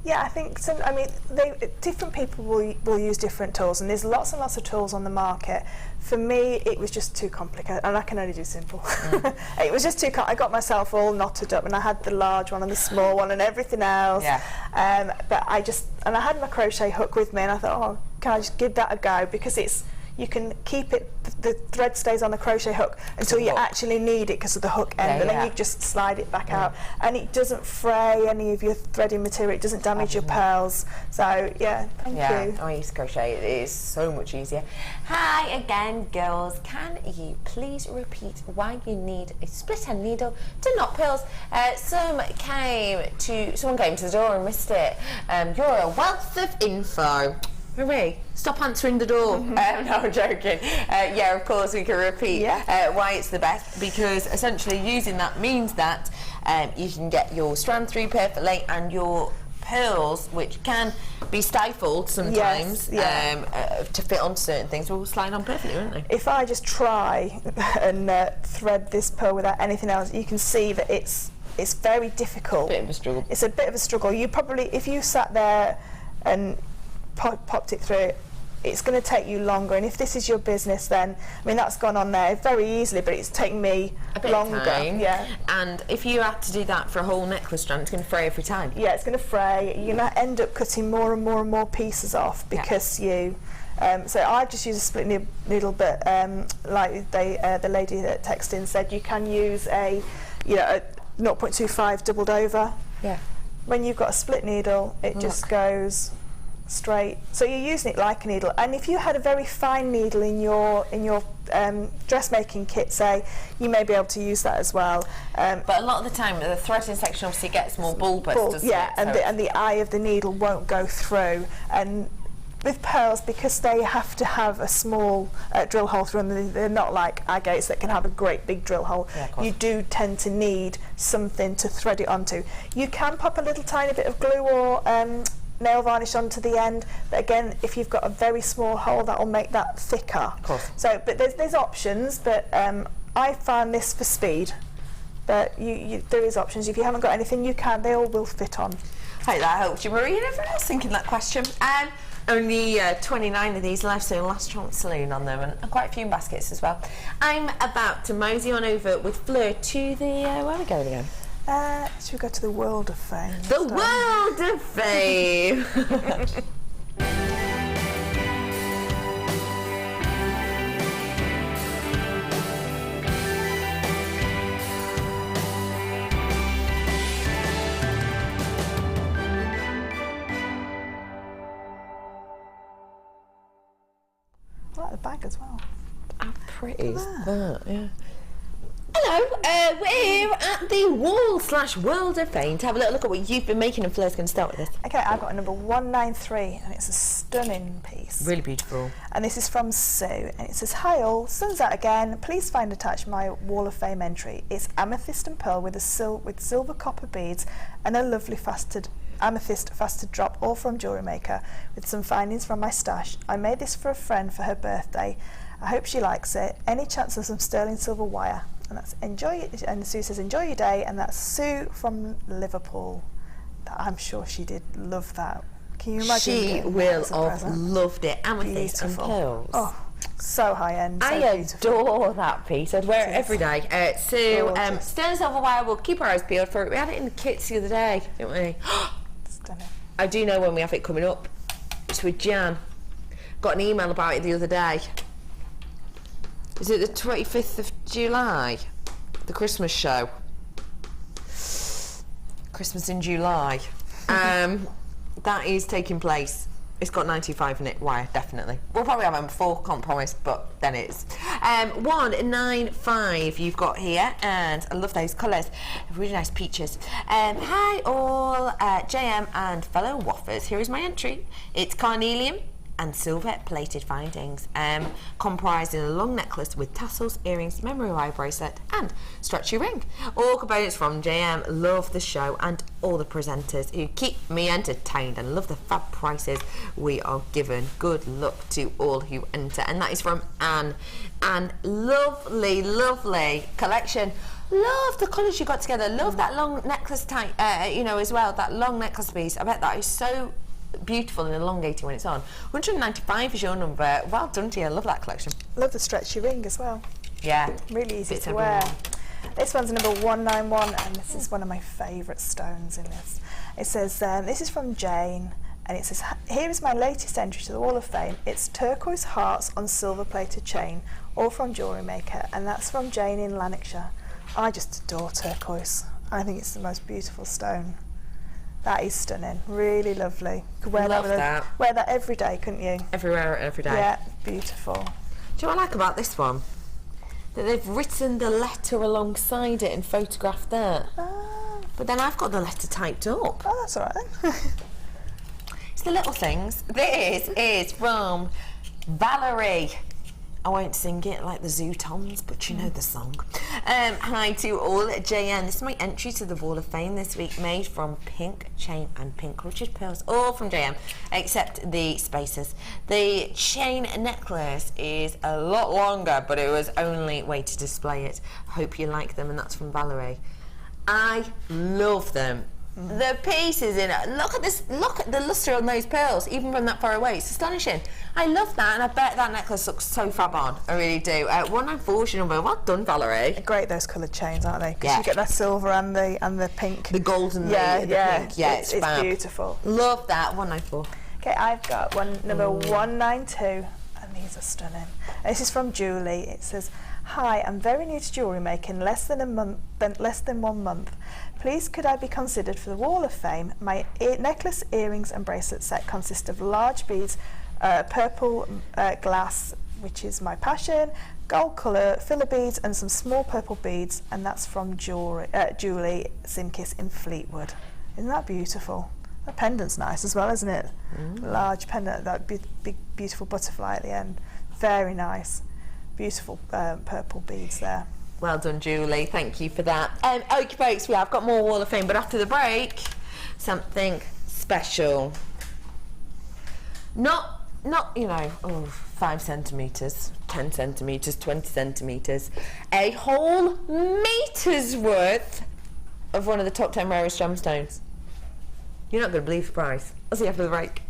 Yeah, I think different people will use different tools, and there's lots and lots of tools on the market. For me, it was just too complicated, and I can only do simple. It was just too I got myself all knotted up, and I had the large one and the small one and everything else. Yeah. But I had my crochet hook with me, and I thought, oh, can I just give that a go? Because you can keep it, the thread stays on the crochet hook until you actually need it because of the hook end, and then you just slide it back out, and it doesn't fray any of your threading material, it doesn't damage your pearls. So yeah, thank you. I used to crochet, it is so much easier. Hi again, girls. Can you please repeat why you need a split end needle to knot pearls? Someone came to the door and missed it. You're a wealth of info. Marie, stop answering the door. No, I'm joking. Yeah, of course we can repeat why it's the best, because essentially using that means that you can get your strand through perfectly, and your pearls, which can be stifled sometimes to fit onto certain things, will slide on perfectly, won't they? If I just try and thread this pearl without anything else, you can see that it's very difficult. Bit of a struggle. It's a bit of a struggle. You probably, if you sat there and popped it through, it's going to take you longer, and if this is your business, then I mean that's gone on there very easily, but it's taken me a bit longer. Of time. Yeah. And if you had to do that for a whole necklace strand, it's going to fray every time. Yeah, it's going to fray. You're going to end up cutting more and more and more pieces off because you. So I just use a split needle, but like the lady that texted in said, you can use a 0.25 doubled over. Yeah. When you've got a split needle, it just goes straight, so you're using it like a needle. And if you had a very fine needle in your dressmaking kit, say, you may be able to use that as well. But a lot of the time, the threading section obviously gets more bulbous, doesn't it? And the eye of the needle won't go through. And with pearls, because they have to have a small drill hole through them, they're not like agates that can have a great big drill hole. You do tend to need something to thread it onto. You can pop a little tiny bit of glue or nail varnish onto the end, but again, if you've got a very small hole, that will make that thicker. Of course. So, but there's options, but I found this for speed. But there is options. If you haven't got anything, they all will fit on. Hope that helped you, Marie, and everyone else thinking that question. Only 29 of these left, so last chance saloon on them, and quite a few baskets as well. I'm about to mosey on over with Fleur to the where are we going again? Should we go to the World of Fame? The World of Fame! I like the bag as well. How pretty is that? Yeah. Hello, we're at the wall/World of Fame to have a little look at what you've been making, and Fleur's going to start with this. Okay, I've got a number 193, and it's a stunning piece. Really beautiful. And this is from Sue, and it says, "Hi all, sun's out again. Please find attached my Wall of Fame entry. It's amethyst and pearl with silver copper beads and a lovely amethyst faceted drop, all from Jewellery Maker, with some findings from my stash. I made this for a friend for her birthday. I hope she likes it. Any chance of some sterling silver wire?" And that's enjoy it. And Sue says, "Enjoy your day." And that's Sue from Liverpool. I'm sure she did love that. Can you imagine? She will have loved it. Amethyst and pearls. Oh, so high end. So I adore that piece. I'd wear it every day. So sterling silver wire. We'll keep our eyes peeled for it. We had it in the kits the other day, didn't we? Stunning. I do know when we have it coming up. It's with Jan. Got an email about it the other day. Is it the 25th of July? The Christmas show. Christmas in July. That is taking place. It's got 95 in it. Why? Definitely. We'll probably have them before, can't promise, but then it is. 195 you've got here, and I love those colours. Really nice peaches. Hi all, JM and fellow waffers. Here is my entry. It's carnelian and silver plated findings, comprising a long necklace with tassels, earrings, memory wire bracelet and stretchy ring. All components from JM. Love the show and all the presenters who keep me entertained, and love the fab prices we are given. Good luck to all who enter. And that is from Anne. And lovely collection. Love the colours you got together. Love that long necklace type, as well, that long necklace piece. I bet that is so beautiful and elongating when it's on. 195 is your number. Well done to you. I love that collection. Love the stretchy ring as well. Yeah. Really easy to wear. This one's number 191, and this is one of my favourite stones in this. It says, this is from Jane, and it says, here is my latest entry to the Wall of Fame. It's turquoise hearts on silver plated chain, all from Jewellery Maker, and that's from Jane in Lanarkshire. I just adore turquoise. I think it's the most beautiful stone. That is stunning, really lovely. Could wear that every day, couldn't you? Everywhere, every day. Yeah, beautiful. Do you know what I like about this one? That they've written the letter alongside it and photographed that. But then I've got the letter typed up. Oh, that's all right then. It's the little things. This is from Valerie. I won't sing it like the Zootons, but you know the song. Hi to all, JN. This is my entry to the Wall of Fame this week, made from pink chain and pink crochet pearls, all from JM, except the spacers. The chain necklace is a lot longer, but it was only way to display it. Hope you like them, and that's from Valerie. I love them. The pieces in it. Look at this. Look at the lustre on those pearls, even from that far away. It's astonishing. I love that, and I bet that necklace looks so fab on. I really do. 194 is your number. Well done, Valerie. Great, those coloured chains, aren't they? Because yeah. you get that silver and the pink. The gold and the pink. Yeah, it's fab. Beautiful. Love that. 194. Okay, I've got number 192, and these are stunning. And this is from Julie. It says, "Hi, I'm very new to jewellery making, less than 1 month. Please could I be considered for the Wall of Fame? My necklace, earrings and bracelet set consist of large beads, purple glass, which is my passion, gold colour, filler beads and some small purple beads," and that's from Julie Simkis in Fleetwood. Isn't that beautiful? That pendant's nice as well, isn't it? Large pendant, that big beautiful butterfly at the end. Very nice. Beautiful purple beads there. Well done, Julie. Thank you for that. Okay, folks, we have got more Wall of Fame, but after the break, something special. Not 5 centimetres, 10 centimetres, 20 centimetres. A whole meter's worth of one of the top 10 rarest gemstones. You're not going to believe the price. I'll see you after the break.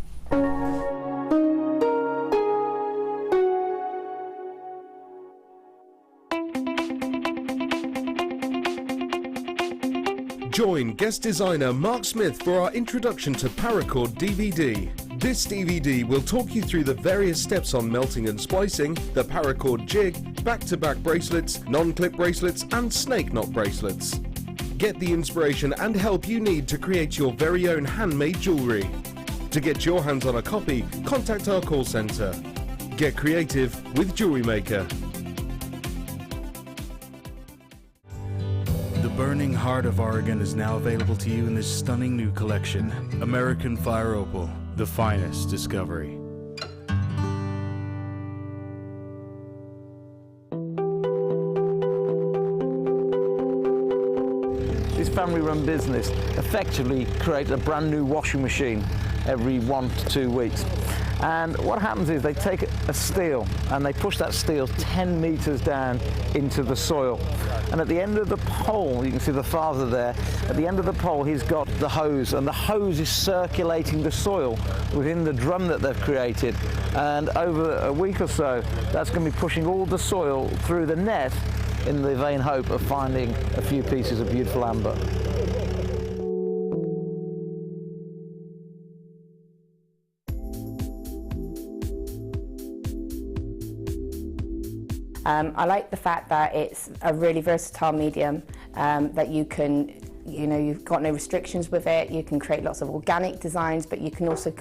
Join guest designer Mark Smith for our introduction to paracord DVD. This DVD will talk you through the various steps on melting and splicing, the paracord jig, back-to-back bracelets, non-clip bracelets and snake knot bracelets. Get the inspiration and help you need to create your very own handmade jewellery. To get your hands on a copy, contact our call centre. Get creative with Jewellery Maker. The burning heart of Oregon is now available to you in this stunning new collection, American Fire Opal, the finest discovery. This family-run business effectively creates a brand new washing machine every 1 to 2 weeks. And what happens is they take a steel and they push that steel 10 meters down into the soil. And at the end of the pole, you can see the father there, at the end of the pole he's got the hose, and the hose is circulating the soil within the drum that they've created. And over a week or so, that's going to be pushing all the soil through the net in the vain hope of finding a few pieces of beautiful amber. I like the fact that it's a really versatile medium, that you can, you've got no restrictions with it. You can create lots of organic designs, but you can also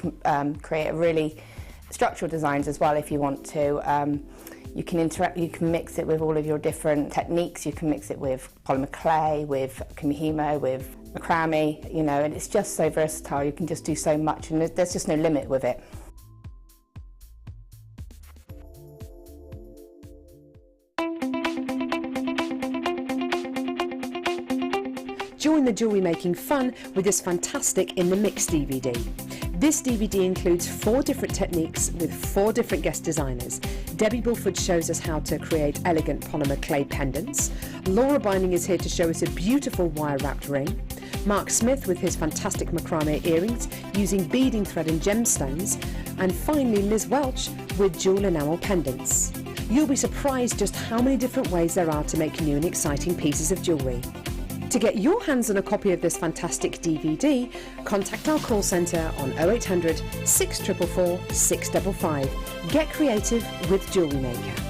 create a really structural designs as well if you want to. You can mix it with all of your different techniques. You can mix it with polymer clay, with kumihimo, with macrame, and it's just so versatile. You can just do so much, and there's just no limit with it. Join the jewellery making fun with this fantastic In the Mix DVD. This DVD includes 4 different techniques with 4 different guest designers. Debbie Bulford shows us how to create elegant polymer clay pendants. Laura Binding is here to show us a beautiful wire-wrapped ring. Mark Smith with his fantastic macrame earrings using beading thread and gemstones. And finally Liz Welch with jewel enamel pendants. You'll be surprised just how many different ways there are to make new and exciting pieces of jewellery. To get your hands on a copy of this fantastic DVD, contact our call centre on 0800 644 655. Get creative with Jewellery Maker.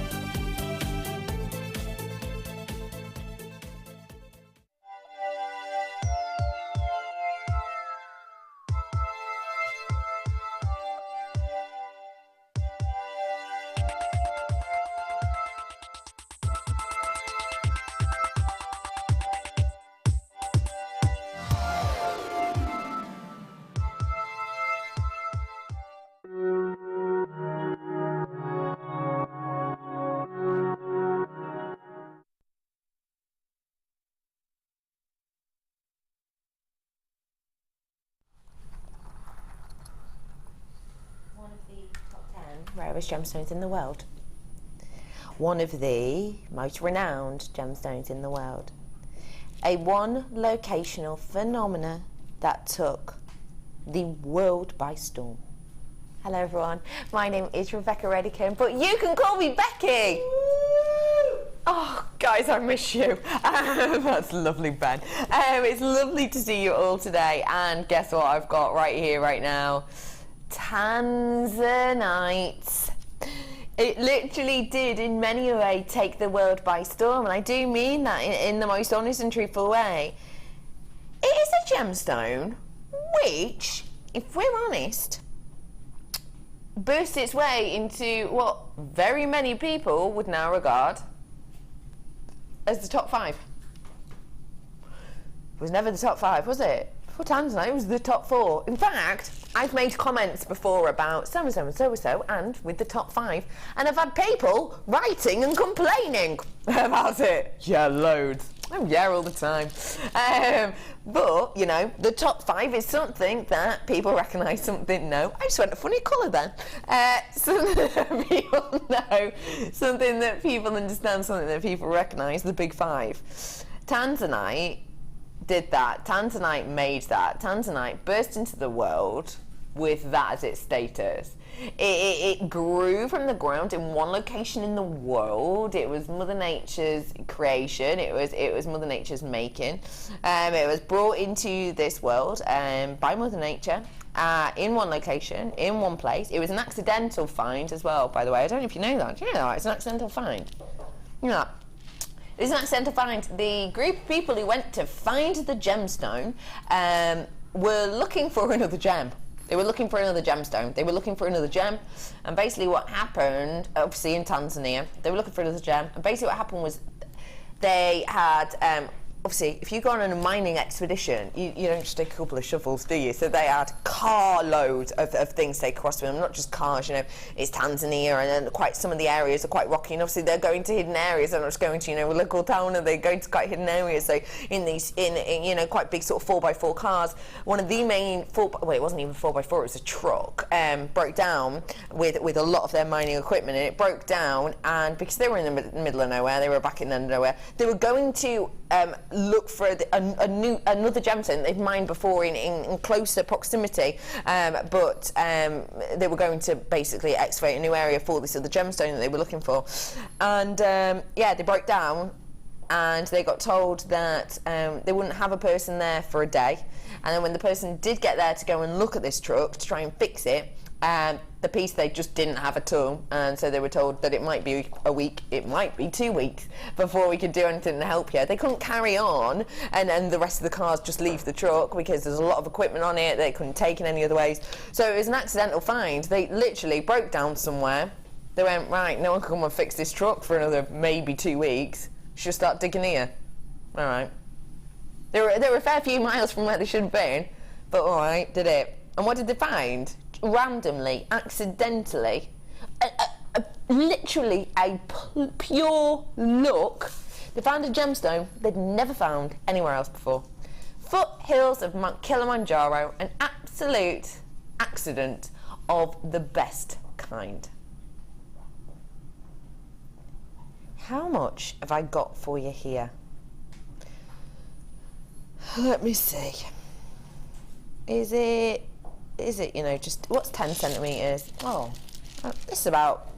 Rarest gemstones in the world. One of the most renowned gemstones in the world. A one locational phenomena that took the world by storm. Hello everyone, my name is Rebecca Redican, but you can call me Becky! Oh guys, I miss you. That's lovely, Ben. It's lovely to see you all today, and guess what I've got right here, right now? Tanzanite. It literally did in many a way take the world by storm, and I do mean that in the most honest and truthful way. It is a gemstone which, if we're honest, burst its way into what very many people would now regard as the top 5. It was never the top 5, was it? For Tanzanite, it was the top 4. In fact, I've made comments before about so-and-so and so-and-so, and with the top 5, and I've had people writing and complaining about it. Yeah, loads. Oh yeah, all the time. But, the top 5 is something that people recognise, something no. I just went a funny colour then. Something that people know, something that people understand, something that people recognise, the big 5. Tanzanite did that. Tanzanite made that. Tanzanite burst into the world with that as its status. It grew from the ground in one location in the world. It was Mother Nature's creation. It was Mother Nature's making. It was brought into this world by Mother Nature in one location, in one place. It was an accidental find as well, by the way. I don't know if you know that. Do you know that? It's an accidental find. You know that? It's an accidental find. The group of people who went to find the gemstone were looking for another gem. They were looking for another gemstone. They were looking for another gem. And basically what happened, obviously in Tanzania, they were looking for another gem. And basically what happened was they had, obviously, if you go on a mining expedition, you don't just take a couple of shovels, do you? So they had carloads of things take across with them, not just cars, it's Tanzania, and then quite some of the areas are quite rocky, and obviously they're going to hidden areas. They're not just going to, a local town, and they're going to quite hidden areas. So in these, quite big sort of 4x4 cars, one of the main it wasn't even 4x4, it was a truck, broke down with a lot of their mining equipment, and it broke down, and because they were in the middle of nowhere, they were back in the nowhere, they were going to look for another gemstone they've mined before in closer proximity, but they were going to basically excavate a new area for this other gemstone that they were looking for. And they broke down, and they got told that they wouldn't have a person there for a day, and then when the person did get there to go and look at this truck to try and fix it, the piece, they just didn't have a tool, and so they were told that it might be a week, it might be 2 weeks before we could do anything to help you. They couldn't carry on and the rest of the cars just leave the truck because there's a lot of equipment on it they couldn't take in any other ways. So it was an accidental find. They literally broke down somewhere. They went, right, no one can come and fix this truck for another maybe 2 weeks. Should start digging here. All right. They were a fair few miles from where they should have been, but all right, did it. And what did they find? Randomly, accidentally, literally a pure luck, they found a gemstone they'd never found anywhere else before. Foothills of Mount Kilimanjaro, an absolute accident of the best kind. How much have I got for you here? Let me see. Is it, you know, just, what's 10 centimetres? Oh, this is about,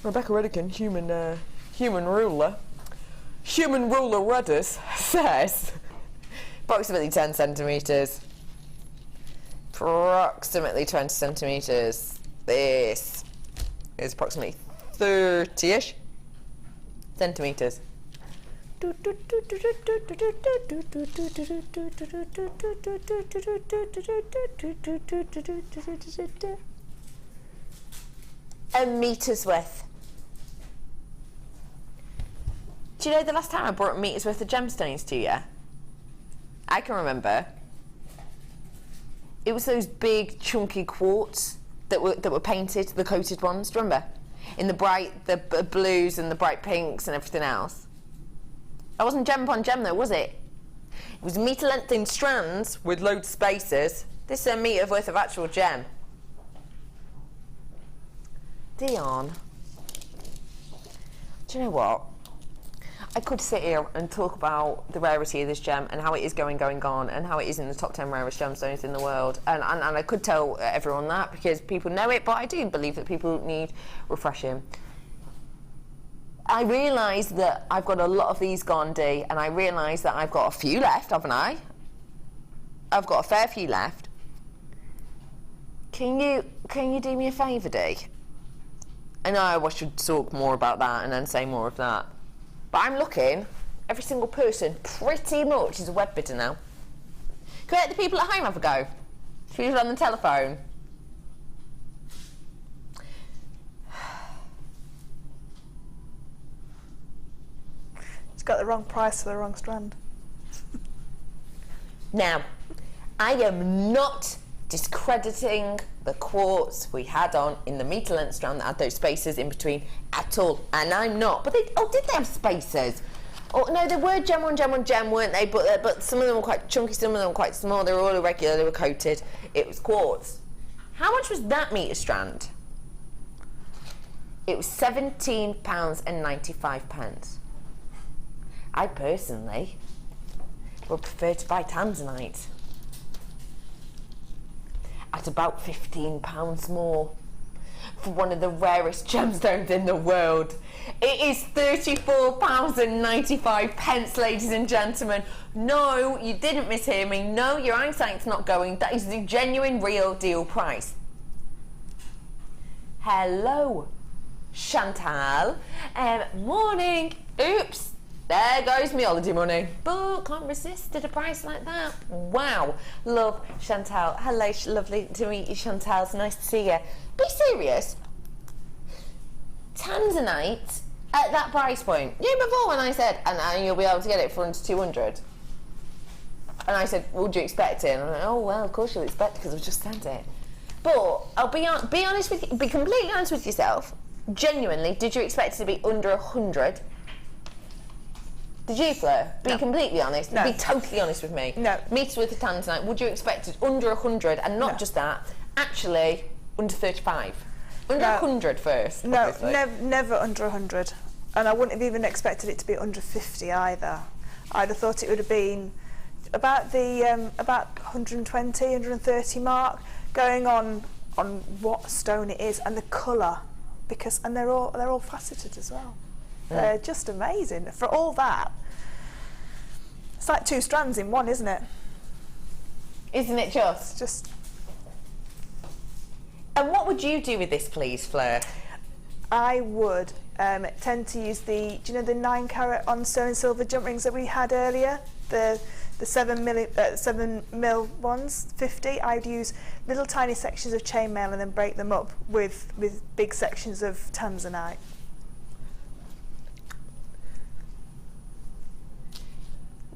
Rebecca Redican, human ruler Rudders says, approximately 10 centimetres. Approximately 20 centimetres. This is approximately 30-ish centimetres. A meter's worth. Do you know the last time I brought a meter's worth of gemstones to you? I can remember. It was those big chunky quartz that were painted, the coated ones. Do you remember? In the blues and the bright pinks and everything else. That wasn't gem upon gem though, was it? It was meter length in strands with loads of spacers. This is a metre worth of actual gem. Dion, do you know what? I could sit here and talk about the rarity of this gem and how it is going on and how it is in the top 10 rarest gemstones in the world. And I could tell everyone that because people know it, but I do believe that people need refreshing. I realise that I've got a lot of these gone, Dee, and I realise that I've got a few left, haven't I? I've got a fair few left. Can you do me a favour, Dee? I know I should talk more about that and then say more of that. But I'm looking, every single person pretty much is a web bidder now. Can we let the people at home have a go? People on the telephone. It's got the wrong price for the wrong strand. Now, I am not discrediting the quartz we had on in the meter length strand that had those spacers in between at all, and I'm not. But did they have spacers? Oh no, they were gem on gem, weren't they? But some of them were quite chunky, some of them were quite small. They were all irregular. They were coated. It was quartz. How much was that meter strand? It was £17.95. I personally would prefer to buy Tanzanite at about £15 more for one of the rarest gemstones in the world. It is £34.95, ladies and gentlemen. No, you didn't mishear me. No, your eyesight's not going. That is the genuine, real deal price. Hello, Chantal. Morning. Oops. There goes me holiday money. But can't resist at a price like that. Wow. Love, Chantal. Hello, lovely to meet you, Chantal. It's nice to see you. Be serious. Tanzanite at that price point. You know, before when I said, and you'll be able to get it for under 200. And I said, what would you expect it? And I'm like, oh, well, of course you'll expect it because I've just sent it. But I'll be honest with you, be completely honest with yourself. Genuinely, did you expect it to be under 100? Did you, Fleur? Be completely honest. No. Be totally honest with me. No. Meters worth of Tanzanite, would you expect it under 100? And not just that, actually under 35. Under 100 first. No, never under 100. And I wouldn't have even expected it to be under 50 either. I'd have thought it would have been about the about 120, 130 mark, going on what stone it is and the colour, and they're all faceted as well. Yeah. They're just amazing for all that. It's like 2 strands in one, isn't it? Isn't it just? It's just And what would you do with this, please, Fleur? I would tend to use do you know the 9 carat on sterling silver jump rings that we had earlier? The 7 mil ones, 50. I'd use little tiny sections of chainmail and then break them up with big sections of Tanzanite.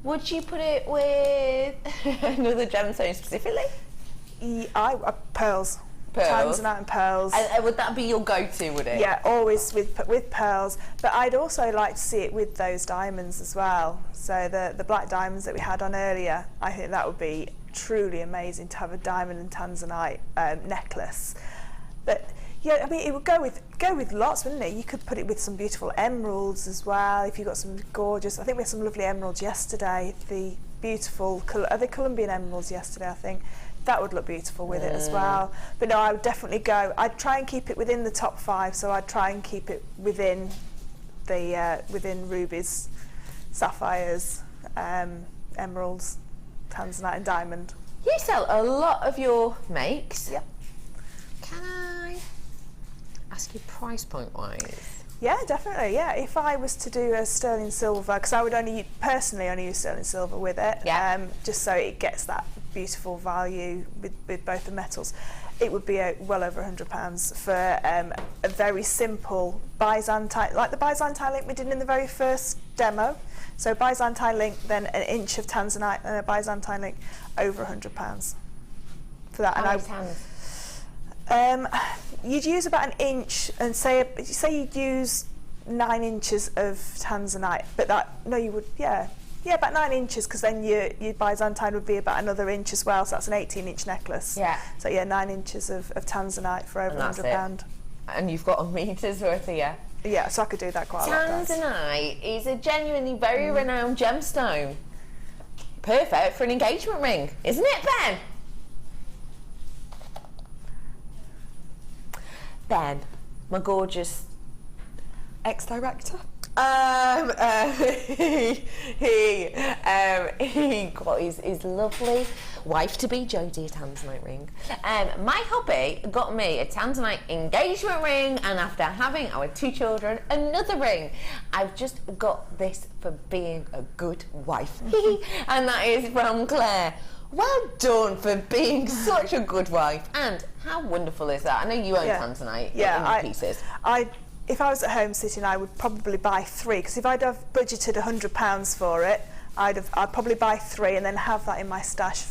Would you put it with another gemstone specifically? Pearls. Pearls. Tanzanite and pearls. And would that be your go-to, would it? Yeah, always with pearls. But I'd also like to see it with those diamonds as well. So the black diamonds that we had on earlier, I think that would be truly amazing to have a diamond and Tanzanite necklace. But yeah, I mean, it would go with lots, wouldn't it? You could put it with some beautiful emeralds as well. If you've got some gorgeous, I think we had some lovely emeralds yesterday. The beautiful, are they Colombian emeralds yesterday? I think. That would look beautiful with it as well. But no, I would definitely go. I'd try and keep it within the top 5, so I'd try and keep it within within rubies, sapphires, emeralds, Tanzanite and diamond. You sell a lot of your makes. Yep. Can I ask you price point wise? Yeah, definitely. Yeah, if I was to do a sterling silver, because I would personally only use sterling silver with it, just so it gets that beautiful value with both the metals, it would be well over £100 for a very simple Byzantine, like the Byzantine link we did in the very first demo. So Byzantine link, then an inch of Tanzanite, and a Byzantine link, over £100 for that. How many tans? You'd use about an inch, and say you'd use 9 inches of Tanzanite, but about 9 inches, because then your Byzantine would be about another inch as well, so that's an 18-inch necklace. Yeah. So yeah, 9 inches of Tanzanite for over £100. And you've got a metre's worth here. Yeah, so I could do that quite a lot. Tanzanite is a genuinely very renowned gemstone. Perfect for an engagement ring, isn't it, Ben? Ben, my gorgeous ex-director. He got his lovely wife-to-be Jodie a Tanzanite ring. My hubby got me a Tanzanite engagement ring, and after having our 2 children, another ring. I've just got this for being a good wife. And that is from Claire. Well done for being such a good wife. And how wonderful is that? I know you own Tanzanite in pieces. If I was at home sitting, I would probably buy 3, because if I'd have budgeted £100 for it, I'd probably buy 3 and then have that in my stash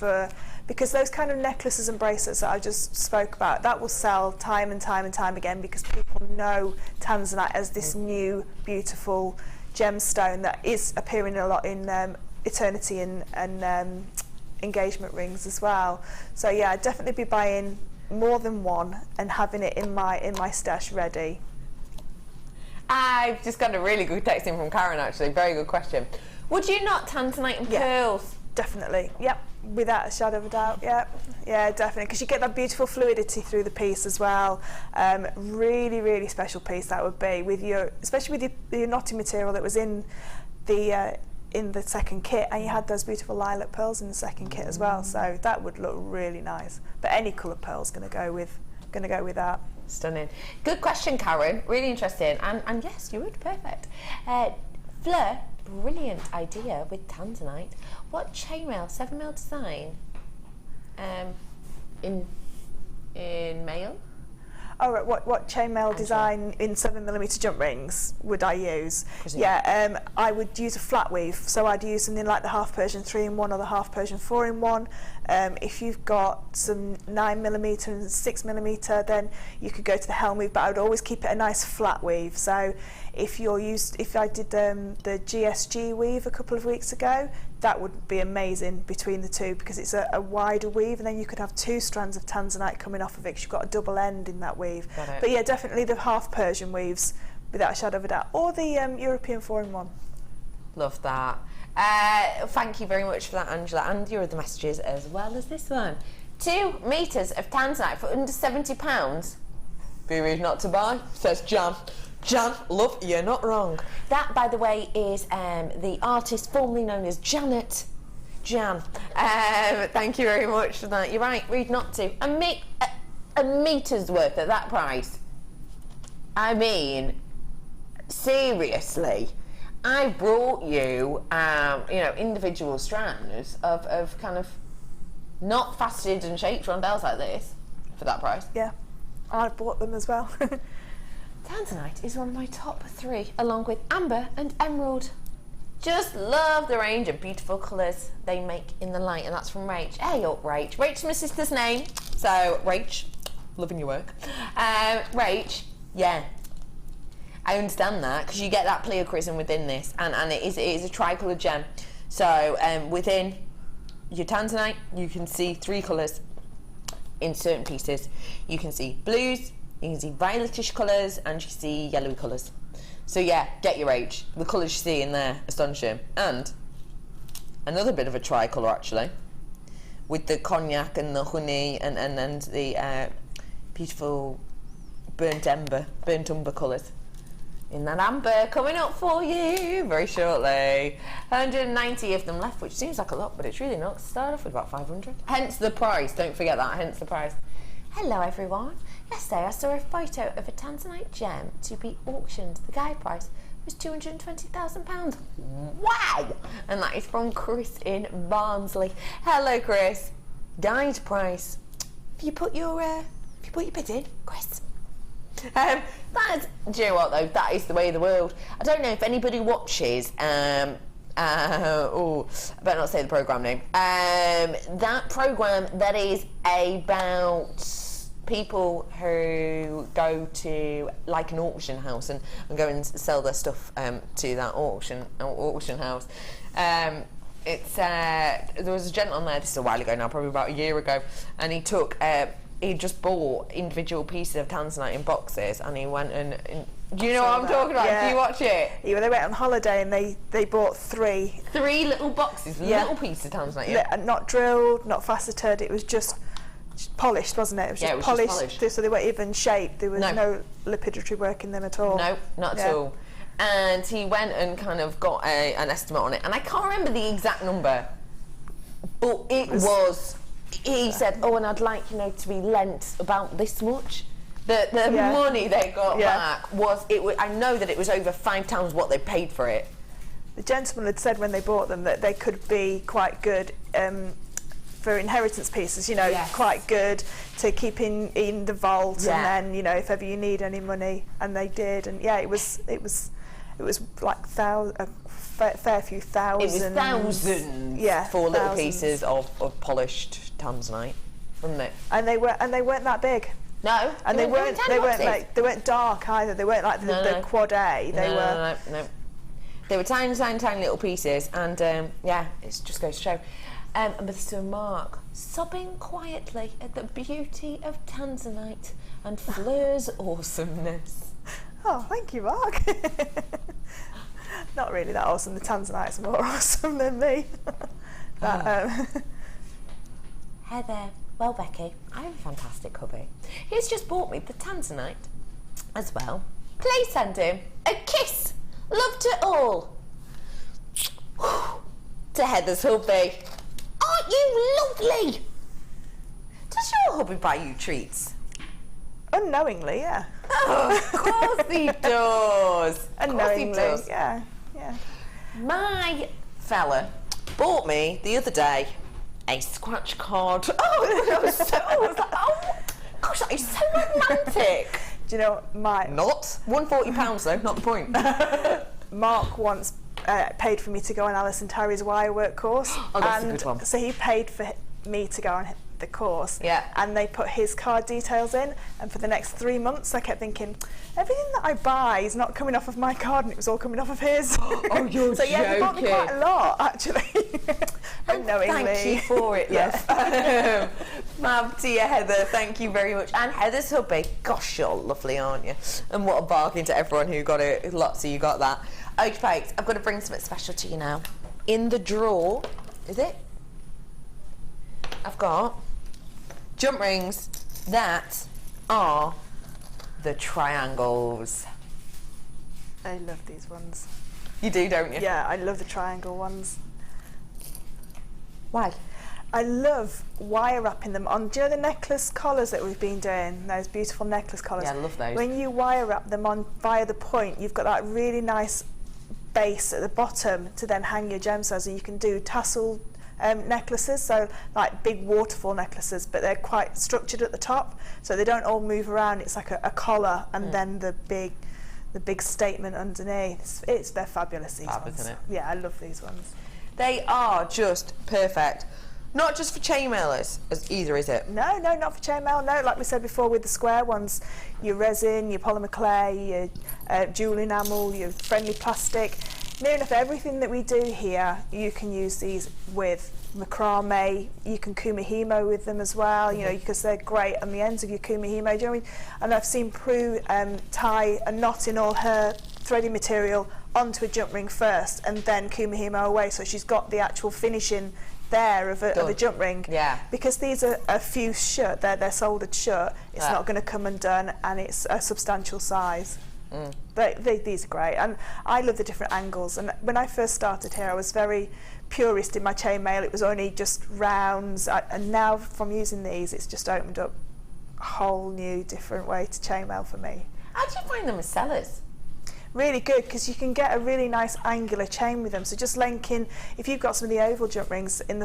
because those kind of necklaces and bracelets that I just spoke about, that will sell time and time and time again, because people know Tanzanite as this new beautiful gemstone that is appearing a lot in eternity and engagement rings as well. So yeah, I'd definitely be buying more than one and having it in my stash ready. I've just got a really good text in from Karen, actually. Very good question. Would you not Tanzanite and pearls? Definitely. Yep. Without a shadow of a doubt. Yep. Yeah, definitely. Because you get that beautiful fluidity through the piece as well. Really, really special piece that would be, especially with your knotty material that was in the second kit, and you had those beautiful lilac pearls in the second kit as well. So that would look really nice. But any coloured pearl's going to go with that. Stunning. Good question, Karen. Really interesting. And yes, you would. Perfect. Fleur, brilliant idea with Tanzanite. What chainmail, 7mm design in male? Oh, right. What chainmail design in 7mm jump rings would I use? Yeah, I would use a flat weave. So I'd use something like the half Persian 3-in-1 or the half Persian 4-in-1. If you've got some 9mm and 6mm, then you could go to the helm weave, but I would always keep it a nice flat weave. So if I did the GSG weave a couple of weeks ago, that would be amazing between the two, because it's a wider weave, and then you could have 2 strands of Tanzanite coming off of it, because you've got a double end in that weave. But yeah, definitely the half Persian weaves, without a shadow of a doubt, or the European 4-in-1. Love that. Thank you very much for that, Angela, and your other messages as well as this one. 2 meters of Tanzanite for under £70. Be rude not to buy, says Jan. Jan, love, you're not wrong. That, by the way, is the artist formerly known as Janet. Jan. Thank you very much for that. You're right, rude not to. And me, a meter's worth at that price. I mean, seriously, I brought you, you know, individual strands of kind of not faceted and shaped rondelles like this for that price. Yeah, I bought them as well. Tanzanite is one of my top 3, along with amber and emerald. Just love the range of beautiful colours they make in the light, and that's from Rach. Hey up, Rach. Rach's my sister's name, so Rach, loving your work. Rach, yeah, I understand that, because you get that pleochrysm within this, and it is a tricoloured gem. So within your Tanzanite, you can see 3 colours in certain pieces. You can see blues, you can see violetish colours, and you see yellowy colours. So yeah, get your H. The colours you see in there, astonishing. And another bit of a tricolour actually, with the cognac and the honey and the beautiful burnt umber colours. In that amber, coming up for you very shortly. 190 of them left, which seems like a lot, but it's really not. Start off with about 500. Hence the price, don't forget that, hence the price. Hello everyone. Yesterday I saw a photo of a Tanzanite gem to be auctioned. The guide price was £220,000. Wow! And that is from Chris in Barnsley. Hello Chris. Guide price. Have you put your bid in, Chris? That's, do you know what though, that is the way of the world. I don't know if anybody watches I better not say the programme name. That programme that is about people who go to like an auction house and go and sell their stuff to that auction house. There was a gentleman there, this is a while ago now, probably about a year ago, and he took he just bought individual pieces of Tanzanite in boxes, and he went and do you know what I'm talking about? Yeah. Do you watch it? Yeah, they went on holiday and they bought 3 little boxes, little pieces of Tanzanite. Yeah. Not drilled, not faceted. It was just polished, wasn't it? It was just polished. So they weren't even shaped. There was no lapidary work in them at all. No, not at all. And he went and kind of got an estimate on it, and I can't remember the exact number, but it was. He said, "Oh, and I'd like to be lent about this much." The money they got back was I know that it was over 5 times what they paid for it. The gentleman had said when they bought them that they could be quite good for inheritance pieces. Quite good to keep in the vault, and then if ever you need any money, and they did, and it was like a fair few thousands. It was thousands for little pieces of polished Tanzanite, wasn't it? And they weren't that big. No, and they weren't dark either. They weren't like the quad A. No. They were tiny little pieces, and it just goes to show. But this is Mark sobbing quietly at the beauty of Tanzanite and Fleur's awesomeness. Oh, thank you, Mark. Not really that awesome. The Tanzanite's more awesome than me. Heather. Well, Becky, I have a fantastic hubby. He's just bought me the Tanzanite as well. Please send him a kiss. Love to all. To Heather's hubby. Aren't you lovely? Does your hubby buy you treats? Unknowingly, yeah. Oh, of course he does. Unknowingly, yeah. My fella bought me the other day a scratch card. I was like, oh gosh, that is so romantic. Do you know what not £140 though, not the point. Mark once paid for me to go on Alison Terry's wire work course. Oh, that's a good one. So he paid for me to go on the course, and they put his card details in, and for the next 3 months I kept thinking everything that I buy is not coming off of my card, and it was all coming off of his. Oh, you're so he bought me quite a lot actually. Unknowingly. Thank you for it, love. Mab to you, Heather, thank you very much. And Heather's hubby, gosh, you're lovely, aren't you? And what a bargain to everyone who got it. Lots of you got that. Okay, folks, I've got to bring something special to you now. In the drawer, is it? I've got jump rings that are the triangles. I love these ones. You do, don't you? Yeah, I love the triangle ones. Why? I love wire wrapping them on. Do you know the necklace collars that we've been doing? Those beautiful necklace collars. Yeah, I love those. When you wire wrap them on via the point, you've got that really nice base at the bottom to then hang your gemstones. So you can do tassel necklaces, so like big waterfall necklaces, but they're quite structured at the top, so they don't all move around. It's like a collar, and then the big statement underneath. They're fabulous, these ones. Isn't it? Yeah, I love these ones. They are just perfect. Not just for chainmailers either, is it? No, not for chainmail. No, like we said before with the square ones, your resin, your polymer clay, your jewel enamel, your friendly plastic. Near enough everything that we do here, you can use these with. Macrame, you can kumihimo with them as well, you know, because they're great on the ends of your kumihimo. Do you know what I mean? And I've seen Prue tie a knot in all her threading material onto a jump ring first and then kumihimo away, so she's got the actual finishing there of a jump ring. Yeah. Because these are a fused shut, they're soldered shut, it's not going to come undone, and it's a substantial size. These are great, and I love the different angles. And when I first started here, I was very purist in my chainmail. It was only just rounds, and now from using these, it's just opened up a whole new different way to chainmail for me. How do you find them as sellers? Really good, because you can get a really nice angular chain with them. So just linking, if you've got some of the oval jump rings in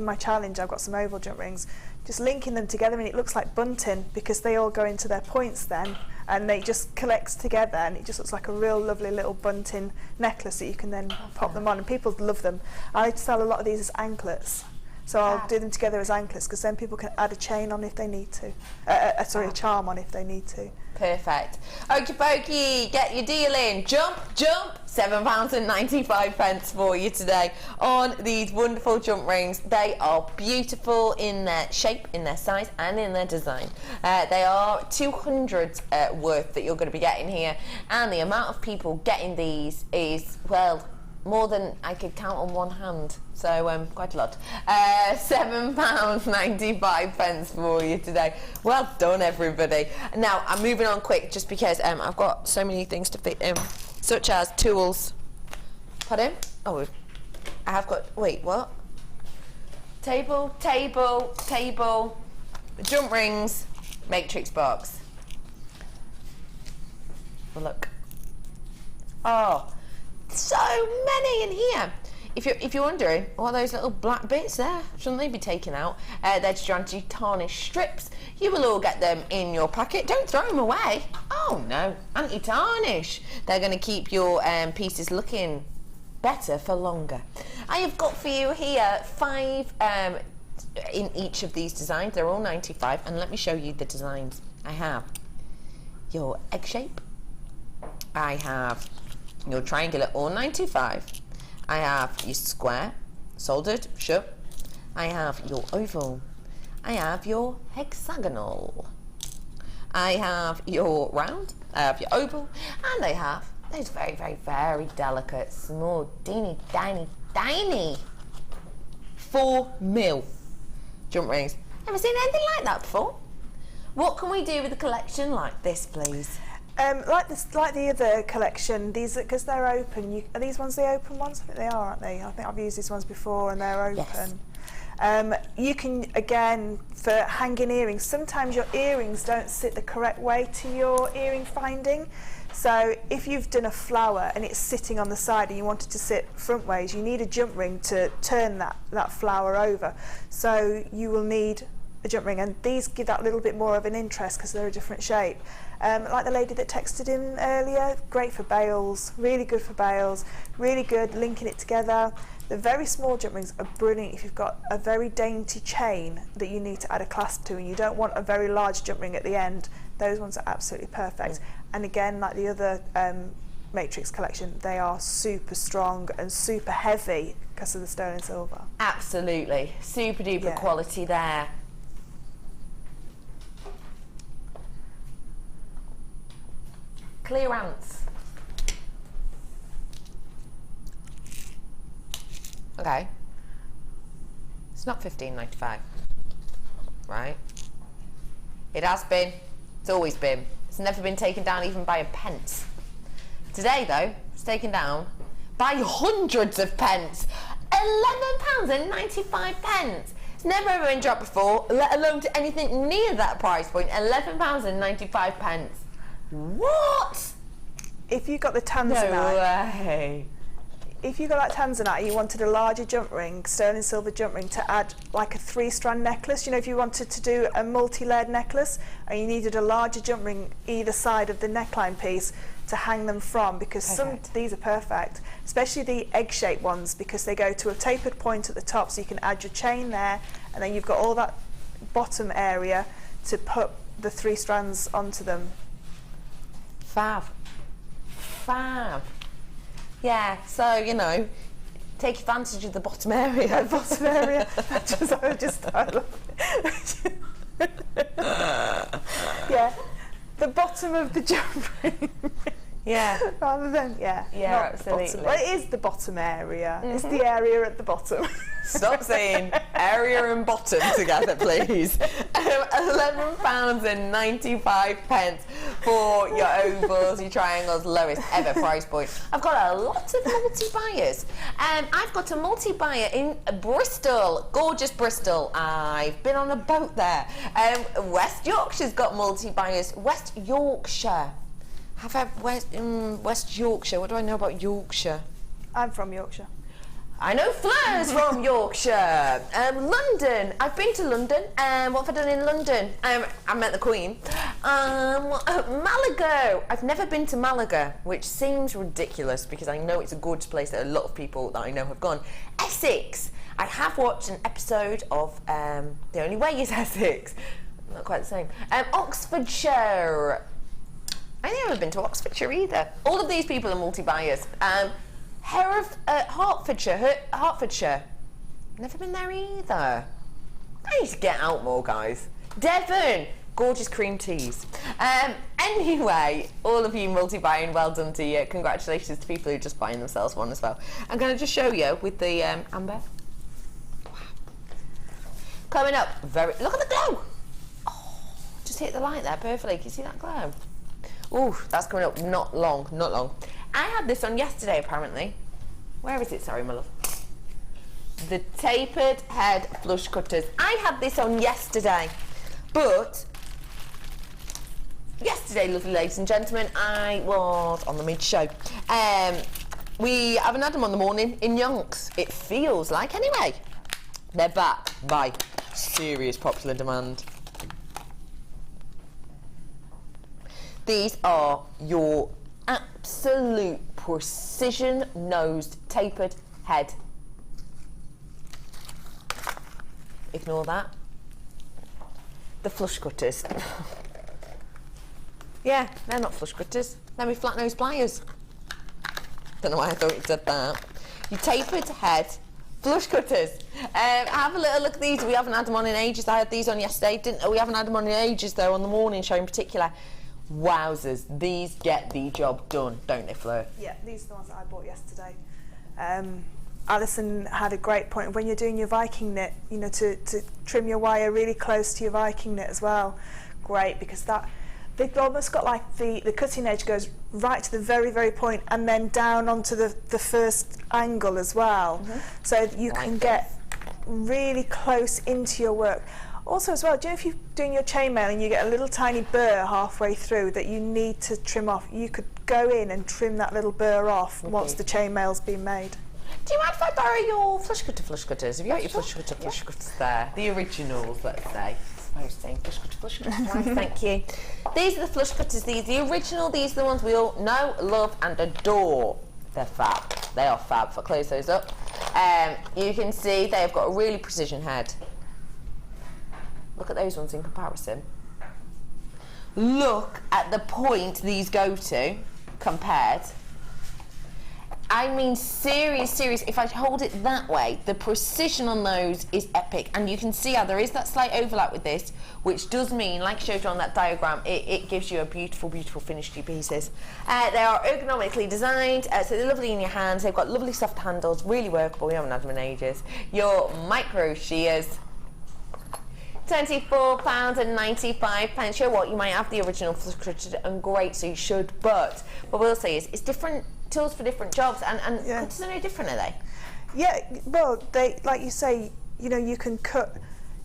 my challenge, I've got some oval jump rings, just linking them together, and it looks like bunting because they all go into their points then, and they just collect together, and it just looks like a real lovely little bunting necklace that you can then pop them on, and people love them. I sell a lot of these as anklets. So I'll do them together as anklets, because then people can add a chain on if they need to. A charm on if they need to. Perfect. Okie pokey, get your deal in. Jump, £7.95 for you today on these wonderful jump rings. They are beautiful in their shape, in their size, and in their design. They are 200 worth that you're going to be getting here, and the amount of people getting these is, well, more than I could count on one hand, so quite a lot. £7.95 for you today. Well done, everybody. Now, I'm moving on quick just because I've got so many things to fit in, such as tools. Pardon? Oh, I have got, wait, what? Table, jump rings, matrix box. Well, look. Oh. So many in here. If you're wondering, what are those little black bits there? Shouldn't they be taken out? They're just anti-tarnish strips. You will all get them in your packet. Don't throw them away. Oh no, anti-tarnish. They're going to keep your pieces looking better for longer. I have got for you here 5 in each of these designs. They're all 95, and let me show you the designs. I have your egg shape. I have your triangular, all 95. I have your square, soldered, shut. I have your oval. I have your hexagonal. I have your round. I have your oval. And I have those very, very, very delicate, small, teeny, tiny 4mm jump rings. Never seen anything like that before. What can we do with a collection like this, please? Like the other collection, these, because they're open, are these ones the open ones? I think they are, aren't they? I think I've used these ones before and they're open. Yes. You can, again, for hanging earrings, sometimes your earrings don't sit the correct way to your earring finding. So if you've done a flower and it's sitting on the side and you want it to sit front ways, you need a jump ring to turn that flower over. So you will need a jump ring, and these give that little bit more of an interest because they're a different shape. Like the lady that texted in earlier, great for bales, really good for bales, really good linking it together. The very small jump rings are brilliant if you've got a very dainty chain that you need to add a clasp to and you don't want a very large jump ring at the end. Those ones are absolutely perfect. And again, like the other Matrix collection, they are super strong and super heavy because of the stone and silver. Absolutely, super duper quality there. Clearance. Okay. It's not $15.95, right? It has been. It's always been. It's never been taken down even by a pence. Today, though, it's taken down by hundreds of pence. £11.95. It's never ever been dropped before, let alone to anything near that price point. £11.95. What? If you got the Tanzanite. No way. If you got that Tanzanite, you wanted a larger jump ring, sterling silver jump ring, to add like a 3-strand necklace. You know, if you wanted to do a multi-layered necklace and you needed a larger jump ring either side of the neckline piece to hang them from, because these are perfect, especially the egg-shaped ones, because they go to a tapered point at the top, so you can add your chain there, and then you've got all that bottom area to put the 3 strands onto them. Fab. Fab. Yeah, so, you know, take advantage of the bottom area. The bottom area. I love it. Yeah, the bottom of the jump ring. Yeah. Rather than, absolutely. Well, it is the bottom area. It's the area at the bottom. Stop saying area and bottom together, please. £11.95 for your ovals, your triangles, lowest ever price point. I've got a lot of multi-buyers. I've got a multi-buyer in Bristol, gorgeous Bristol. I've been on a boat there. West Yorkshire's got multi-buyers. West Yorkshire. Have had West Yorkshire. What do I know about Yorkshire? I'm from Yorkshire. I know Fleur's from Yorkshire. London. I've been to London. What have I done in London? I met the Queen. Malaga. I've never been to Malaga, which seems ridiculous because I know it's a gorgeous place that a lot of people that I know have gone. Essex. I have watched an episode of The Only Way is Essex. Not quite the same. Oxfordshire. I've never been to Oxfordshire either. All of these people are multi-buyers. Hertfordshire. Never been there either. I need to get out more, guys. Devon. Gorgeous cream teas. Anyway, all of you multi-buying, well done to you. Congratulations to people who are just buying themselves one as well. I'm going to just show you with the amber. Wow. Coming up, look at the glow. Oh, just hit the light there perfectly. Can you see that glow? Ooh, that's coming up not long. I had this on yesterday, apparently. Where is it? Sorry, my love. The tapered head flush cutters. I had this on yesterday, but yesterday, lovely ladies and gentlemen, I was on the mid-show. We haven't had them on the morning in Yonks. It feels like, anyway. They're back by serious popular demand. These are your absolute precision-nosed tapered head. Ignore that. The flush cutters. Yeah, they're not flush cutters. They're my flat-nosed pliers. Don't know why I thought you said that. Your tapered head flush cutters. Have a little look at these. We haven't had them on in ages. I had these on yesterday, didn't I? We haven't had them on in ages, though, on the morning show in particular. Wowzers, these get the job done, don't they, Fleur? Yeah, these are the ones that I bought yesterday. Alison had a great point. When you're doing your Viking knit, you know, to trim your wire really close to your Viking knit as well. Great, because they've almost got like the cutting edge goes right to the very, very point and then down onto the first angle as well. So you can get really close into your work. Also as well, do you know if you're doing your chainmail and you get a little tiny burr halfway through that you need to trim off, you could go in and trim that little burr off once the chainmail's been made. Do you mind if I borrow your flush cutters? Have you got your flush cutters there? The originals, let's say. I was saying flush cutters. Nice, thank you. These are the flush cutters. These are the original. These are the ones we all know, love and adore. They're fab. They are fab. If I close those up, you can see they've got a really precision head. Look at those ones in comparison. Look at the point these go to compared. I mean, serious. If I hold it that way, the precision on those is epic. And you can see how there is that slight overlap with this, which does mean, like I showed you on that diagram, it gives you a beautiful, beautiful finish to your pieces. They are ergonomically designed, so they're lovely in your hands. They've got lovely soft handles, really workable. We haven't had them in ages. Your micro shears. £24.95. Sure what, you might have the original flush cutter and great, so you should, but what we'll say is it's different tools for different jobs, and cutters are no different, are they? Yeah, well, they, like you say, you know, you can cut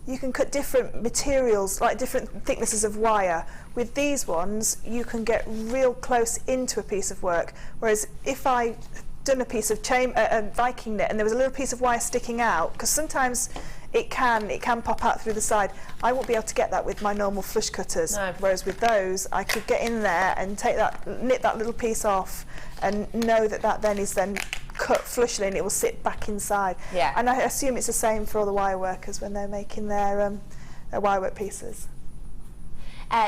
you can cut different materials, like different thicknesses of wire. With these ones, you can get real close into a piece of work, whereas if I done a piece of Viking knit and there was a little piece of wire sticking out, because sometimes it can pop out through the side, I won't be able to get that with my normal flush cutters. No. Whereas with those, I could get in there and knit that little piece off and know that then is then cut flushly and it will sit back inside. Yeah. And I assume it's the same for all the wire workers when they're making their wire work pieces.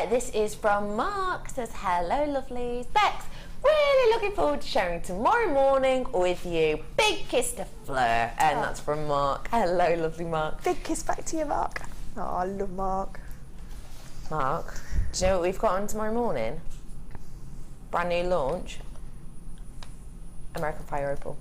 This is from Mark, says, hello lovelies. Bex, really looking forward to sharing tomorrow morning with you. Big kiss to Fleur. And that's from Mark. Hello lovely Mark. Big kiss back to you, Mark. Oh, I love Mark. Mark, do you know what we've got on tomorrow morning? Brand new launch. American Fire Opal.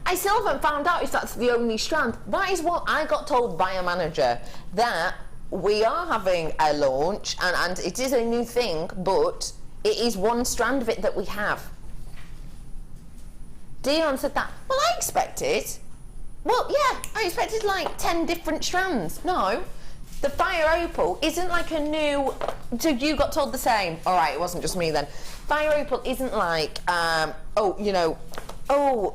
I still haven't found out if that's the only strand. That is what I got told by a manager, that we are having a launch and it is a new thing, but it is one strand of it that we have. Dion said that. Well, I expected I expected like 10 different strands. No, the Fire Opal isn't like a new, so you got told the same. All right, it wasn't just me then. Fire Opal isn't like,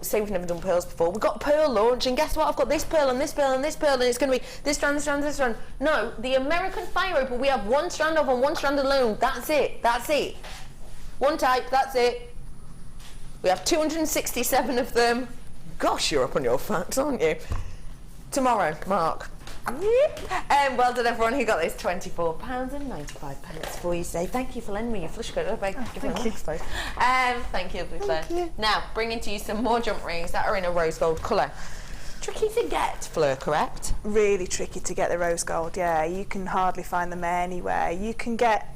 say we've never done pearls before. We've got pearl launch, and guess what? I've got this pearl and this pearl and this pearl, and it's going to be this strand, this strand, this strand. No, the American Fire Opal, we have one strand of and one strand alone. That's it. That's it. One type. That's it. We have 267 of them. Gosh, you're up on your facts, aren't you? Tomorrow, Mark. Well done everyone who got those £24.95 for you today. Thank you for lending me your flush cut. Thank you, Fleur. Now, bringing to you some more jump rings that are in a rose gold colour. Tricky to get, Fleur, correct? Really tricky to get the rose gold, yeah. You can hardly find them anywhere. You can get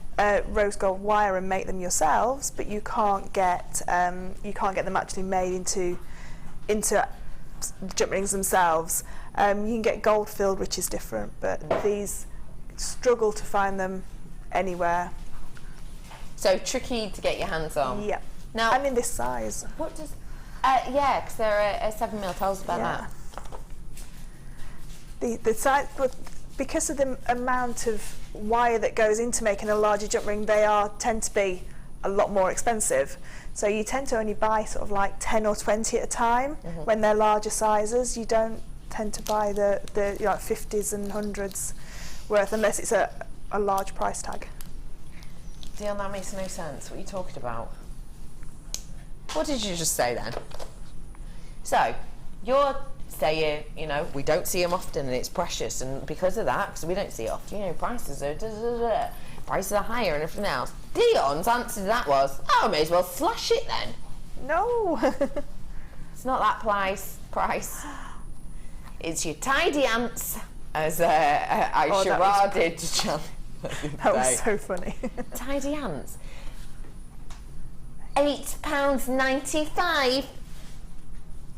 rose gold wire and make them yourselves, but you can't get them actually made into jump rings themselves. You can get gold filled, which is different, but these struggle to find them anywhere. So tricky to get your hands on. Yeah. Now, and in this size. What does? Yeah, because they're a 7mm. Tell us about that. The size, but because of the amount of wire that goes into making a larger jump ring, they tend to be a lot more expensive. So you tend to only buy sort of like 10 or 20 at a time. When they're larger sizes. You don't tend to buy the 50s and 100s worth unless it's a large price tag. Dion, that makes no sense. What are you talking about? What did you just say then? So, you're saying, we don't see them often and it's precious, and because of that, because we don't see it often, prices are higher and everything else. Dion's answer to that was, I may as well slash it then. No. It's not that price. It's your tidy ants, as I charaded to Charlie. That was so funny. Tidy ants. £8.95.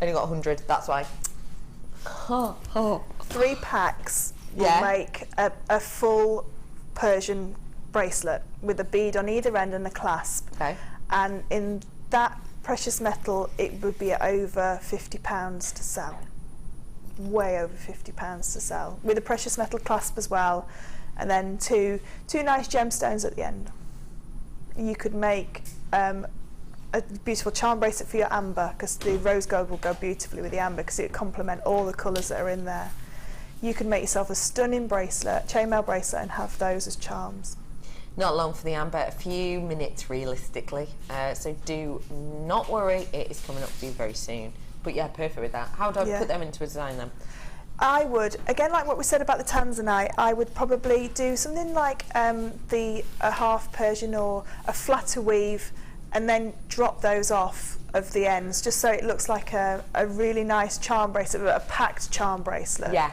Only got 100, that's why. 3 packs will make a full Persian bracelet with a bead on either end and a clasp. Okay. And in that precious metal, it would be over £50 to sell. Way over £50 to sell, with a precious metal clasp as well, and then two nice gemstones at the end. You could make a beautiful charm bracelet for your amber, because the rose gold will go beautifully with the amber because it would complement all the colours that are in there. You could make yourself a stunning bracelet, chainmail bracelet, and have those as charms. Not long for the amber, a few minutes realistically, so do not worry, it is coming up for you very soon. But yeah, perfect with that. How do I put them into a design then? I would, again, like what we said about the Tanzanite, I would probably do something like a half Persian or a flatter weave, and then drop those off of the ends, just so it looks like a really nice charm bracelet, a packed charm bracelet. Yeah.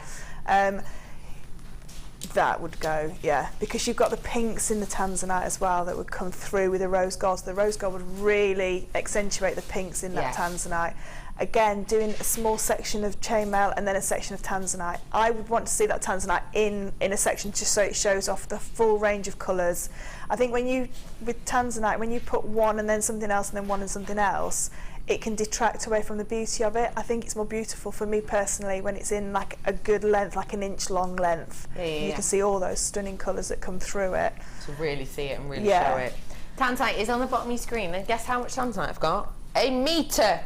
That would go, because you've got the pinks in the Tanzanite as well that would come through with the rose gold. So the rose gold would really accentuate the pinks in that Tanzanite. Again, doing a small section of chainmail and then a section of Tanzanite. I would want to see that Tanzanite in a section just so it shows off the full range of colours. I think with Tanzanite, when you put one and then something else and then one and something else, it can detract away from the beauty of it. I think it's more beautiful for me personally when it's in like a good length, like an inch long length. You can see all those stunning colours that come through it. To really see it and really show it. Tanzanite is on the bottom of your screen, and guess how much Tanzanite I've got? A metre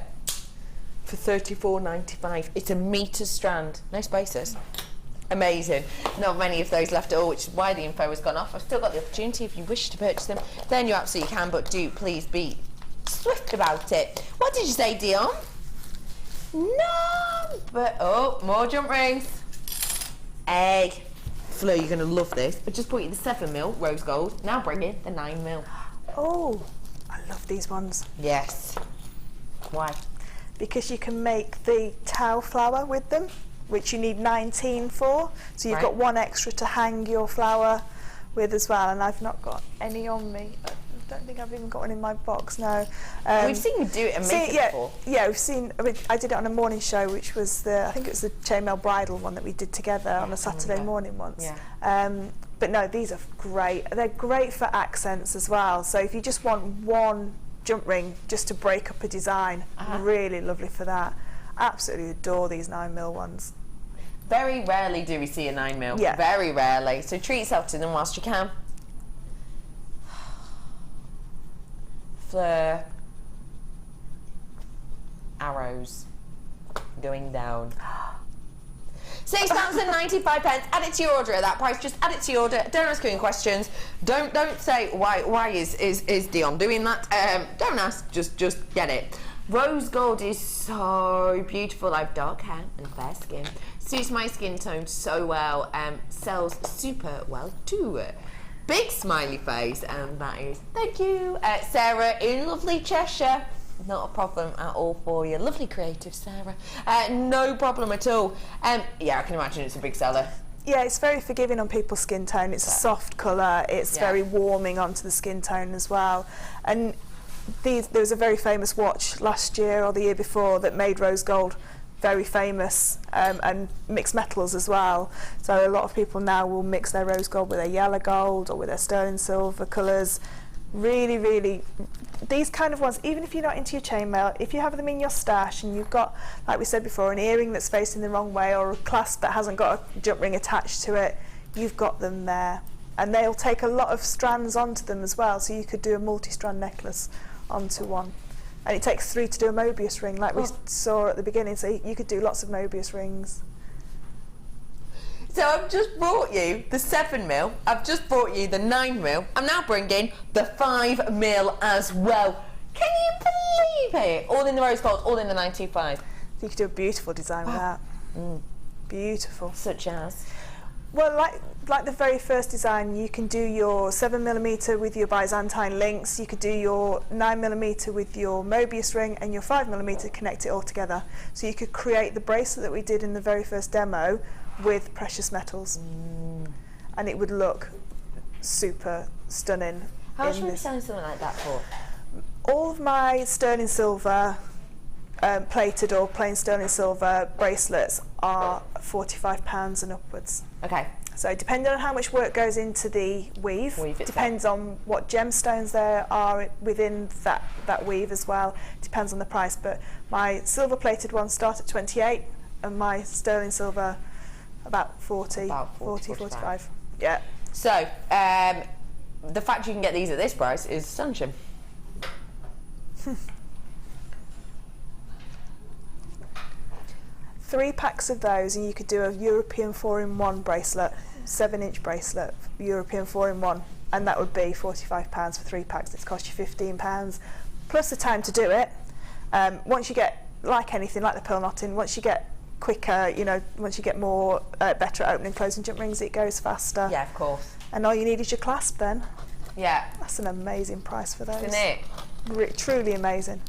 for $34.95. It's a metre strand, no spaces. Amazing. Not many of those left at all, which is why the info has gone off. I've still got the opportunity if you wish to purchase them, then you absolutely can, but do please be swift about it. What did you say, Dion? No, but oh, more jump rings. Egg. Flo, you're going to love this. I just bought you the 7mm rose gold. Now bring in the 9mm. Oh, I love these ones. Yes. Why? Because you can make the towel flower with them, which you need 19 for. So you've got one extra to hang your flower with as well. And I've not got any on me. I don't think I've even got one in my box, no. We've seen you do it and make it before. Yeah, we've seen, I did it on a morning show, which was I think it was the chainmail bridal one that we did together on a Saturday morning once. But no, these are great. They're great for accents as well. So if you just want one jump ring just to break up a design, really lovely for that. Absolutely adore these 9mm ones. Very rarely do we see a 9mm. Yeah. Very rarely. So treat yourself to them whilst you can. Fleur. Arrows. Going down. £6.95. Add it to your order at that price. Just add it to your order. Don't ask any questions. Don't say why is Dion doing that. Don't ask. Just get it. Rose gold is so beautiful. I have dark hair and fair skin. Suits my skin tone so well. Sells super well too. Big smiley face, and that is thank you, Sarah in lovely Cheshire. Not a problem at all for you. Lovely creative, Sarah. No problem at all. Yeah, I can imagine it's a big seller. Yeah, it's very forgiving on people's skin tone. It's a soft colour. It's very warming onto the skin tone as well. And there was a very famous watch last year or the year before that made rose gold very famous, and mixed metals as well. So a lot of people now will mix their rose gold with their yellow gold or with their sterling silver colours. Really, really, these kind of ones, even if you're not into your chainmail, if you have them in your stash and you've got, like we said before, an earring that's facing the wrong way or a clasp that hasn't got a jump ring attached to it, you've got them there. And they'll take a lot of strands onto them as well, so you could do a multi-strand necklace onto one. And it takes 3 to do a Mobius ring, like we saw at the beginning, so you could do lots of Mobius rings. So I've just brought you the 7mm, I've just brought you the 9mm, I'm now bringing the 5mm as well. Can you believe it? All in the rose gold, all in the 925. You could do a beautiful design with that. Beautiful. Such as? Well, like the very first design, you can do your 7mm with your Byzantine links, you could do your 9mm with your Mobius ring, and your 5mm connect it all together. So you could create the bracelet that we did in the very first demo with precious metals. And it would look super stunning. How much would you be selling something like that for? All of my sterling silver, plated or plain sterling silver bracelets are £45 and upwards. Okay. So depending on how much work goes into the weave depends on what gemstones there are within that weave as well. Depends on the price, but my silver plated ones start at 28 and my sterling silver about 40, 45. Yeah. So the fact you can get these at this price is astonishing. 3 packs of those and you could do a European 4-in-1 bracelet, 7-inch bracelet, European 4-in-1, and that would be £45 for 3 packs. It's cost you £15 plus the time to do it. Once you get, like anything, like the pearl knotting, once you get quicker, you know, once you get more better at opening and closing jump rings, it goes faster. Yeah, of course. And all you need is your clasp then. Yeah. That's an amazing price for those. Isn't it? Truly amazing.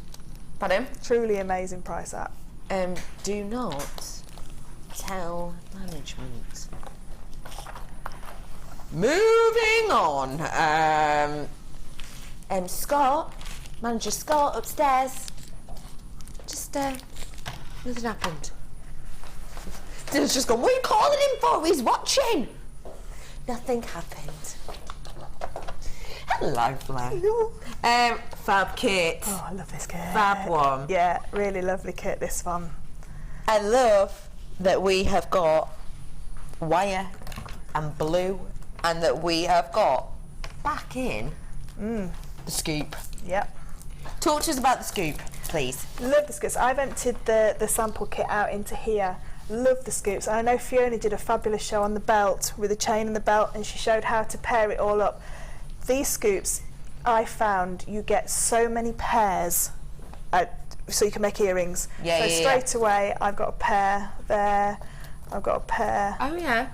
Pardon? Truly amazing price that. Do not tell management. Moving on. Scott, manager Scott upstairs. Just nothing happened. Dylan's just gone, what are you calling him for? He's watching. Nothing happened. Hello, Flo. Fab kit. Oh, I love this kit. Fab one. Yeah, really lovely kit, this one. I love that we have got wire and blue, and that we have got back in the scoop. Yep. Talk to us about the scoop, please. Love the scoops. I've emptied the sample kit out into here. Love the scoops. I know Fiona did a fabulous show on the belt with a chain and the belt, and she showed how to pair it all up. These scoops, I found you get so many pairs, so you can make earrings. So straight away, I've got a pair there. I've got a pair. Oh yeah.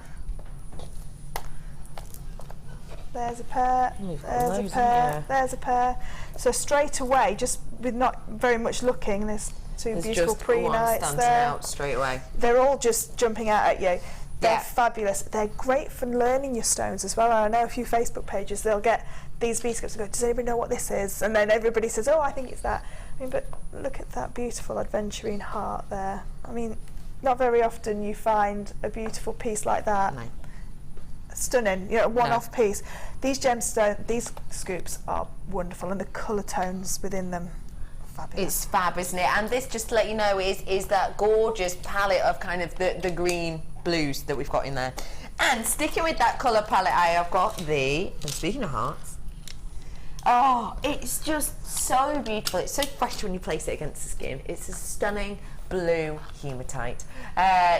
There's a pair. There's a pair. There's a pair. So straight away, just with not very much looking, there's beautiful pre-nights there. Out straight away. They're all just jumping out at you. They're fabulous. They're great for learning your stones as well. I know a few Facebook pages, they'll get these bead scopes and go, does anybody know what this is? And then everybody says, oh, I think it's that. I mean, but look at that beautiful adventuring heart there. I mean, not very often you find a beautiful piece like that. No. Stunning, you know, a one-off piece. These these scoops are wonderful, and the colour tones within them, fabulous. It's fab, isn't it? And this, just to let you know, is that gorgeous palette of kind of the green blues that we've got in there. And sticking with that colour palette, I have got and speaking of hearts, oh, it's just so beautiful. It's so fresh when you place it against the skin. It's a stunning blue hematite.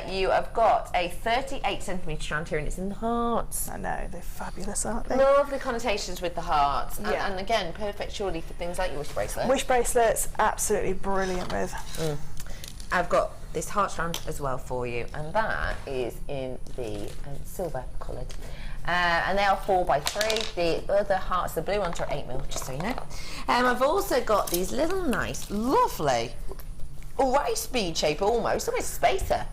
You have got a 38cm strand here, and it's in the hearts. I know, they're fabulous, aren't they? Lovely connotations with the hearts. And again, perfect surely for things like your wish bracelet. Wish bracelets, absolutely brilliant with. I've got this heart strand as well for you, and that is in the silver coloured. And they are 4x3. The other hearts, the blue ones, are 8mm, just so you know. I've also got these little nice, lovely rice bead shape, almost spacer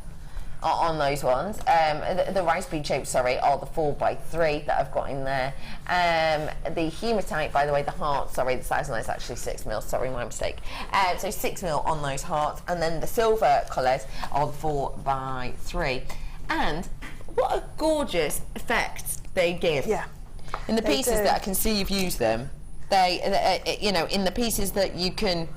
on those ones. The rice bead shape, sorry, are the 4x3 that I've got in there. The hematite, by the way, the heart, sorry, the size on that is actually 6mm, sorry, my mistake. So 6mm on those hearts, and then the silver colours are the 4x3. And what a gorgeous effect they give. Yeah. In the pieces that I can see you've used them, they you know, in the pieces that you could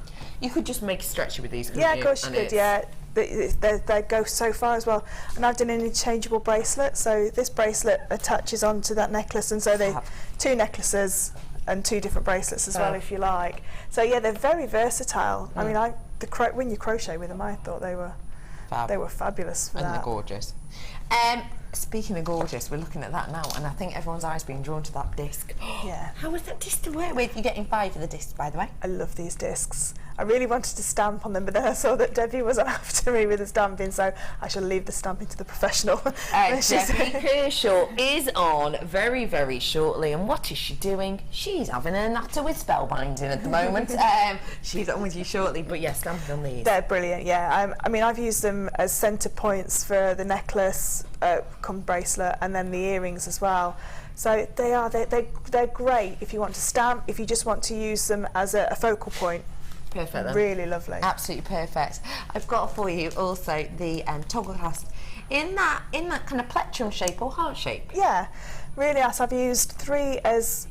just make a stretcher with these, couldn't you? Yeah, of course you could, yeah. They go so far as well. And I've done an interchangeable bracelet, so this bracelet attaches onto that necklace, and so they 2 necklaces and 2 different bracelets as well, if you like. So yeah, they're very versatile. I mean, when you crochet with them, I thought they were fabulous for that. And they're gorgeous. Speaking of gorgeous, we're looking at that now, and I think everyone's eyes being drawn to that disc. Yeah. How was that disc to work with? You're getting 5 of the discs, by the way. I love these discs. I really wanted to stamp on them, but then I saw that Debbie was after me with the stamping, so I shall leave the stamping to the professional. Debbie Kershaw is on very, very shortly, and what is she doing? She's having a natter with spellbinding at the moment. She's on with you shortly, but yes, stamping on these. They're brilliant, yeah. I mean, I've used them as centre points for the necklace, come bracelet, and then the earrings as well. So they're great if you want to stamp, if you just want to use them as a focal point. Perfect then. Really lovely. Absolutely perfect. I've got for you also the toggle clasp in that kind of plectrum shape or heart shape. Yeah, really nice. I've used 3 as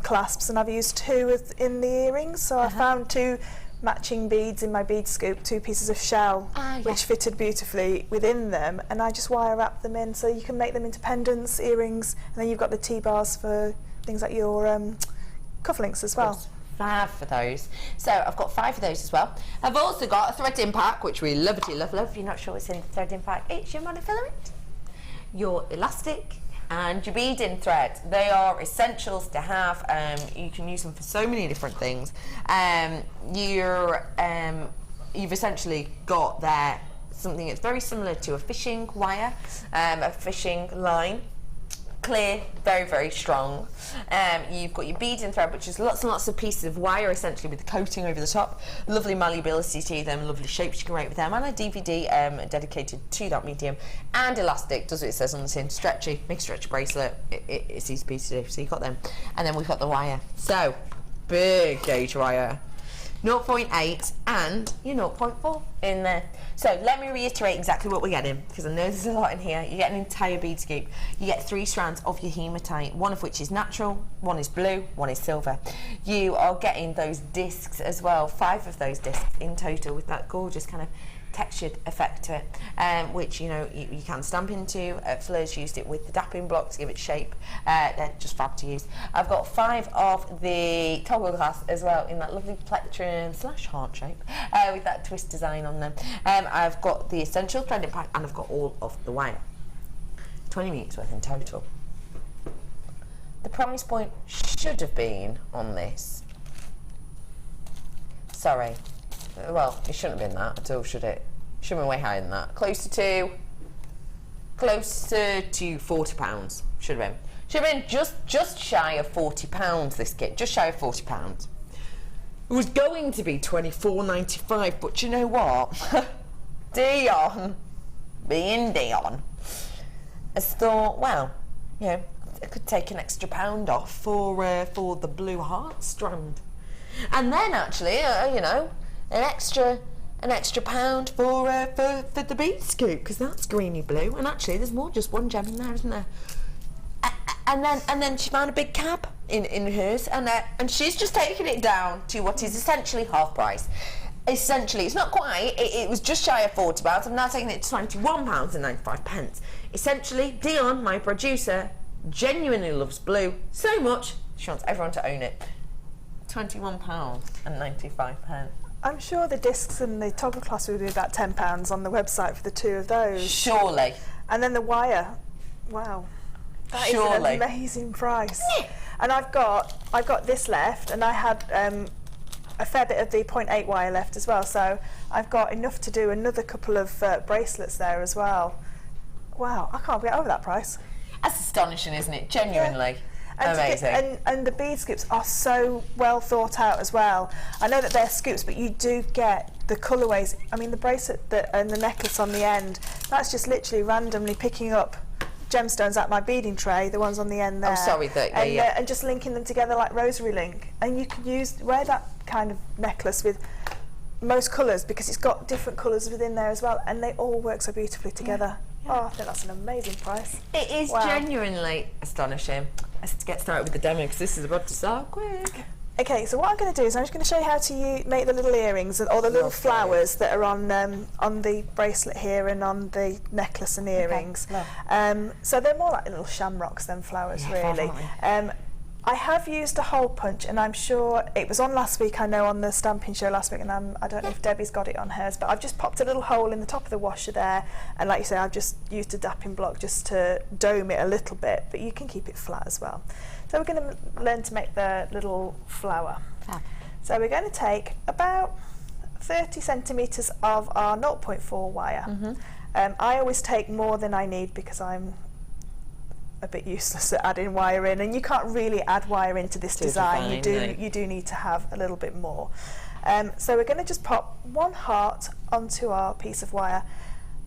clasps, and I've used 2 in the earrings. So I found 2 matching beads in my bead scoop, 2 pieces of shell, which fitted beautifully within them, and I just wire wrap them in, so you can make them into pendants, earrings, and then you've got the T-bars for things like your cufflinks as well. Fab for those. So I've got 5 of those as well. I've also got a threading pack, which we love. If you're not sure what's in the threading pack, it's your monofilament, your elastic, and your beading thread. They are essentials to have. You can use them for so many different things. You've essentially got there something that's very similar to a fishing wire, a fishing line. Clear, very, very strong. You've got your beading thread, which is lots and lots of pieces of wire, essentially, with the coating over the top. Lovely malleability to them, lovely shapes you can make with them, and a DVD dedicated to that medium. And elastic, does what it says on the tin, stretchy, make a stretchy bracelet. It's easy piece to do, so you've got them. And then we've got the wire. So, big gauge wire. 0.8 and your 0.4 in there. So let me reiterate exactly what we're getting, because I know there's a lot in here. You get an entire bead scoop. You get 3 strands of your hematite, one of which is natural, one is blue, one is silver. You are getting those discs as well, 5 of those discs in total, with that gorgeous kind of textured effect to it, which you can stamp into. Fleur's used it with the dapping block to give it shape. They're just fab to use. I've got 5 of the toggle glass as well in that lovely plectrum / heart shape with that twist design on them. I've got the essential threading pack, and I've got all of the wire. 20 meters worth in total. The price point should have been on this. Sorry. Well, it shouldn't have been that at all, should it? Should have been way higher than that. Closer to £40. Should have been. Should have been just shy of £40. This kit, just shy of £40. It was going to be £24.95, but you know what? Dion, being Dion, has thought, well, I could take an extra £1 off for the blue heart strand, and then actually, an extra £1 for the bead scoop, because that's greeny blue, and actually there's more just one gem in there, isn't there? And then she found a big cab in hers, and she's just taken it down to what is essentially half price. Essentially, it's not quite. It was just shy of £40. I'm now taking it to £21.95. Essentially, Dion, my producer, genuinely loves blue so much she wants everyone to own it. £21.95. I'm sure the discs and the toggle class would be about £10 on the website for the 2 of those. Surely. And then the wire, wow, that is an amazing price. Yeah. And I've got this left, and I had a fair bit of the 0.8 wire left as well, so I've got enough to do another couple of bracelets there as well. Wow, I can't get over that price. That's astonishing, isn't it? Genuinely. Yeah. Amazing. And the bead scoops are so well thought out as well. I know that they're scoops, but you do get the colourways. I mean, the bracelet and the necklace on the end, that's just literally randomly picking up gemstones out my beading tray, the ones on the end there. Oh, sorry, and just linking them together like rosary link. And you can wear that kind of necklace with most colours, because it's got different colours within there as well, and they all work so beautifully together. Yeah. Oh, I think that's an amazing price. It is genuinely astonishing. Let's get started with the demo, because this is about to start quick. Okay, so what I'm going to do is I'm just going to show you how to make the little earrings or the little flowers that are on the bracelet here and on the necklace and earrings. Okay. So they're more like little shamrocks than flowers, really. I have used a hole punch, and I'm sure it was on last week, I know, on the stamping show last week, and I don't know if Debbie's got it on hers, but I've just popped a little hole in the top of the washer there, and like you say, I've just used a dapping block just to dome it a little bit, but you can keep it flat as well. So we're going to learn to make the little flower. So we're going to take about 30 centimetres of our 0.4 wire. I always take more than I need, because I'm a bit useless at adding wire in, and you can't really add wire into this design. You do need to have a little bit more. So we're going to just pop one heart onto our piece of wire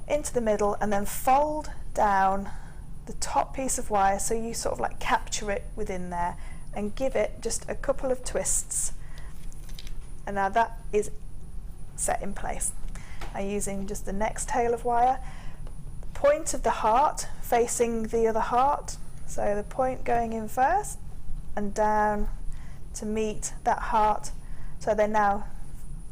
into the middle, and then fold down the top piece of wire so you sort of like capture it within there, and give it just a couple of twists, and now that is set in place. I'm using just the next tail of wire, point of the heart facing the other heart, so the point going in first and down to meet that heart, so they're now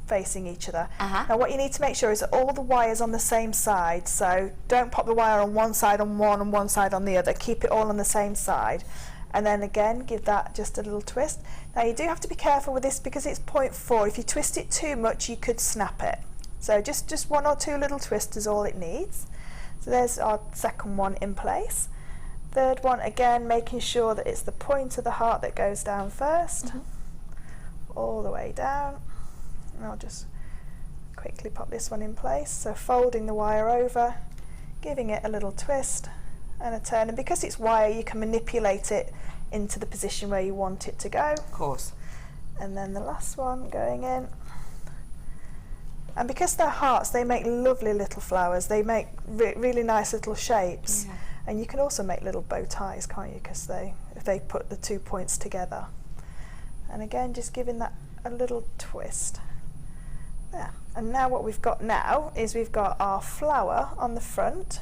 facing each other. Now what you need to make sure is that all the wires on the same side, so don't pop the wire on one side on one and one side on the other, keep it all on the same side, and then again give that just a little twist. Now you do have to be careful with this, because it's 0.4, if you twist it too much you could snap it, so just 1 or 2 little twists is all it needs. So there's our second one in place. Third one, again, making sure that it's the point of the heart that goes down first, all the way down. And I'll just quickly pop this one in place. So folding the wire over, giving it a little twist and a turn. And because it's wire, you can manipulate it into the position where you want it to go. Of course. And then the last one going in. And because they're hearts, they make lovely little flowers. They make really nice little shapes. And you can also make little bow ties, can't you? Because if they put the 2 points together. And again, just giving that a little twist. There. And now what we've got now is we've got our flower on the front.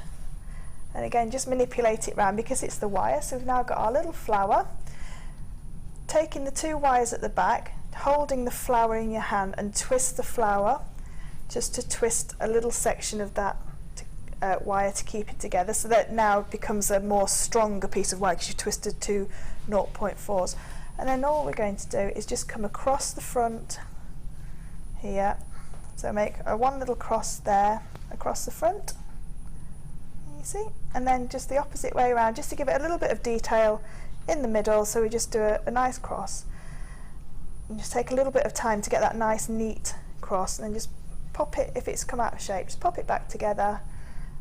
And again, just manipulate it round because it's the wire. So we've now got our little flower. Taking the 2 wires at the back, holding the flower in your hand and twist the flower, just to twist a little section of that wire to keep it together, so that now becomes a more stronger piece of wire because you twisted 2 0.4s. And then all we're going to do is just come across the front here. So make one little cross there across the front. You see? And then just the opposite way around, just to give it a little bit of detail in the middle. So we just do a nice cross. And just take a little bit of time to get that nice neat cross, and then just pop it, if it's come out of shape, just pop it back together.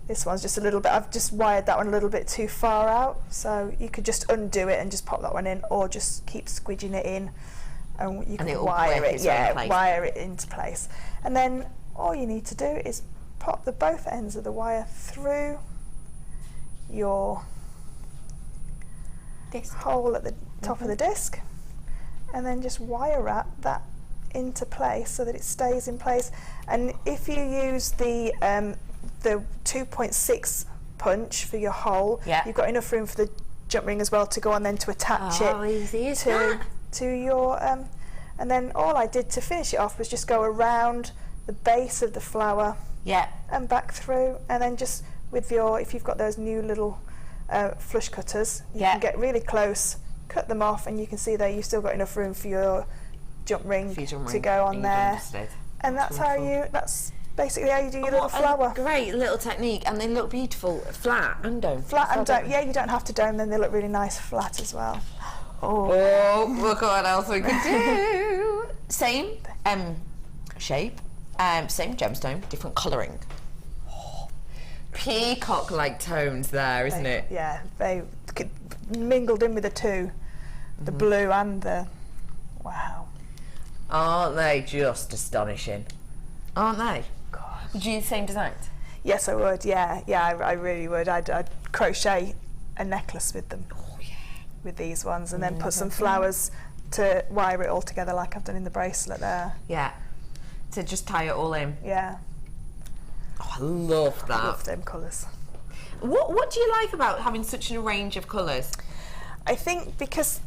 This one's just a little bit, I've just wired that one a little bit too far out, so you could just undo it and just pop that one in, or just keep squidging it in and you can wire it, wire it into place. And then all you need to do is pop both ends of the wire through your hole at the top of the disc, and then just wire wrap that into place so that it stays in place. And if you use the 2.6 punch for your hole, you've got enough room for the jump ring as well to go on then to attach to your and then all I did to finish it off was just go around the base of the flower and back through, and then just with your, if you've got those new little flush cutters, you can get really close, cut them off, and you can see there you've still got enough room for your jump ring to go on there. And that's that's basically how you do your little flower. Great little technique, and they look beautiful flat and dome. Flat and dome, you don't have to dome them, they look really nice flat as well. Oh, look what else we could do. Same shape, same gemstone, different colouring. Peacock-like tones there, isn't it? Yeah, they mingled in with the two, the blue and the, wow. Aren't they just astonishing? Aren't they? God. Would you do the same designs? Yes, I would, yeah, I really would. I'd crochet a necklace with them. Oh, yeah. With these ones, and then put some flowers to wire it all together like I've done in the bracelet there. Yeah, to just tie it all in. Yeah. Oh, I love that. I love them colours. What do you like about having such a range of colours? I think because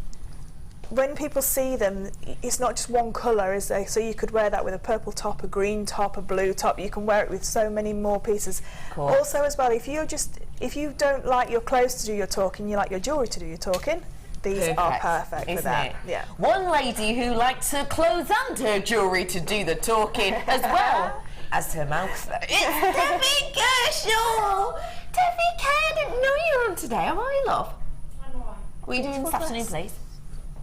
when people see them, it's not just one colour, is there? So you could wear that with a purple top, a green top, a blue top. You can wear it with so many more pieces. Cool. Also, as well, if you don't like your clothes to do your talking, you like your jewellery to do your talking, these are perfect for that. Yeah. One lady who likes her clothes and her jewellery to do the talking as well as her mouth. It's Debbie Gershall! Debbie K, I didn't know you were on today. How are you, love? I'm alright. What are you doing this afternoon, please?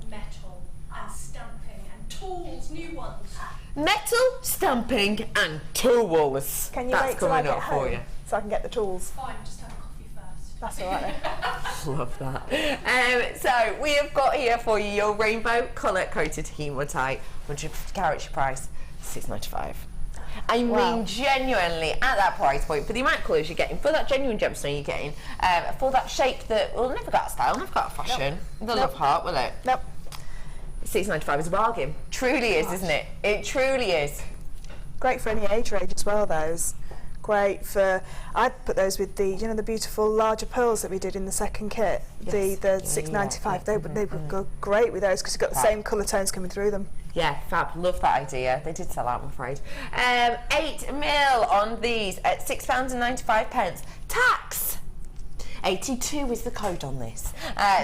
Metal and stamping and tools, new ones. Metal, stamping and tools. Can you wait till I get home so I can get the tools? Fine, just have a coffee first. That's alright then. Love that. So we have got here for you your rainbow colour coated hematite, 150 carat price, £6.95. I mean, genuinely, at that price point, for the amount of colours you're getting, for that genuine gemstone you're getting, for that shape that will never got a style, never got a fashion, the love heart, will it? Nope. £6.95 is a bargain. Truly is, isn't it? It truly is. Great for any age range as well, those. Great for, I'd put those with the, the beautiful larger pearls that we did in the second kit, the £6.95. They would go great with those because you've got the same colour tones coming through them. Yeah, fab. Love that idea. They did sell out, I'm afraid. 8mm on these at £6.95. Tax! 82 is the code on this.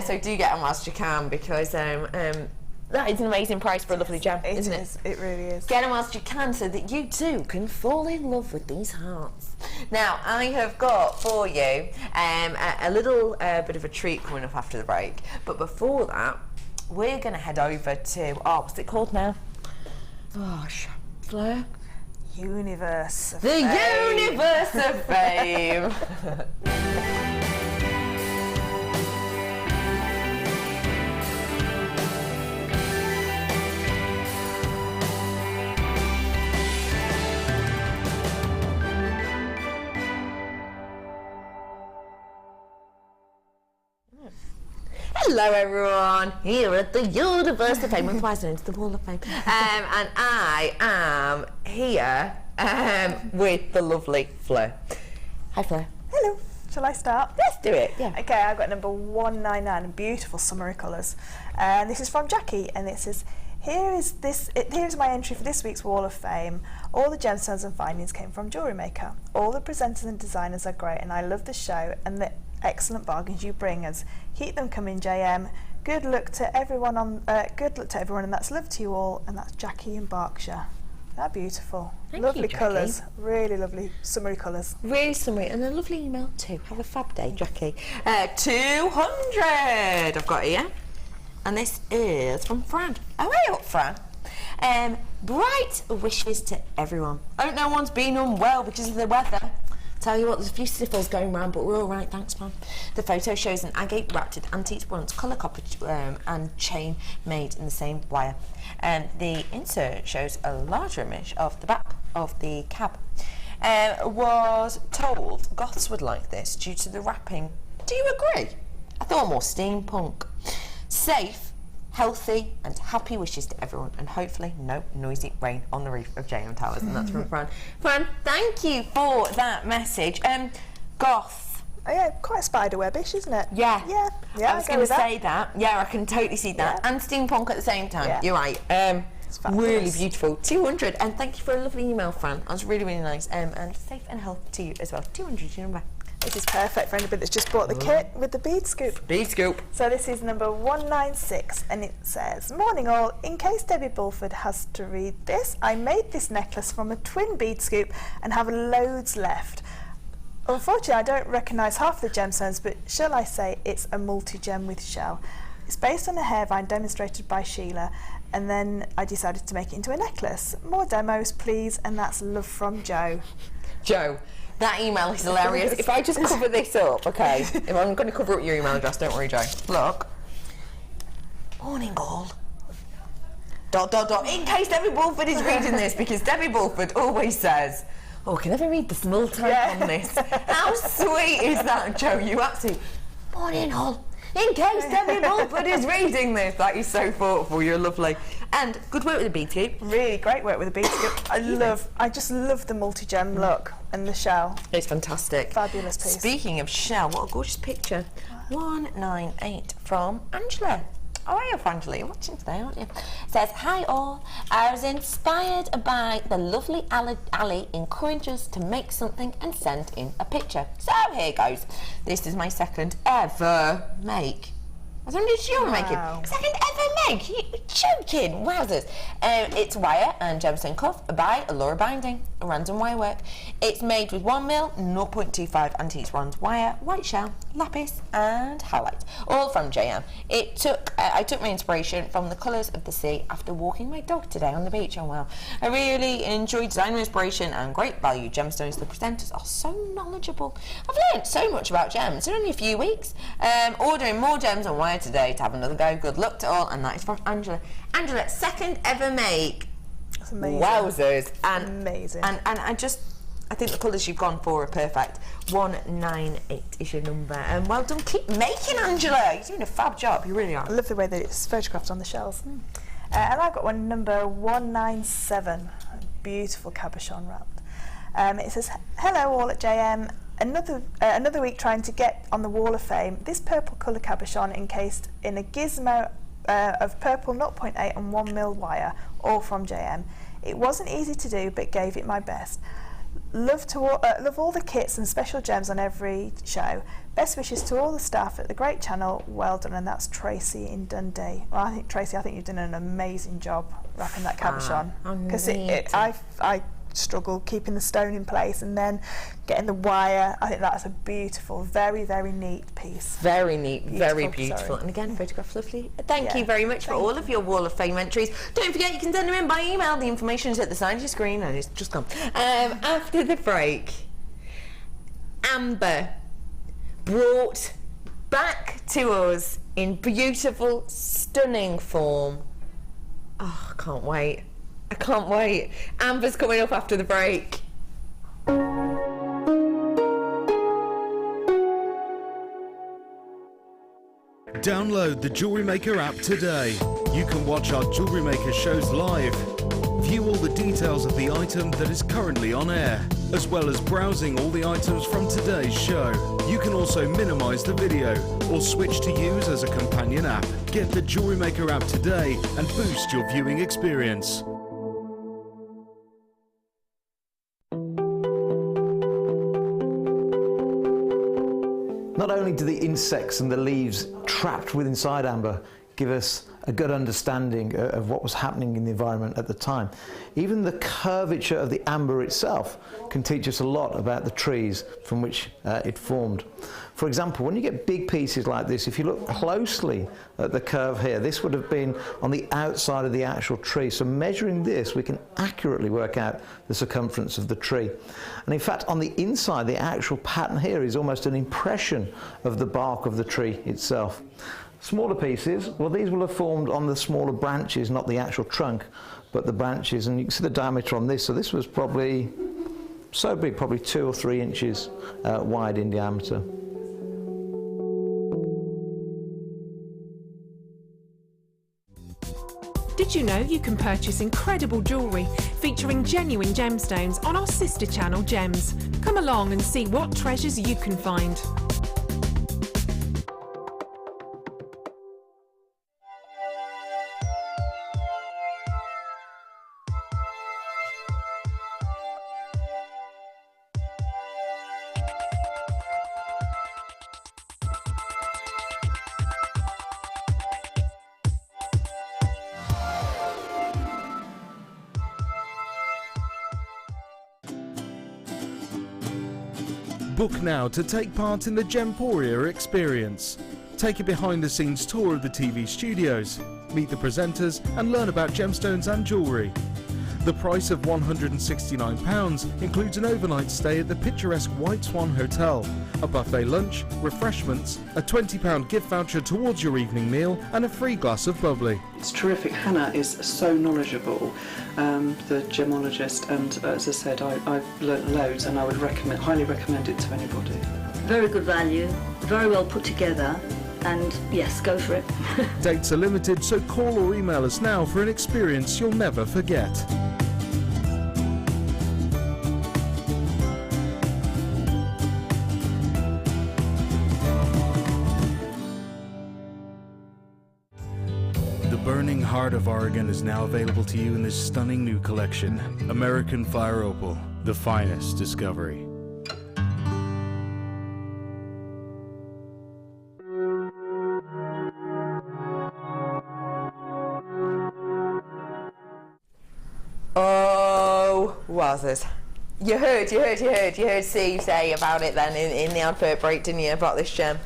So do get them whilst you can, because that is an amazing price for a lovely gem, isn't it? It really is. Get them whilst you can so that you too can fall in love with these hearts. Now, I have got for you a little bit of a treat coming up after the break. But before that, we're going to head over to, what's it called now? Fleur? Universe of Fame. The Universe of Fame. Hello everyone, here at the Universe of Fame. I'm rising into the Wall of Fame. And I am here with the lovely Fleur. Hi Fleur. Hello. Shall I start? Let's do it. Yeah. Okay, I've got number 199, beautiful summery colours. And this is from Jackie, and it says, here's my entry for this week's Wall of Fame. All the gemstones and findings came from Jewellery Maker. All the presenters and designers are great, and I love the show and the excellent bargains you bring us. Keep them coming, JM. Good luck to everyone, and that's love to you all. And that's Jackie in Berkshire. They're beautiful. Lovely colours, really lovely summery colours. Really summery, and a lovely email too. Have a fab day, Jackie. 200 I've got here, and this is from Fran. Oh, hey up, Fran. Bright wishes to everyone. I hope no one's been unwell because of the weather. Tell you what, there's a few sniffles going around, but we're all right, thanks, man. The photo shows an agate wrapped in antique bronze, colour copper and chain made in the same wire. The insert shows a larger image of the back of the cab. Was told goths would like this due to the wrapping. Do you agree? I thought more steampunk. Safe, healthy and happy wishes to everyone, and hopefully no noisy rain on the roof of JM Towers. And that's from Fran. Fran, thank you for that message. Goth. Oh yeah, quite spiderwebbish, isn't it? Yeah. Yeah. I was going to say that. Yeah, I can totally see that. Yeah. And steampunk at the same time. Yeah. You're right. Really beautiful. 200, and thank you for a lovely email, Fran. That was really, really nice. And safe and healthy to you as well. 200, your number. This is perfect for anybody that's just bought the kit with the bead scoop. Bead scoop. So this is number 196, and it says, morning all, in case Debbie Bulford has to read this, I made this necklace from a twin bead scoop and have loads left. Unfortunately, I don't recognise half the gemstones, but shall I say it's a multi-gem with shell. It's based on a hairvine demonstrated by Sheila, and then I decided to make it into a necklace. More demos, please, and that's love from Joe. Joe. That email is hilarious. If I just cover this up, okay? If I'm going to cover up your email address, don't worry, Joe. Look. Morning all. ... In case Debbie Bulford is reading this, because Debbie Bulford always says, oh, can I ever read the small type on this? How sweet is that, Joe? You absolutely... Morning all. In case Debbie Bulford is reading this. That is so thoughtful. You're lovely. And good work with the bead scoop. Really great work with the bead scoop. I just love the multi-gem look and the shell. It's fantastic. Fabulous piece. Speaking of shell, what a gorgeous picture. 198 from Angela. Oh, are you off, Angela? You're watching today, aren't you? It says, hi all. I was inspired by the lovely Ali encouraged us to make something and send in a picture. So here goes. This is my second ever make. I was wondering if you were making second ever make. You're joking. Wowzers. It's wire and gemstone cuff by Laura Binding. Random wire work. It's made with 1mm, 0.25 antique bronze wire, white shell, lapis and halite. All from JM. I took my inspiration from the colours of the sea after walking my dog today on the beach. Oh wow. I really enjoyed designer inspiration and great value gemstones. The presenters are so knowledgeable. I've learned so much about gems in only a few weeks. Ordering more gems on wire today to have another go. Good luck to all, and that is from Angela. Angela, second ever make. That's amazing. Wowzers. Amazing. And I think the colours you've gone for are perfect. 198 is your number. And well done. Keep making, Angela. You're doing a fab job. You really are. I love the way that it's photographed on the shells. And I've got one, number 197. Beautiful cabochon wrapped. It says, hello all at JM. Another week trying to get on the Wall of Fame. This purple colour cabochon encased in a gizmo of purple 0.8 and 1mm wire, all from JM. It wasn't easy to do, but gave it my best. Love all the kits and special gems on every show. Best wishes to all the staff at the great channel. Well done. And that's Tracy in Dundee. Well, Tracy, I think you've done an amazing job wrapping that cabochon, because I struggle keeping the stone in place and then getting the wire. I think that's a beautiful, very, very neat piece. Very neat, very beautiful. And again, photograph lovely. Thank you very much for all of your Wall of Fame entries. Don't forget you can send them in by email. The information is at the side of your screen and it's just gone. After the break, Amber brought back to us in beautiful, stunning form. Oh, I can't wait. I can't wait. Amber's coming up after the break. Download the Jewellery Maker app today. You can watch our Jewellery Maker shows live, view all the details of the item that is currently on air, as well as browsing all the items from today's show. You can also minimise the video or switch to use as a companion app. Get the Jewellery Maker app today and boost your viewing experience. Not only do the insects and the leaves trapped within inside amber give us a good understanding of what was happening in the environment at the time, even the curvature of the amber itself can teach us a lot about the trees from which it formed. For example, when you get big pieces like this, if you look closely at the curve here, this would have been on the outside of the actual tree. So measuring this, we can accurately work out the circumference of the tree. And in fact, on the inside, the actual pattern here is almost an impression of the bark of the tree itself. Smaller pieces, well, these will have formed on the smaller branches, not the actual trunk, but the branches. And you can see the diameter on this. So this was probably so big, probably 2 or 3 inches wide in diameter. Did you know you can purchase incredible jewellery featuring genuine gemstones on our sister channel Gems? Come along and see what treasures you can find. Book now to take part in the Gemporia experience. Take a behind-the-scenes tour of the TV studios, meet the presenters and learn about gemstones and jewellery. The price of £169 includes an overnight stay at the picturesque White Swan Hotel, a buffet lunch, refreshments, a £20 gift voucher towards your evening meal and a free glass of bubbly. It's terrific. Hannah is so knowledgeable, the gemologist, and as I said, I've learnt loads and I would highly recommend it to anybody. Very good value, very well put together, and yes, go for it. Dates are limited, so call or email us now for an experience you'll never forget. The burning heart of Oregon is now available to you in this stunning new collection, American Fire Opal, the finest discovery. Oh, wowzers. You heard Steve say about it then in the advert break, didn't you, about this gem?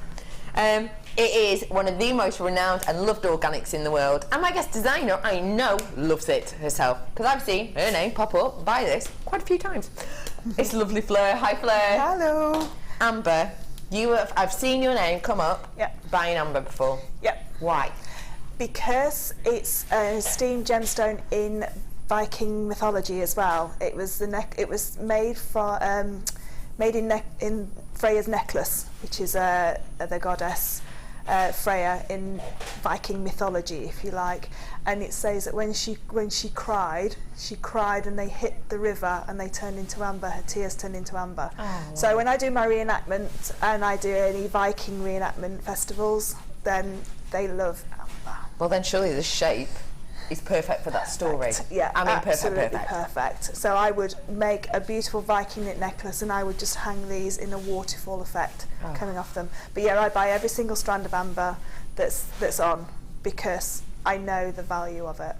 It is one of the most renowned and loved organics in the world, and my guest designer, I know, loves it herself, because I've seen her name pop up, buy this, quite a few times. It's lovely Fleur. Hi Fleur. Hello. Amber, I've seen your name come up buying amber before. Yep. Why? Because it's a esteemed gemstone in Viking mythology as well. It was made in Freya's necklace, which is the goddess Freya in Viking mythology, if you like. And it says that when she cried and they hit the river and they turned into amber, her tears turned into amber. Oh, wow. So when I do my reenactment and I do any Viking reenactment festivals, then they love amber. Well then surely the shape is perfect for that story. Yeah, I mean, absolutely perfect. So I would make a beautiful Viking knit necklace and I would just hang these in a waterfall effect coming off them. But yeah, I buy every single strand of amber that's on because I know the value of it.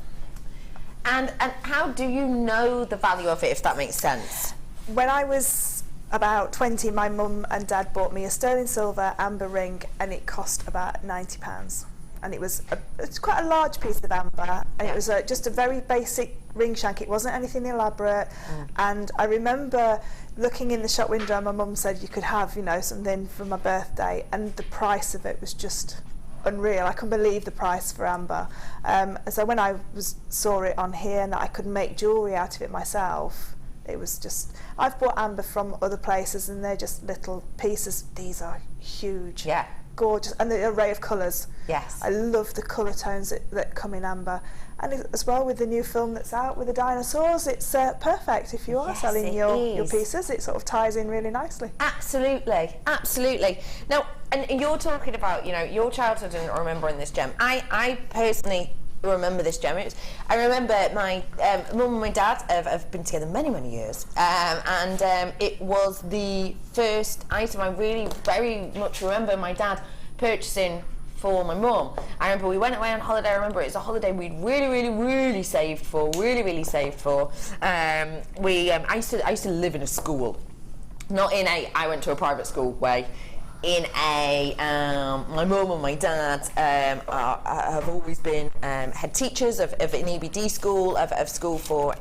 And how do you know the value of it, if that makes sense? When I was about 20, my mum and dad bought me a sterling silver amber ring and it cost about £90. And it's quite a large piece of amber, and it was just a very basic ring shank. It wasn't anything elaborate. And I remember looking in the shop window and my mum said you could have, something for my birthday, and the price of it was just unreal. I couldn't believe the price for amber. So when I saw it on here and that I could make jewellery out of it myself, it was just, I've bought amber from other places and they're just little pieces. These are huge. Yeah. gorgeous, and the array of colours. Yes. I love the colour tones that come in amber. And as well, with the new film that's out with the dinosaurs, it's perfect if you are selling your pieces. It sort of ties in really nicely. Absolutely, absolutely. Now, and you're talking about, you know, your childhood and remembering this gem. I personally remember this gem. I remember my mum and my dad have been together many, many years, and it was the first item I really very much remember my dad purchasing for my mum. I remember we went away on holiday. I remember it was a holiday we'd really saved for. I used to live in a school, not in a I went to a private school way. In a my mum and my dad have always been head teachers of an EBD school, of school for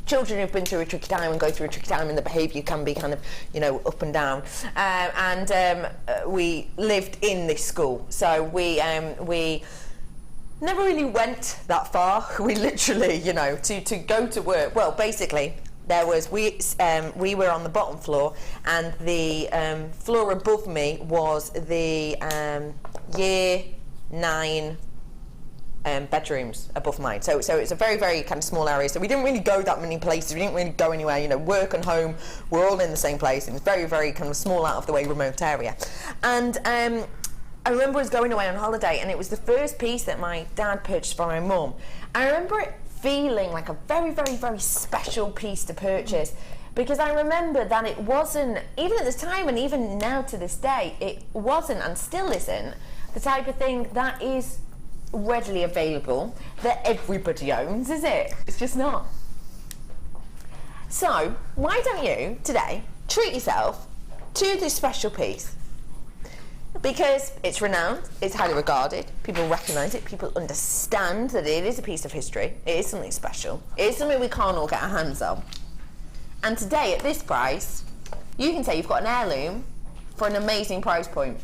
children who've been through a tricky time and go through a tricky time, and the behaviour can be kind of, you know, up and down. We lived in this school, so we never really went that far. We literally, you know, to go to work. Well, basically, there was we were on the bottom floor, and the floor above me was the year 9. Bedrooms above mine, so it's a very kind of small area, so we didn't really go that many places, we didn't really go anywhere, you know, work and home were all in the same place, and it's very kind of small, out of the way, remote area. And I remember us going away on holiday, and it was the first piece that my dad purchased for my mum. I remember it feeling like a very special piece to purchase, because I remember that it wasn't, even at this time and even now to this day, it wasn't and still isn't the type of thing that is readily available, that everybody owns, is it? It's just not. So why don't you today treat yourself to this special piece, because it's renowned, it's highly regarded, people recognise it, people understand that it is a piece of history, it is something special, it is something we can't all get our hands on. And today, at this price, you can say you've got an heirloom for an amazing price point.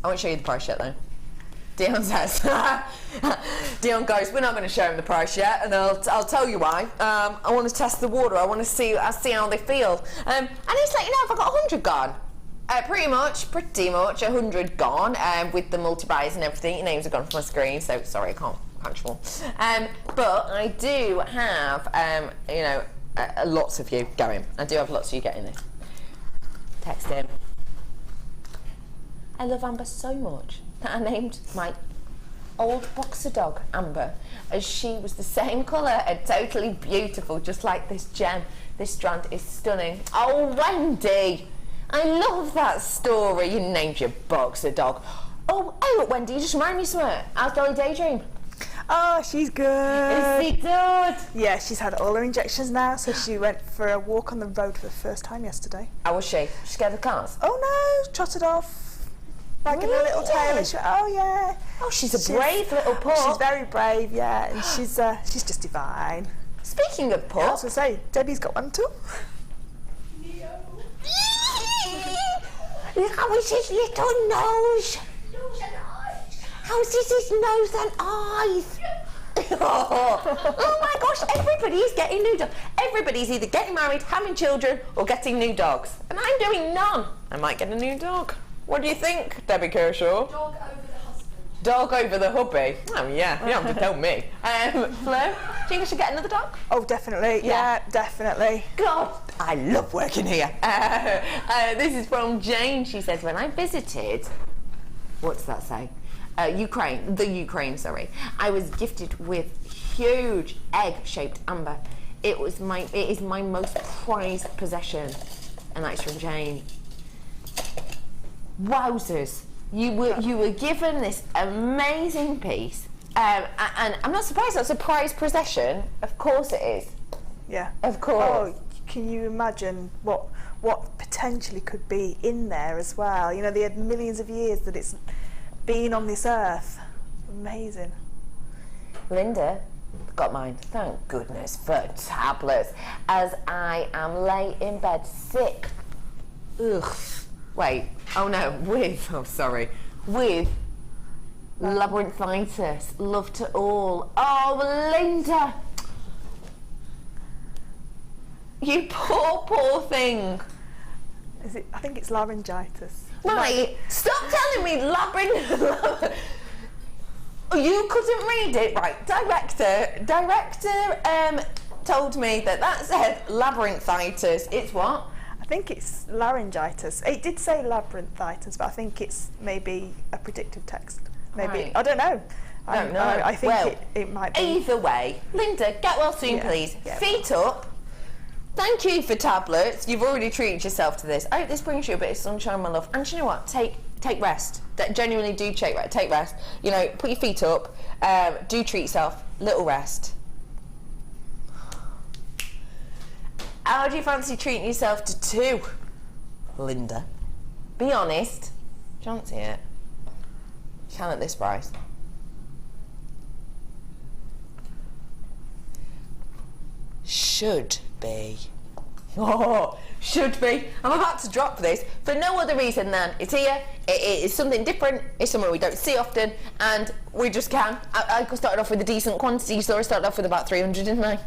I won't show you the price yet though. Dion says. Dion goes, we're not going to show him the price yet, and I'll tell you why. I want to test the water. I want to see how they feel. And it's like, you know, if I got 100 gone, pretty much 100 gone, with the multi-buys and everything. Your names are gone from my screen, so sorry, I can't control. But I do have, you know, lots of you going. I do have lots of you getting this. Text him. I love Amber so much that I named my old boxer dog Amber, as she was the same colour and totally beautiful, just like this gem. This strand is stunning. Oh, Wendy, I love that story. You named your boxer dog. Oh, Wendy, you just reminded me of something. How's Dolly Daydream? Oh, she's good. Is she good? Yeah, she's had all her injections now, so she went for a walk on the road for the first time yesterday. How was she? She scared of cars? Oh no, trotted off. Wagging her little tail and oh yeah. Oh, she's a brave little pup. She's very brave, yeah, and she's just divine. Speaking of pup, yeah, I was going to say, Debbie's got one too. How is his little nose? How is his nose and eyes? Oh my gosh, everybody's getting new dogs. Everybody's either getting married, having children, or getting new dogs. And I'm doing none. I might get a new dog. What do you think, Debbie Kershaw? Dog over the husband. Dog over the hubby? Oh yeah, you don't have to tell me. Flo, do you think I should get another dog? Oh, definitely. Yeah, definitely. God, I love working here. This is from Jane. She says, when I visited, what does that say? Ukraine, sorry. I was gifted with huge egg-shaped amber. It is my most prized possession, and that's from Jane. Wowzers! You were given this amazing piece, and I'm not surprised that's a prized possession. Of course it is. Yeah. Of course. Oh, can you imagine what potentially could be in there as well? You know, they had millions of years that it's been on this earth. Amazing. Linda got mine. Thank goodness for tablets, as I am lay in bed sick. Ugh. Wait, with labyrinthitis. Love to all. Oh, Linda! You poor thing. Is it? I think it's laryngitis. Right, stop telling me labyrinth. You couldn't read it, right? Director told me that said labyrinthitis. It's what? I think it's laryngitis. It did say labyrinthitis, but I think it's maybe a predictive text. Maybe Right. I don't know. Don't know. I think Well, it might be. Either way, Linda, get well soon, please. Yeah. Feet up. Thank you for tablets. You've already treated yourself to this. I hope this brings you a bit of sunshine, my love. And you know what? Take rest. Genuinely do take rest. You know, put your feet up. Do treat yourself. Little rest. How do you fancy treating yourself to 2, Linda? Be honest. Do you fancy it? You can at this price. Should be. Oh, should be. I'm about to drop this for no other reason than it's here. It is something different. It's something we don't see often, and we just can. I started off with a decent quantity, so I started off with about 300, didn't I?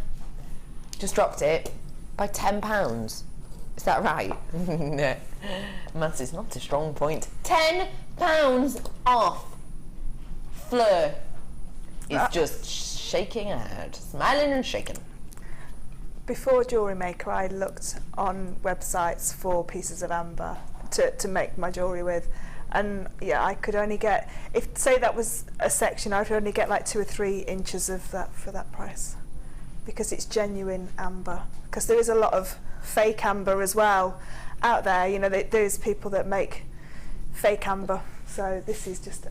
Just dropped it by £10. Is that right? No. Maths is not a strong point. £10 off. Fleur is just shaking her head, smiling and shaking. Before Jewellery Maker, I looked on websites for pieces of amber to make my jewellery with, and yeah, I could only get, if say that was a section, I would only get like 2 or 3 inches of that for that price, because it's genuine amber. Because there is a lot of fake amber as well out there. You know, there's people that make fake amber. So this is just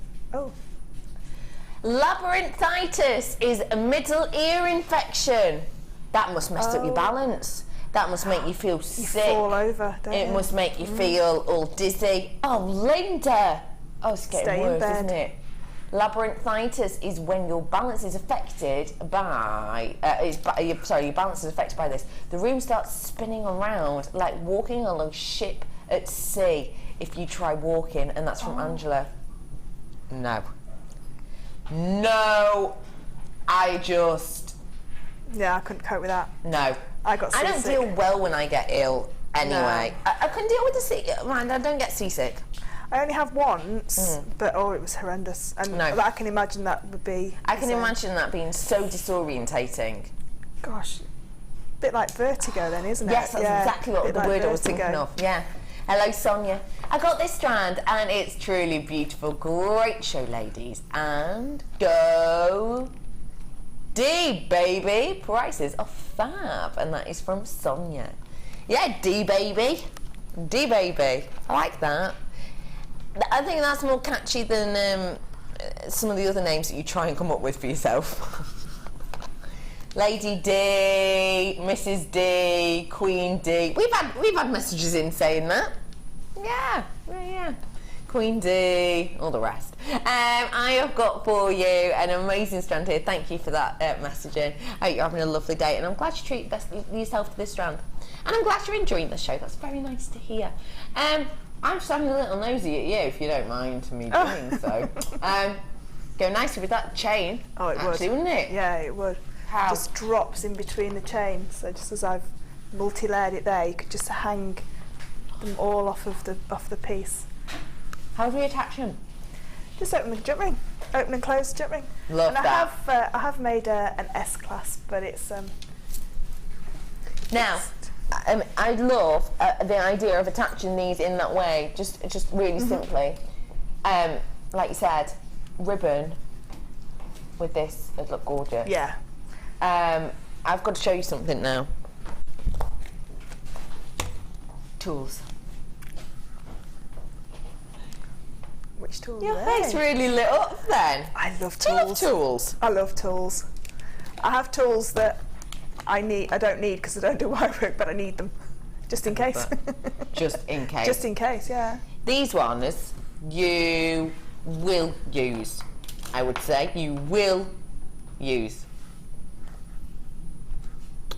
Labyrinthitis is a middle ear infection. That must mess up your balance. That must make you feel sick. You fall over, don't you? It must make you feel all dizzy. Oh, Linda! Oh, it's getting worse, isn't it? Labyrinthitis is when your balance is affected by... your balance is affected by this. The room starts spinning around like walking on a ship at sea if you try walking, and that's from Angela. No. No! Yeah, I couldn't cope with that. No. I got seasick. I don't deal well when I get ill anyway. No. I can deal with the seasick. Man, I don't get seasick. I only have once, but it was horrendous. And I can imagine that would be... I can imagine that being so disorientating. Gosh. A bit like vertigo then, isn't it? Yes, that's exactly what the word I was thinking of. Yeah. Hello, Sonia. I got this strand and it's truly beautiful. Great show, ladies. And go... D, baby. Prices are fab. And that is from Sonia. Yeah, D, baby. D, baby. I like that. I think that's more catchy than some of the other names that you try and come up with for yourself. Lady D, Mrs. D, Queen D. We've had messages in saying that. Yeah. Queen D, all the rest. I have got for you an amazing strand here. Thank you for that messaging. I hope you're having a lovely day, and I'm glad you treat yourself to this strand. And I'm glad you're enjoying the show. That's very nice to hear. I'm just having a little nosy at you, if you don't mind me doing so. Go nicely with that chain. Oh, it actually, would. Wouldn't it? Yeah, it would. How? Just drops in between the chain. So just as I've multi-layered it there, you could just hang them all off of the piece. How do we attach them? Just open the jump ring. Open and close the jump ring. Love and that. I have made an S clasp, but it's now. I love the idea of attaching these in that way, just really simply. Like you said, ribbon with this would look gorgeous. Yeah. I've got to show you something now. Tools. Which tools? Your face really lit up then. I love tools. Do you love tools? I love tools. I have tools that I don't need because I don't do wire work, but I need them just in case. Just in case. Just in case, yeah. These ones you will use. I would say you will use.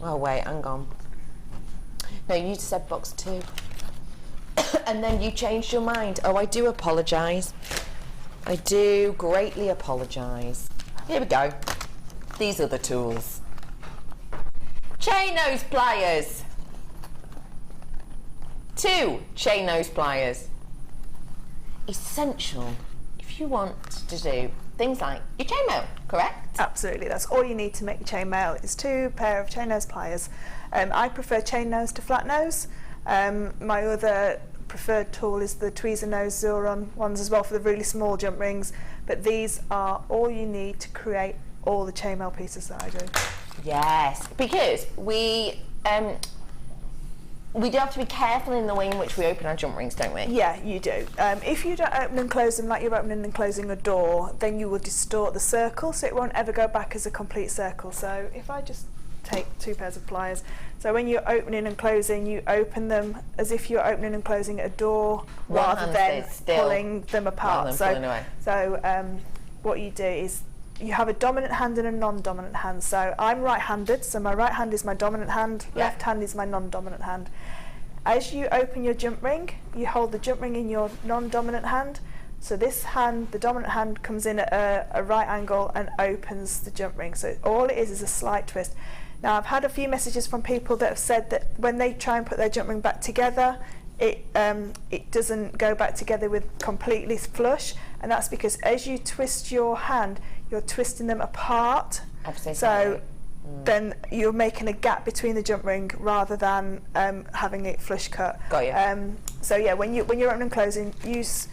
Oh wait, hang on. No, you said box 2. And then you changed your mind. Oh, I do apologise. I do greatly apologise. Here we go. These are the tools. Chain nose pliers. 2 chain nose pliers. Essential if you want to do things like your chainmail, correct? Absolutely, that's all you need to make your chainmail is 2 pair of chain nose pliers. I prefer chain nose to flat nose. My other preferred tool is the tweezer nose Xuron ones as well for the really small jump rings, but these are all you need to create all the chainmail pieces that I do. Yes, because we do have to be careful in the way in which we open our jump rings, don't we? Yeah, you do. If you don't open and close them like you're opening and closing a door, then you will distort the circle, so it won't ever go back as a complete circle. So if I just take 2 pairs of pliers, so when you're opening and closing, you open them as if you're opening and closing a door rather than pulling them apart. So what you do is you have a dominant hand and a non-dominant hand. So I'm right-handed, so my right hand is my dominant hand, left hand is my non-dominant hand. As you open your jump ring, you hold the jump ring in your non-dominant hand. So this hand, the dominant hand, comes in at a right angle and opens the jump ring. So all it is a slight twist. Now I've had a few messages from people that have said that when they try and put their jump ring back together, it doesn't go back together with completely flush, and that's because as you twist your hand, you're twisting them apart. So then you're making a gap between the jump ring rather than having it flush cut. Got you. So yeah, when you're opening and closing, use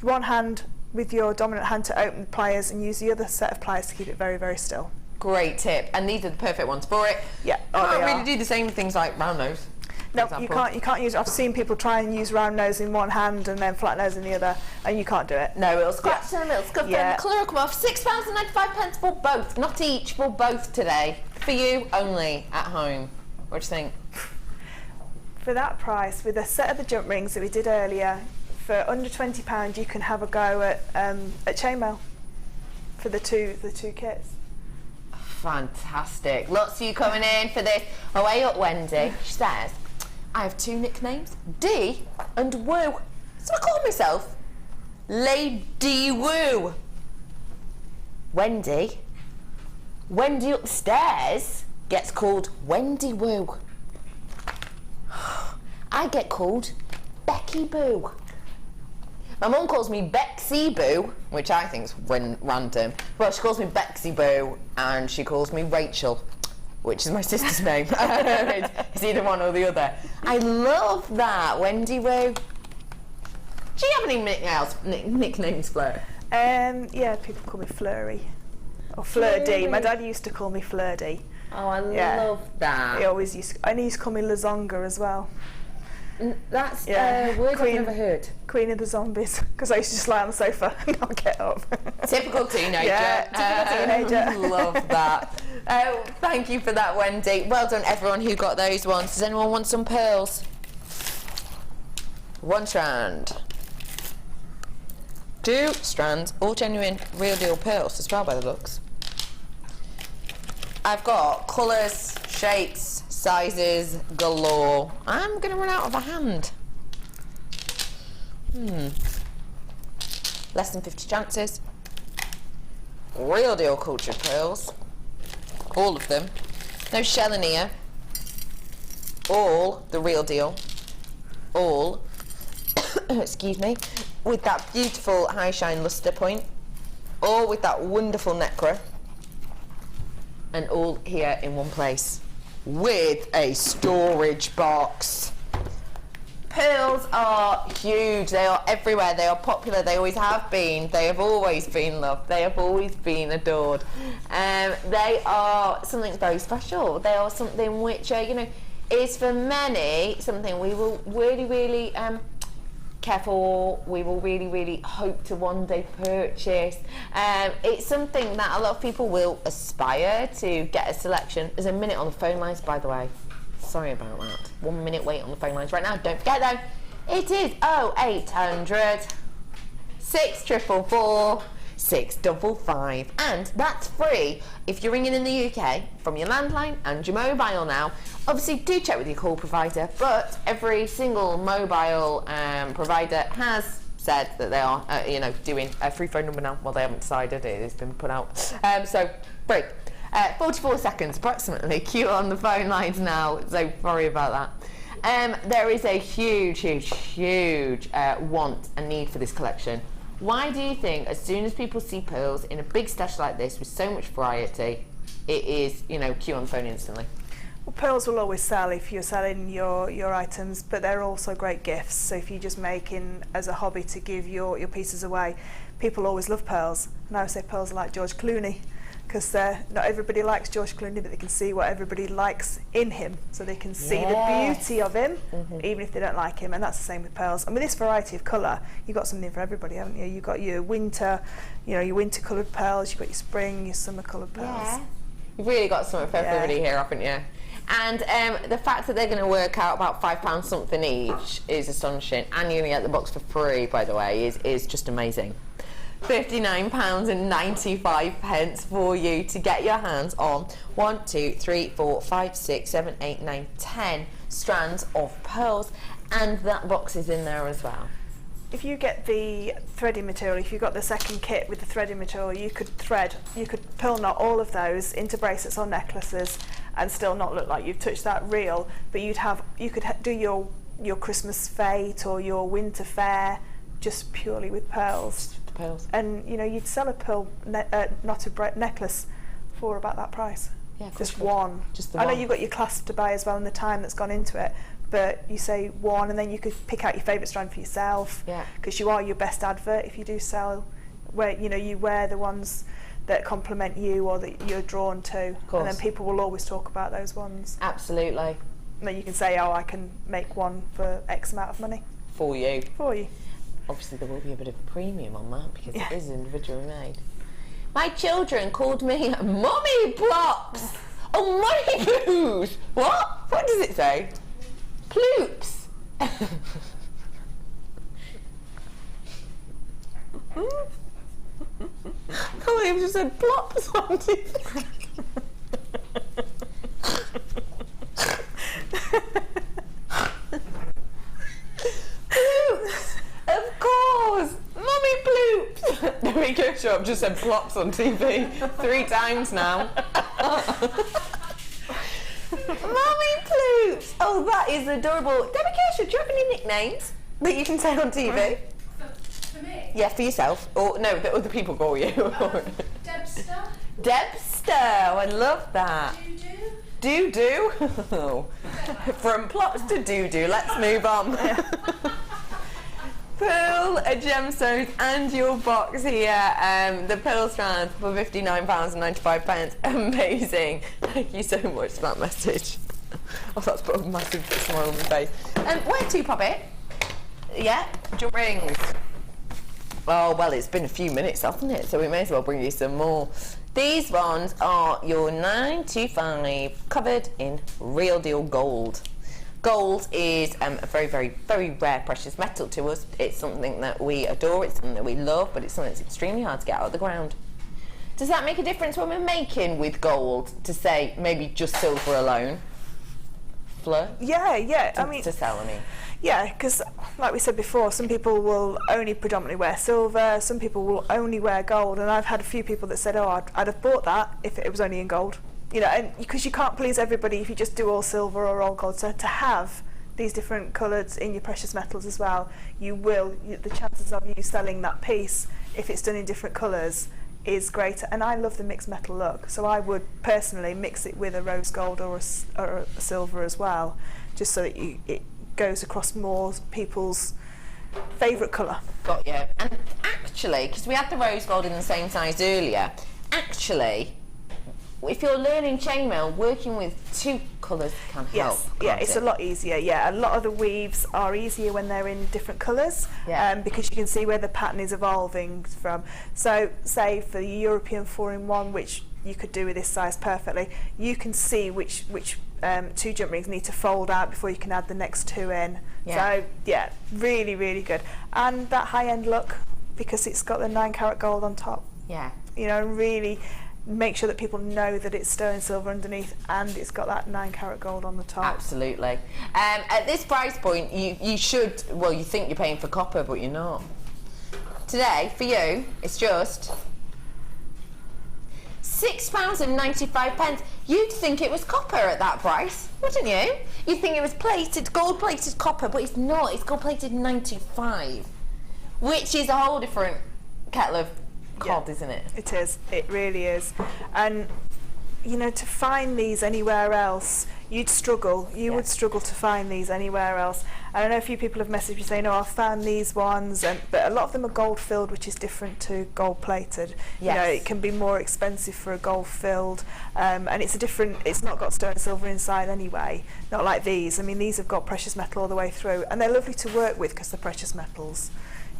one hand with your dominant hand to open the pliers and use the other set of pliers to keep it very, very still. Great tip, and these are the perfect ones for it. Yeah. Can't really do the same things like round nose. No, you can't use. I've seen people try and use round nose in one hand and then flat nose in the other, and you can't do it. No, it'll scratch them, it'll scuff them, the colour will come off. £6.95 for both, not each, for both today. For you only at home. What do you think? For that price, with a set of the jump rings that we did earlier, for under £20, you can have a go at chainmail for the two kits. Fantastic. Lots of you coming in for this. Away up Wendy. She says, I have 2 nicknames, Dee and Woo. So I call myself Lady Woo. Wendy upstairs gets called Wendy Woo. I get called Becky Boo. My mum calls me Bexy Boo, which I think is random. Well, she calls me Bexy Boo, and she calls me Rachel, which is my sister's name. It's either one or the other. I love that, Wendy Woo. Do you have any nicknames, Fleur? Yeah, people call me Flurry. Or Fleur D. My dad used to call me Fleur D. Oh, I love that. He always used to call me Lazonga as well. That's a word I've never heard. Queen of the Zombies, because I used to just lie on the sofa and not get up. Typical teenager. Yeah, typical teenager. Love that. Thank you for that, Wendy. Well done, everyone who got those ones. Does anyone want some pearls? 1 strand. 2 strands, all genuine, real deal pearls as well by the looks. I've got colours, shapes, sizes galore. I'm going to run out of a hand. Less than 50 chances. Real deal cultured pearls. All of them. No shell in here. All the real deal. All, excuse me, with that beautiful high shine luster point. All with that wonderful necra. And all here in one place. With a storage box. Pearls are huge, they are everywhere, they are popular, they always have been, they have always been loved, they have always been adored. They are something very special, they are something which, is for many something we will really care for, we will really hope to one day purchase. It's something that a lot of people will aspire to get a selection. There's a minute on the phone lines, by the way. Sorry about that. 1 minute wait on the phone lines right now. Don't forget though, it is 0800 644 655, and that's free if you're ringing in the UK from your landline and your mobile now. Obviously do check with your call provider, but every single mobile provider has said that they are doing a free phone number now. Well, they haven't decided, it has been put out. So free. 44 seconds approximately queue on the phone lines now, so sorry about that. There is a huge want and need for this collection. Why do you think as soon as people see pearls in a big stash like this with so much variety, it is, you know, queue on phone instantly? Well, pearls will always sell if you're selling your items, but they're also great gifts. So if you're just making as a hobby to give your pieces away, people always love pearls. And I would say pearls are like George Clooney, because not everybody likes George Clooney, but they can see what everybody likes in him, so they can see the beauty of him, even if they don't like him. And that's the same with pearls. And with this variety of colour, you've got something for everybody, haven't you? You've got your winter, you know, your winter coloured pearls. You've got your spring, your summer coloured pearls. Yeah. You've really got something for everybody here, haven't you? And the fact that they're going to work out about £5 something each is astonishing. And you're going to get the box for free, by the way, is just amazing. £59.95 for you to get your hands on 1, 2, 3, 4, 5, 6, 7, 8, 9, 10 strands of pearls, and that box is in there as well. If you get the threading material, if you've got the second kit with the threading material, you could pearl knot all of those into bracelets or necklaces and still not look like you've touched that reel, but you could do your Christmas fete or your winter fair just purely with pearls. And you know, you'd sell a pearl knotted necklace for about that price. Yeah, just one. I know you've got your clasp to buy as well and the time that's gone into it, but you say one, and then you could pick out your favourite strand for yourself. Yeah. Because you are your best advert if you do sell, where you know you wear the ones that complement you or that you're drawn to, and then people will always talk about those ones. Absolutely. And then you can say, oh, I can make one for X amount of money. For you. For you. Obviously there will be a bit of a premium on that because it is individually made. My children called me Mummy Plops! Oh, Mummy Poos! What? What does it say? Ploops! Oh, they just said plops on TV. Ploops! Of course! Mummy Ploops! There we go, sure, I've just said plops on TV 3 times now. Mummy Ploops! Oh, that is adorable. Debbie Kershaw, do you have any nicknames that you can say on TV? For me? Yeah, for yourself. Or no, that other people call you. Debster. Debster, I love that. Doo-doo. Doo-doo? From plops to doo-doo, let's move on. Pearl Gemstones and your box here, the pearl strands for £59.95. Amazing. Thank you so much for that message. Oh, that's put a massive smile on my face. Where to, pop it? Yeah, jump rings. Oh, well, it's been a few minutes, hasn't it? So we may as well bring you some more. These ones are your 925 covered in real deal gold. Gold is a very, very, very rare precious metal to us. It's something that we adore, it's something that we love, but it's something that's extremely hard to get out of the ground. Does that make a difference when we're making with gold to say maybe just silver alone? Fleur? Yeah. I mean, to sell, I mean. Yeah, because like we said before, some people will only predominantly wear silver, some people will only wear gold, and I've had a few people that said, oh, I'd have bought that if it was only in gold. You know, and because you can't please everybody if you just do all silver or all gold. So to have these different colours in your precious metals as well, the chances of you selling that piece, if it's done in different colours, is greater. And I love the mixed metal look, so I would personally mix it with a rose gold or a silver as well, just so that it goes across more people's favourite colour. Got you. And actually, because we had the rose gold in the same size earlier, actually, if you're learning chainmail, working with 2 colours can help. Yeah, it's a lot easier. Yeah, a lot of the weaves are easier when they're in different colours, because you can see where the pattern is evolving from. So, say for the European 4-in-1, which you could do with this size perfectly, you can see which 2 jump rings need to fold out before you can add the next 2 in. So, yeah, really, really good. And that high-end look, because it's got the 9-carat gold on top. Yeah. You know, really make sure that people know that it's sterling silver underneath and it's got that 9-carat gold on the top. Absolutely. At this price point, you should, well, you think you're paying for copper, but you're not. Today, for you, it's just £6.95. You'd think it was copper at that price, wouldn't you? You'd think it was plated, gold-plated copper, but it's not. It's gold-plated 95, which is a whole different kettle of cod, isn't it? It is. It really is. And you know, to find these anywhere else, you'd struggle. You would struggle to find these anywhere else. And I know a few people have messaged me saying, "Oh, I found these ones," but a lot of them are gold filled, which is different to gold plated. You know, it can be more expensive for a gold filled, and it's a different. It's not got sterling silver inside anyway. Not like these. I mean, these have got precious metal all the way through, and they're lovely to work with because they're precious metals.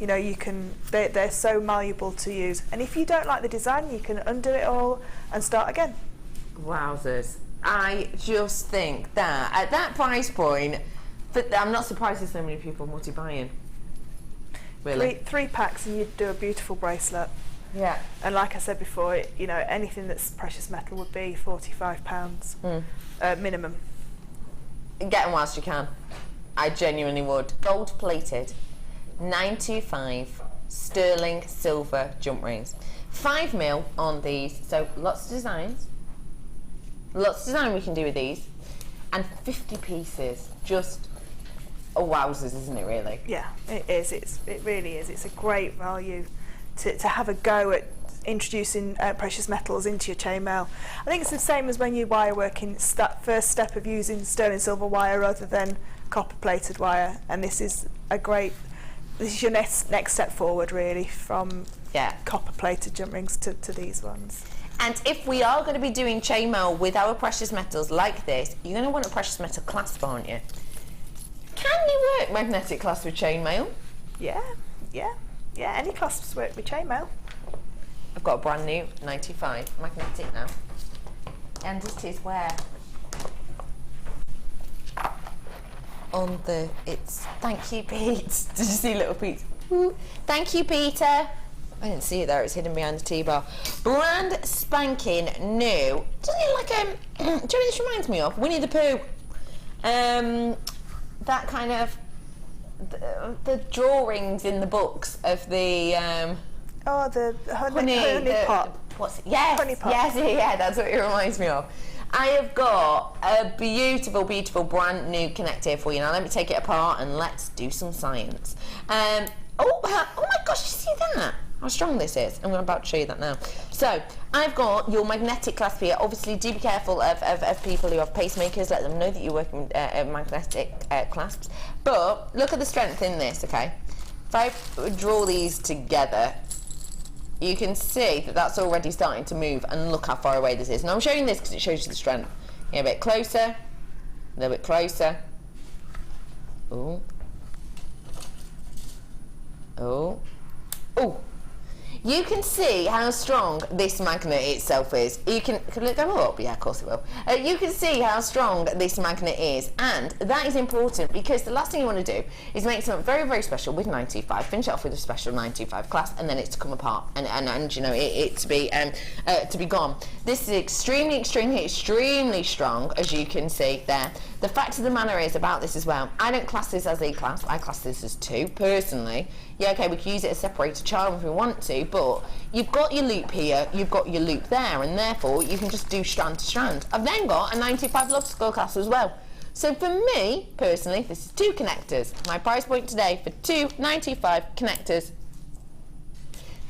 You know, you can. They're so malleable to use. And if you don't like the design, you can undo it all and start again. Wowzers. I just think that at that price point, I'm not surprised there's so many people multi-buying. Really? Three packs and you'd do a beautiful bracelet. Yeah. And like I said before, you know, anything that's precious metal would be £45 minimum. Get them whilst you can. I genuinely would. Gold plated, 925 sterling silver jump rings. 5mm on these, so lots of designs. Lots of design we can do with these, and 50 pieces. Just wowzers, isn't it? Really? Yeah, it is. It really is. It's a great value to have a go at introducing precious metals into your chainmail. I think it's the same as when you wire working. First step of using sterling silver wire rather than copper plated wire, and this is your next step forward, really, from copper plated jump rings to these ones. And if we are going to be doing chainmail with our precious metals like this, you're going to want a precious metal clasp, aren't you? Can you work magnetic clasp with chainmail? Yeah. Any clasps work with chainmail. I've got a brand new 95 magnetic now, and it is where on the thank you, Pete. Did you see little Pete? Thank you, Peter. I didn't see it there, it's hidden behind the T-bar. Brand spanking new. Doesn't it like, do you know what this reminds me of? Winnie the Pooh. That kind of, the drawings in the books of the... the honey pot. What's it? Yes, honey pot. Yes, that's what it reminds me of. I have got a beautiful, beautiful brand new connector for you. Now let me take it apart and let's do some science. Oh my gosh, you see that? How strong this is. I'm about to show you that now. So, I've got your magnetic clasp here. Obviously, do be careful of people who have pacemakers. Let them know that you're working with magnetic clasps. But, look at the strength in this, okay? If I draw these together, you can see that that's already starting to move, and look how far away this is. Now, I'm showing this because it shows you the strength. Get a bit closer, a little bit closer. Ooh. Oh. Oh. You can see how strong this magnet itself is. Can it go up? Yeah, of course it will. You can see how strong this magnet is, and that is important because the last thing you want to do is make something very, very special with 925, finish it off with a special 925 clasp, and then it's to come apart and you know it to be gone. This is extremely, extremely, extremely strong, as you can see there. The fact of the matter is about this as well, I don't class this as a clasp, I class this as two, personally. Yeah, okay, we can use it as separator charm if we want to, but you've got your loop here, you've got your loop there, and therefore you can just do strand to strand. I've then got a 95 love skull clasp as well. So for me, personally, this is two connectors. My price point today for two 95 connectors,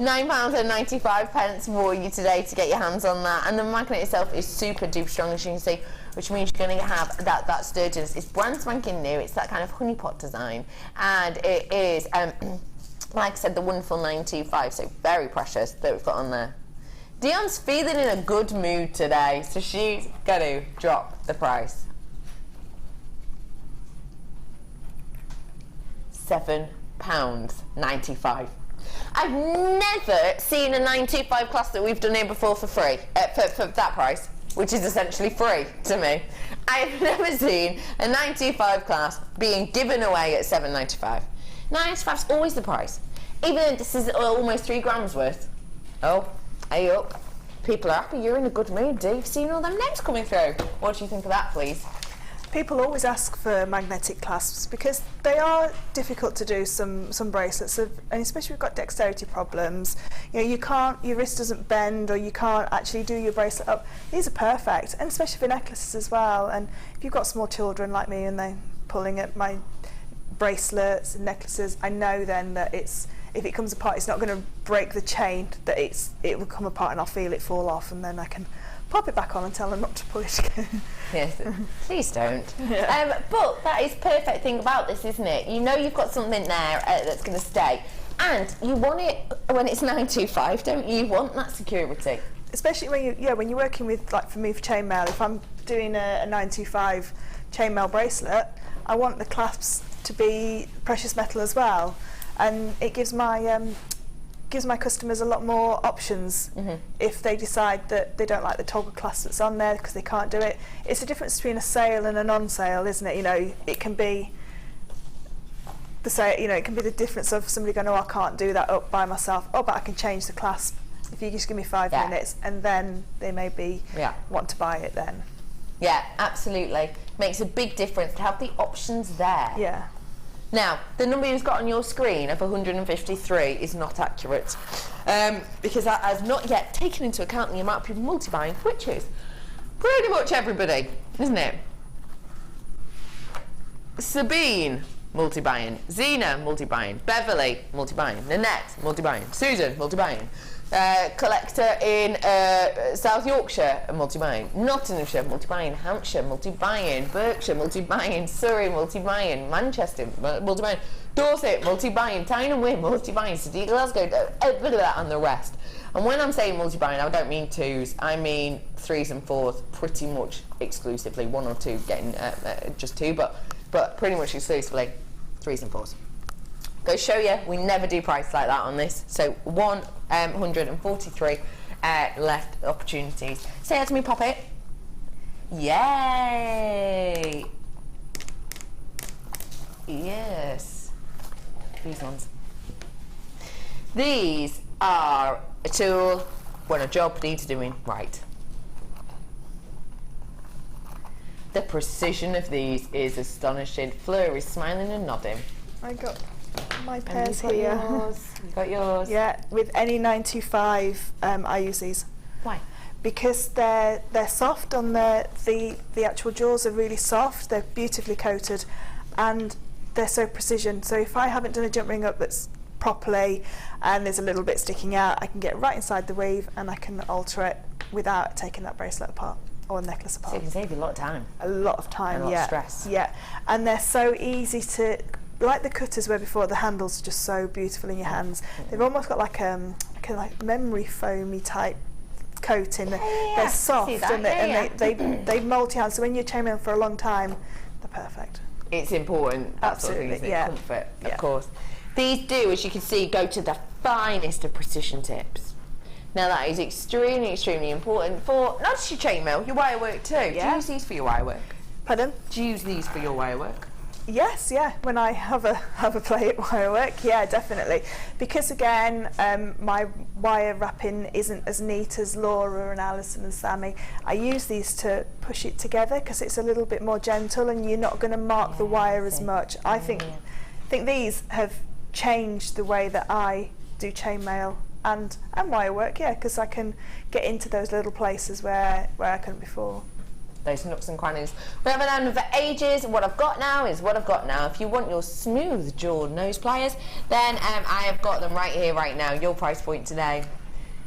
£9.95 for you today to get your hands on that. And the magnet itself is super duper strong, as you can see, which means you're going to have that sturdiness. It's brand spanking new, it's that kind of honeypot design, and it is, like I said, the wonderful 925, so very precious that we've got on there. Dion's feeling in a good mood today, so she's going to drop the price. £7.95. I've never seen a 925 class that we've done here before for free, for that price, which is essentially free to me. I've never seen a 925 class being given away at £7.95. 925's always the price. Even though this is almost 3 grams worth. Oh, hey up. People are happy, you're in a good mood, Dave. Seen all them names coming through. What do you think of that, please? People always ask for magnetic clasps because they are difficult to do, some bracelets, and especially if you've got dexterity problems. You know, you can't, your wrist doesn't bend, or you can't actually do your bracelet up. These are perfect, and especially for necklaces as well. And if you've got small children like me and they're pulling at my bracelets and necklaces, I know then that if it comes apart, it's not going to break the chain, that it will come apart and I'll feel it fall off, and then I can pop it back on and tell them not to pull it again. Yes, please don't. Yeah. But that is perfect thing about this, isn't it? You know you've got something there that's going to stay, and you want it when it's 925, don't you? You want that security. Especially when you're working with, like for me, for chainmail, if I'm doing a 925 chainmail bracelet, I want the clasps to be precious metal as well, and it gives my customers a lot more options if they decide that they don't like the toggle clasp that's on there because they can't do it. It's the difference between a sale and a non-sale, isn't it? You know, it can be it can be the difference of somebody going, oh, I can't do that up by myself. Oh, but I can change the clasp if you just give me 5 minutes, and then they maybe want to buy it then. Yeah, absolutely. Makes a big difference to have the options there. Yeah. Now, the number you've got on your screen of 153 is not accurate because that has not yet taken into account the amount of people multi-buying, which is pretty much everybody, isn't it? Sabine, multi-buying. Zena, multi-buying. Beverly, multi-buying. Nanette, multi-buying. Susan, multi-buying. Collector in South Yorkshire, multi-buying. Nottinghamshire, multi-buying. Hampshire, multi-buying. Berkshire, multi-buying. Surrey, multi-buying. Manchester, multi-buying. Dorset, multi-buying. Tyne and Wear, multi-buying. City, Glasgow, and the rest. And when I'm saying multi-buying, I don't mean twos, I mean threes and fours, pretty much exclusively. One or two getting just two, but pretty much exclusively threes and fours. Go show you, we never do price like that on this. So 143 left opportunities. Say that to me, pop it. Yay! Yes. These ones. These are a tool when a job needs doing right. The precision of these is astonishing. Fleur is smiling and nodding. I got my pairs here. You got yours. Yeah, with any 925, I use these. Why? Because they're soft on the actual jaws are really soft. They're beautifully coated, and they're so precision. So if I haven't done a jump ring up that's properly, and there's a little bit sticking out, I can get right inside the weave and I can alter it without taking that bracelet apart or necklace apart. So you can save you a lot of time. A lot of time, and a lot of stress. Yeah, and they're so easy to. Like the cutters were before, the handles are just so beautiful in your hands. They've almost got like like memory foamy type coating. They're soft and they multi-hand. So when you're chainmail for a long time, they're perfect. It's important. Absolutely, Sort of thing, comfort, of course. These do, as you can see, go to the finest of precision tips. Now that is extremely, extremely important for not just your chainmail, your wire work too. Do you use these for your wire work? Pardon? Do you use these for your wire work? Yes, yeah. When I have a play at wire work, yeah, definitely. Because again, my wire wrapping isn't as neat as Laura and Alison and Sammy. I use these to push it together because it's a little bit more gentle, and you're not going to mark the wire as much. I think these have changed the way that I do chainmail and wire work. Yeah, because I can get into those little places where I couldn't before. Those nooks and crannies. We haven't had them for ages. What I've got now is what I've got now. If you want your smooth jawed nose pliers, then I have got them right here, right now. Your price point today.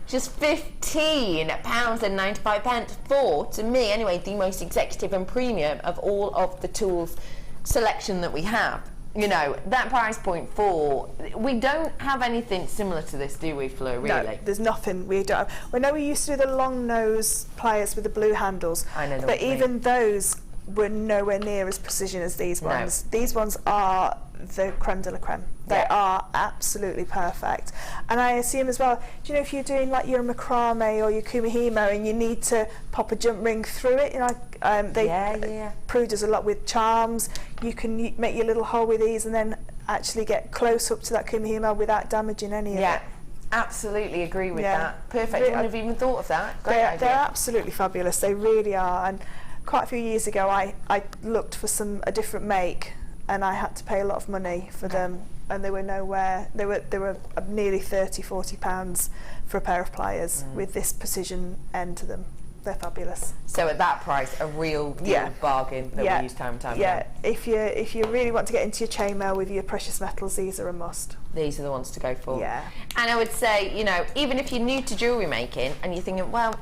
Just £15.95 for, to me anyway, the most executive and premium of all of the tools selection that we have. You know, that price point for, we don't have anything similar to this, do we, Fleur, really? No, there's nothing we don't have. We know we used to do the long nose pliers with the blue handles, I know, but even those were nowhere near as precision as these ones. No. These ones are the creme de la creme. They are absolutely perfect. And I assume as well, do you know, if you're doing like your macrame or your kumihimo and you need to pop a jump ring through it, you know, Prue does a lot with charms. You can make your little hole with these and then actually get close up to that kumihimo without damaging any of it. Yeah, absolutely agree with that. Perfect. I wouldn't have even thought of that. Great idea. They're absolutely fabulous. They really are. And quite a few years ago I looked for a different make, and I had to pay a lot of money for them, and they were nowhere. They were nearly £30–40 for a pair of pliers with this precision end to them. They're fabulous. So at that price, a real deal bargain that we use time and time again. If you really want to get into your chainmail with your precious metals, these are a must. These are the ones to go for. Yeah. And I would say, you know, even if you're new to jewellery making and you're thinking, well,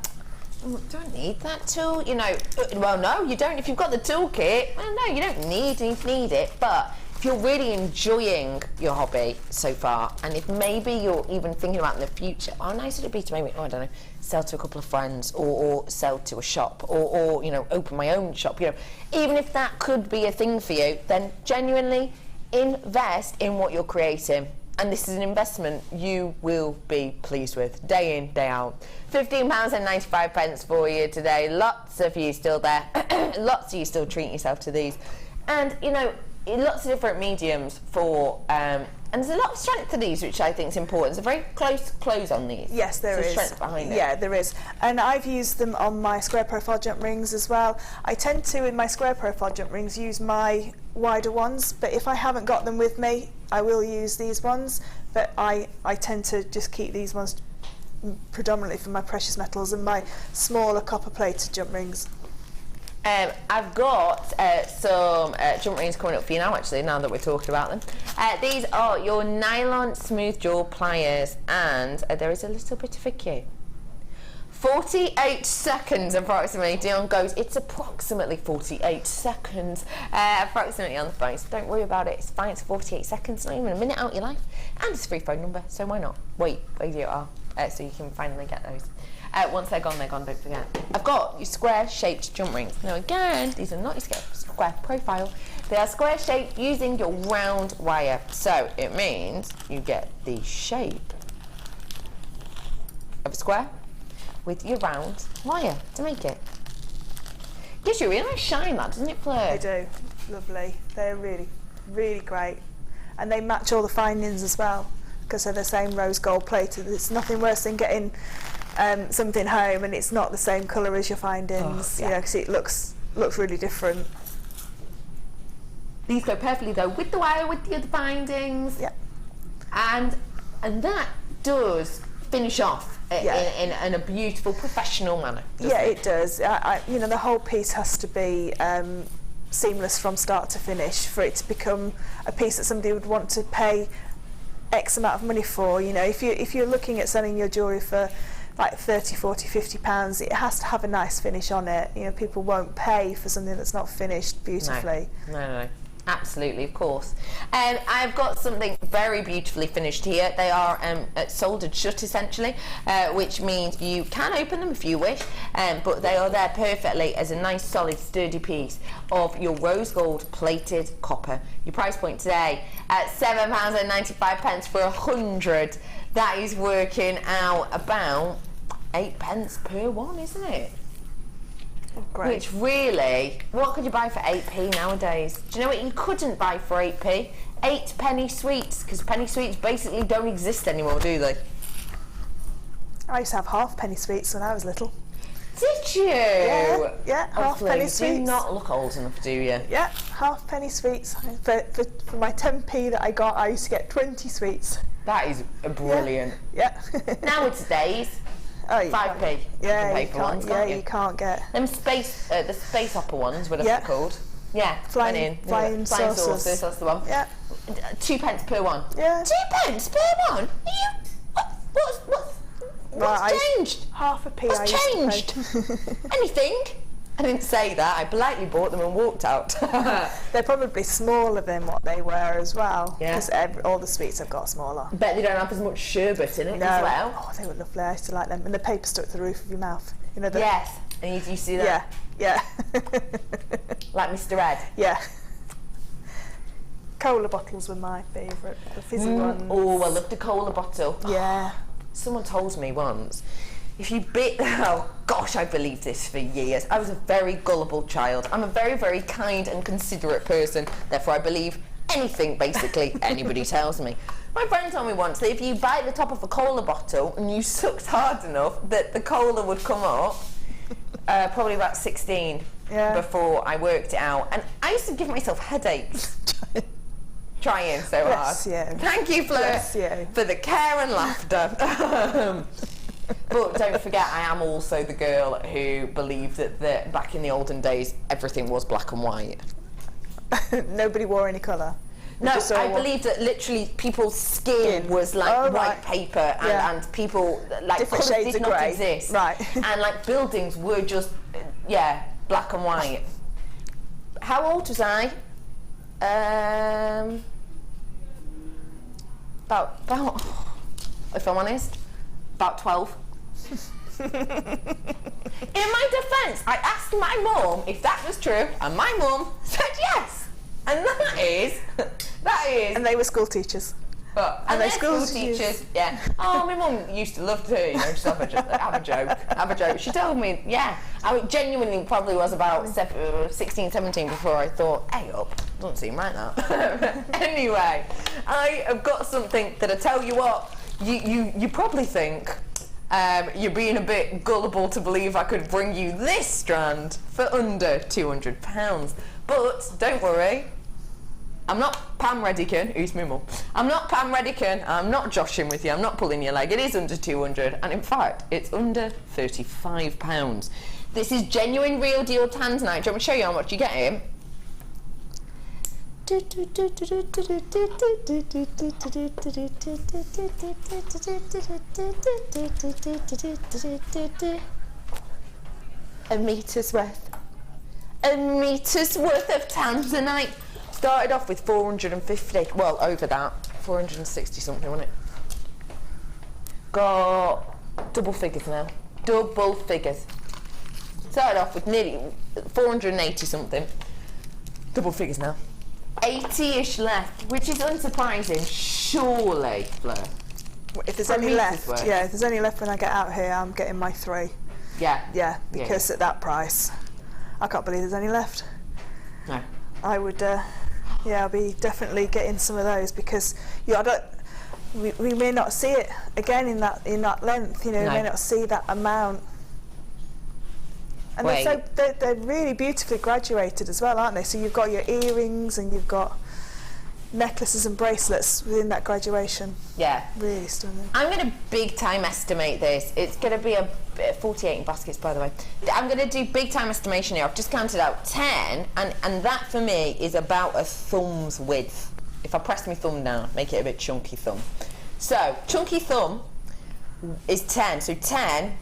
do I need that tool? You know, well, no, you don't. If you've got the toolkit, well, no, you don't need it. But if you're really enjoying your hobby so far, and if maybe you're even thinking about in the future, how nice would it be to maybe, I don't know, sell to a couple of friends, or sell to a shop, or you know, open my own shop. You know, even if that could be a thing for you, then genuinely invest in what you're creating. And this is an investment you will be pleased with, day in, day out. £15.95 for you today. Lots of you still there. Lots of you still treating yourself to these. And, you know, lots of different mediums for... and there's a lot of strength to these, which I think is important. There's a very close close on these. Yes, there is. Strength behind it. Yeah, there is. And I've used them on my square profile jump rings as well. I tend to, in my square profile jump rings, use my wider ones, but if I haven't got them with me, I will use these ones. But I tend to just keep these ones predominantly for my precious metals and my smaller copper plated jump rings. I've got some jump rings coming up for you now, actually, now that we're talking about them. These are your nylon smooth jaw pliers, and there is a little bit of a queue. 48 seconds approximately. Dion goes, it's approximately 48 seconds approximately on the phone, so don't worry about it, it's fine. It's 48 seconds, not even a minute out of your life, and it's a free phone number, so why not? Wait, there you are, so you can finally get those. Once they're gone, don't forget. I've got your square-shaped jump rings. Now again, these are not your square profile. They are square-shaped using your round wire. So it means you get the shape of a square with your round wire to make it. Gives you a really nice shine, that, doesn't it, Fleur? They do. Lovely. They're really, really great. And they match all the findings as well, because they're the same rose gold plated. It's nothing worse than getting something home and it's not the same colour as your findings, you know, because it looks really different. These go perfectly though with the wire, with the other findings. Yeah. And that does finish off in a beautiful professional manner. Yeah, it does. You know, the whole piece has to be seamless from start to finish for it to become a piece that somebody would want to pay X amount of money for. You know, if you're looking at selling your jewellery for like 30, 40, 50 pounds, it has to have a nice finish on it. You know, people won't pay for something that's not finished beautifully. No. Absolutely, of course. I've got something very beautifully finished here. They are soldered shut, essentially, which means you can open them if you wish, but they are there perfectly as a nice, solid, sturdy piece of your rose gold plated copper. Your price point today at £7.95 for 100. That is working out about 8 pence per one, isn't it? Great. Which really, what could you buy for 8p nowadays? Do you know what you couldn't buy for 8p? 8 penny sweets, because penny sweets basically don't exist anymore, do they? I used to have half penny sweets when I was little. Did you? Yeah, half penny sweets. You do not look old enough, do you? Yeah, half penny sweets. For my 10p that I got, I used to get 20 sweets. That is brilliant. Yeah. Nowadays, 5p. Yeah, you can't get them the space hopper ones. What are they called? Yeah, flying saucers. That's the one. Yeah, 2 pence per one. Yeah, 2 pence per one. What's changed? Half a p. What's changed? Anything? I didn't say that. I politely bought them and walked out. They're probably smaller than what they were as well. Yeah. Because all the sweets have got smaller. I bet they don't have as much sherbet in it as well. Oh, they were lovely. I used to like them. And the paper stuck to the roof of your mouth. You know, yes. And you see that? Yeah. Like Mr. Ed? Yeah. Cola bottles were my favourite. The fizzy ones. Oh, I love the cola bottle. Yeah. Someone told me once, if you bit... Oh, gosh, I believed this for years. I was a very gullible child. I'm a very, very kind and considerate person. Therefore, I believe anything, basically, anybody tells me. My friend told me once that if you bite the top of a cola bottle and you sucked hard enough that the cola would come up, probably about 16, before I worked it out, and I used to give myself headaches trying so Bless hard. You. Thank you, Fleur, for the care and laughter. But don't forget, I am also the girl who believed that back in the olden days everything was black and white. Nobody wore any colour. No, I believe that literally people's skin was like white paper, and people, like, different colours shades did of not grey. exist. Right. And like buildings were just, black and white. How old was I? About, if I'm honest, about 12. In my defence, I asked my mum if that was true, and my mum said yes. And that is. And they were school teachers. And they're school teachers, Oh, my mum used to love to, just have a joke. She told me, I mean, genuinely probably was about 16, 17 before I thought, hey up, doesn't seem right now. Anyway, I have got something that I tell you what, you probably think you're being a bit gullible to believe I could bring you this strand for under £200. But don't worry, I'm not Pam Redican, who's my mum. I'm not Pam Redican, I'm not joshing with you, I'm not pulling your leg. It is under 200, and in fact, it's under £35. This is genuine, real deal Tanzanite. Do you want me to show you how much you get here? A meter's worth. A meter's worth of Tanzanite. Started off with 450, well, over that, 460 something, wasn't it? Got double figures now. Double figures. Started off with nearly 480 something. Double figures now. 80-ish left, which is unsurprising, surely, Fleur. If there's any left, if there's any left when I get out here, I'm getting my 3. Yeah. Because at that price, I can't believe there's any left. No. I would, I'll be definitely getting some of those, because we may not see it again in that length. You know, we may not see that amount. And they're really beautifully graduated as well, aren't they? So you've got your earrings and you've got necklaces and bracelets within that graduation. Yeah. Really stunning. I'm going to big time estimate this. It's going to be a 48 in baskets, by the way. I'm going to do big time estimation here. I've just counted out 10, and that for me is about a thumb's width. If I press my thumb down, make it a bit chunky thumb. So, chunky thumb is 10. So 10,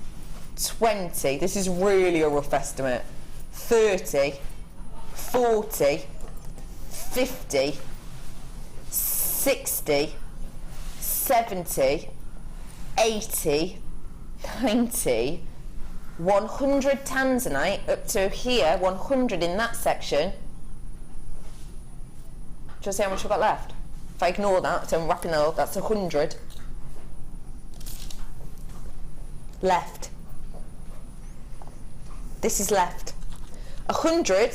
20, this is really a rough estimate, 30, 40, 50, 60, 70, 80, 90, 100 Tanzanite, up to here, 100 in that section. Just see how much I've got left. If I ignore that, so I'm wrapping that up, that's 100 left. This is left. 100,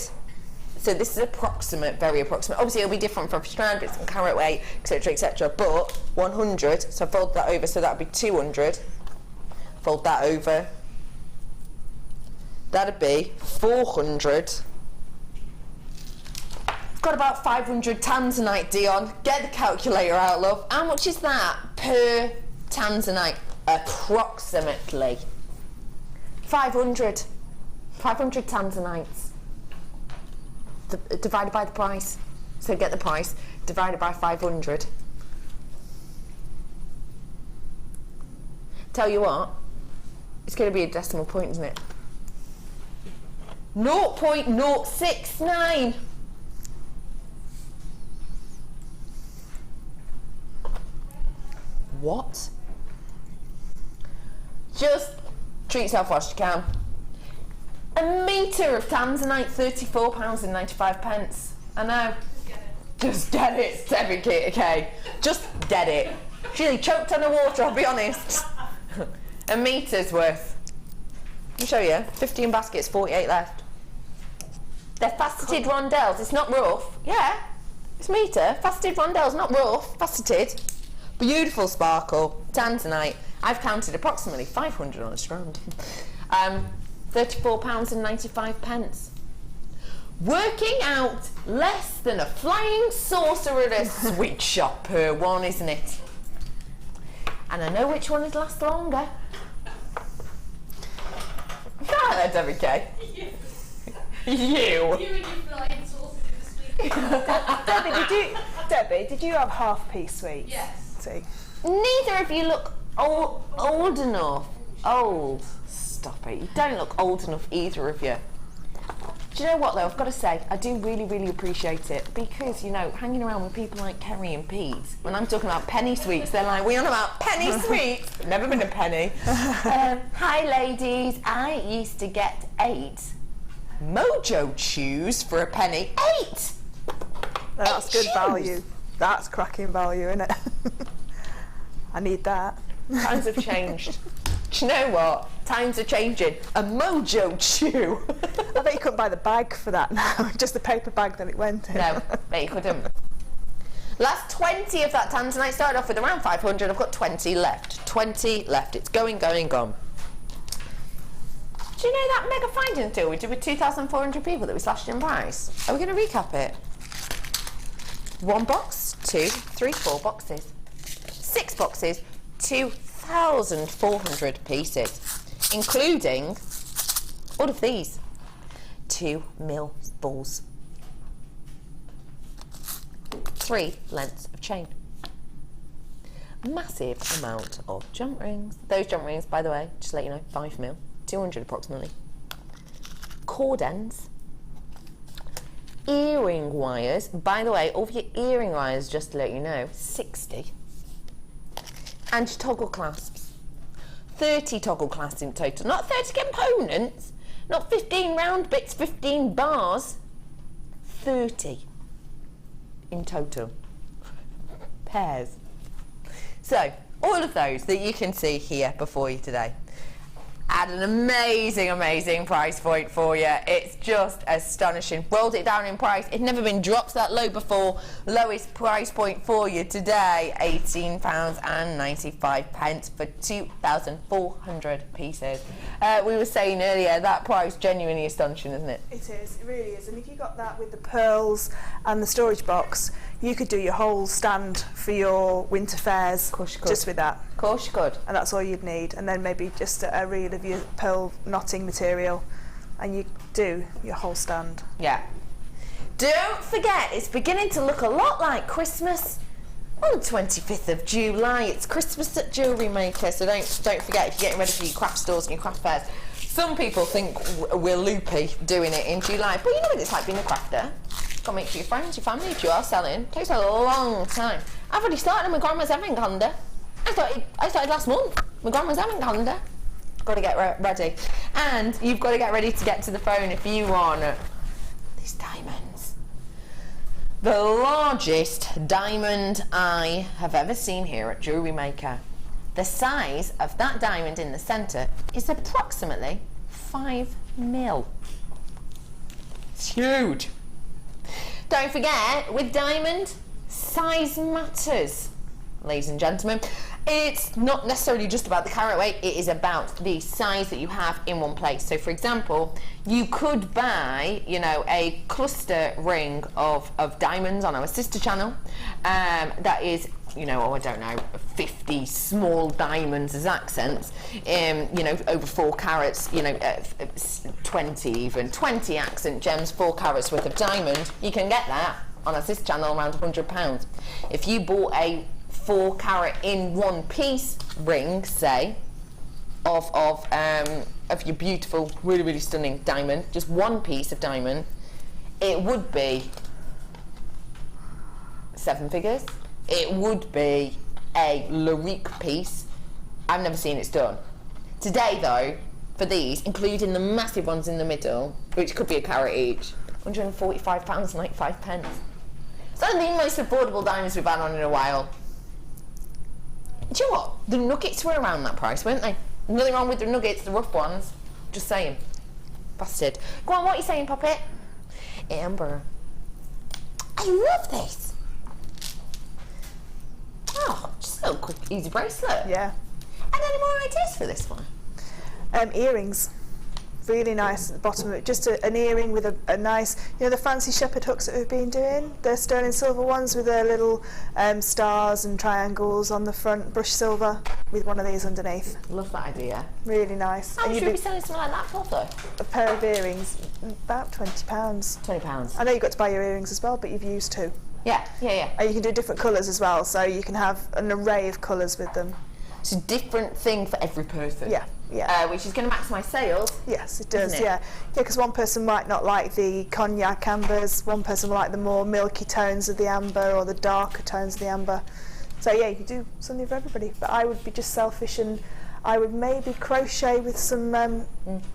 so this is approximate, very approximate. Obviously it'll be different for every strand, it's some carat weight, etc, but 100, so fold that over, so that would be 200. Fold that over. That'd be 400. Got about 500 Tanzanite, Dion. Get the calculator out, love. How much is that per Tanzanite? Approximately 500. 500 Tanzanites divided by the price. So get the price divided by 500. Tell you what, it's going to be a decimal point, isn't it? 0.069. What? Just treat yourself whilst you can. A metre of Tanzanite, £34.95. I know. Just get it, 7k. Just get it. She really choked on the water, I'll be honest. A metre's worth. Let me show you. 15 baskets, 48 left. They're faceted rondelles. It's not rough. Yeah, it's metre. Faceted rondelles, not rough. Faceted. Beautiful sparkle. Tanzanite. I've counted approximately 500 on a strand. £34.95. Working out less than a flying saucer at a sweet shop per one, isn't it? And I know which one would last longer. Ah, Debbie K. You. You and your flying saucers in the sweet. Debbie, did you have half-piece sweets? Yes. See? Neither of you look old enough. Old. Stop it. You don't look old enough, either of you. Do you know what, though? I've got to say, I do really, really appreciate it because, you know, hanging around with people like Kerry and Pete, when I'm talking about penny sweets, they're like, we on about penny sweets? Never been a penny. Hi, ladies. I used to get 8 Mojo chews for a penny. 8! That's good value. That's cracking value, isn't it? I need that. Times have changed. Do you know what? Times are changing. A Mojo chew. I bet you couldn't buy the bag for that now. Just the paper bag that it went in. No, bet you couldn't. Last 20 of that Tanzanite started off with around 500. I've got 20 left. 20 left. It's going, gone. Do you know that mega finding deal we did with 2,400 people that we slashed in price? Are we going to recap it? 1 box, 2, 3, 4 boxes. 6 boxes, 2,400 pieces, including all of these 2 mil balls, 3 lengths of chain, massive amount of jump rings. Those jump rings, by the way, just to let you know, 5 mil, 200 approximately. Cord ends, earring wires. By the way, all of your earring wires, just to let you know, 60. And your toggle clasps. 30 toggle clasps in total. Not 30 components, not 15 round bits, 15 bars. 30 in total. Pairs. So, all of those that you can see here before you today at an amazing, amazing price point for you. It's just astonishing. Rolled it down in price. It's never been dropped that low before. Lowest price point for you today, £18.95 for 2,400 pieces. We were saying earlier, that price genuinely astonishing, isn't it? It is, it really is. And if you got that with the pearls and the storage box, you could do your whole stand for your winter fairs just with that. Of course you could. And that's all you'd need. And then maybe just a reel of your pearl knotting material and you do your whole stand. Yeah. Don't forget, it's beginning to look a lot like Christmas. On the 25th of July, it's Christmas at Jewellery Maker, so don't forget, if you're getting ready for your craft stores and your craft fairs. Some people think we're loopy doing it in July, but you know what it's like being a crafter. Got to make sure your friends, your family, if you are selling, it takes a long time. I've already started on my grandma's advent calendar. I started last month. My grandma's advent calendar. Got to get ready. And you've got to get ready to get to the phone if you want these diamonds. The largest diamond I have ever seen here at Jewellery Maker. The size of that diamond in the centre is approximately 5 mil. It's huge. Don't forget, with diamond, size matters, ladies and gentlemen. It's not necessarily just about the carat weight, it is about the size that you have in one place. So for example, you could buy, you know, a cluster ring of diamonds on our sister channel that is, you know, I don't know, 50 small diamonds as accents, you know, over 4 carats, you know, 20 accent gems, 4 carats worth of diamond. You can get that on our sister channel around £100. If you bought a 4 carat in one piece ring, say, of your beautiful, really, really stunning diamond, just one piece of diamond, it would be 7 figures. It would be a Larique piece. I've never seen it's done. Today though, for these, including the massive ones in the middle, which could be a carat each, £145.95. It's one of the most affordable diamonds we've had on in a while. Do you know what? The nuggets were around that price, weren't they? Nothing wrong with the nuggets, the rough ones. Just saying. Busted. Go on, what are you saying, Puppet? Amber. I love this. Oh, just a little quick, easy bracelet. Yeah. And any more ideas for this one? Earrings. really nice at the bottom of it. Just an earring with a nice, you know, the fancy shepherd hooks that we've been doing, the sterling silver ones with their little stars and triangles on the front, brushed silver with one of these underneath. Love that idea. Really nice. How much should we be selling something like that for though? A pair of earrings, about £20. £20. I know you've got to buy your earrings as well, but you've used 2. Yeah. And you can do different colours as well, so you can have an array of colours with them. It's a different thing for every person. Yeah. Which is going to maximise sales. Yes, it does. Isn't it? Yeah, because one person might not like the cognac ambers, one person will like the more milky tones of the amber or the darker tones of the amber. So yeah, you can do something for everybody. But I would be just selfish and I would maybe crochet with some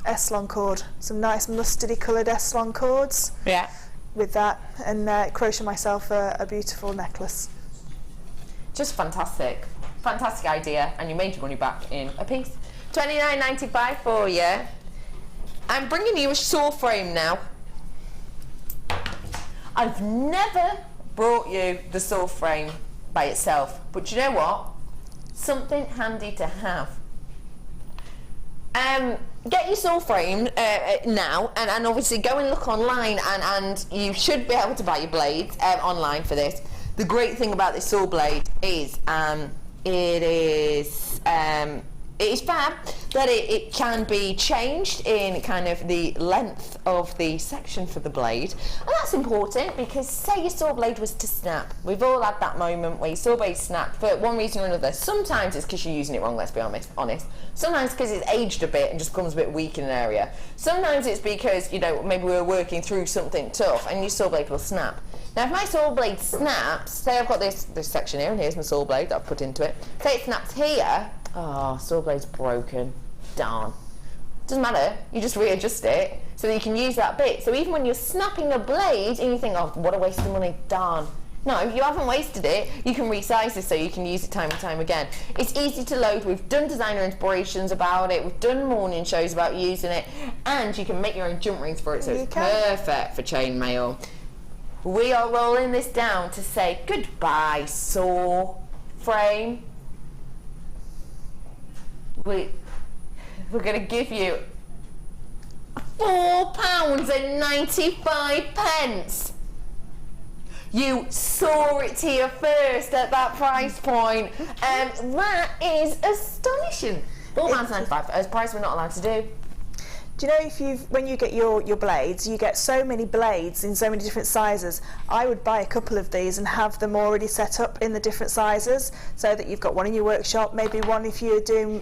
Eslon cord, some nice mustardy coloured Eslon cords. Yeah. With that, and crochet myself a beautiful necklace. Just fantastic. Fantastic idea, and you made your money back in a piece. $29.95 for you. I'm bringing you a saw frame now. I've never brought you the saw frame by itself, but you know what? Something handy to have. Get your saw frame now, and obviously go and look online, and you should be able to buy your blades online for this. The great thing about this saw blade is it is fab that it can be changed in kind of the length of the section for the blade, and that's important because say your saw blade was to snap. We've all had that moment where your saw blade snapped for one reason or another. Sometimes it's because you're using it wrong, let's be honest. Sometimes because it's aged a bit and just becomes a bit weak in an area. Sometimes it's because, you know, maybe we're working through something tough and your saw blade will snap. Now if my saw blade snaps, say I've got this section here and here's my saw blade that I've put into it, say it snaps here, oh, saw blade's broken, darn. Doesn't matter, you just readjust it so that you can use that bit. So even when you're snapping a blade and you think, oh, what a waste of money, darn. No, you haven't wasted it, you can resize this so you can use it time and time again. It's easy to load, we've done designer inspirations about it, we've done morning shows about using it, and you can make your own jump rings for it, so it's perfect for chainmail. We are rolling this down to say goodbye, saw frame. We're going to give you £4.95. You saw it here first at that price point, and that is astonishing. £4.95 as a price we're not allowed to do. Do you know when you get your blades, you get so many blades in so many different sizes. I would buy a couple of these and have them already set up in the different sizes so that you've got one in your workshop, maybe one if you're doing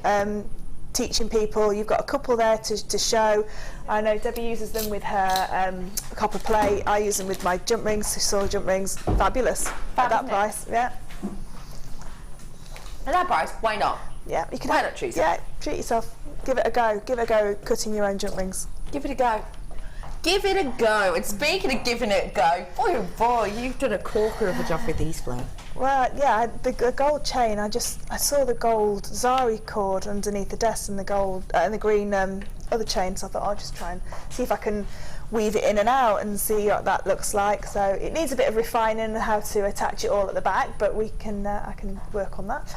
teaching people, you've got a couple there to show. I know Debbie uses them with her copper plate. I use them with my jump rings, saw jump rings. Fabulous. At that price, yeah. At that price, why not? Yeah, you can. Why not treat yourself? Yeah, treat yourself. Give it a go. Give it a go cutting your own jump rings. Give it a go. Give it a go. And speaking of giving it a go, oh boy, you've done a corker of a job with these, Flo. Well, yeah, the gold chain. I saw the gold Zari cord underneath the desk and the gold and the green other chain. So I thought I'll just try and see if I can weave it in and out and see what that looks like. So it needs a bit of refining and how to attach it all at the back, but we can. I can work on that.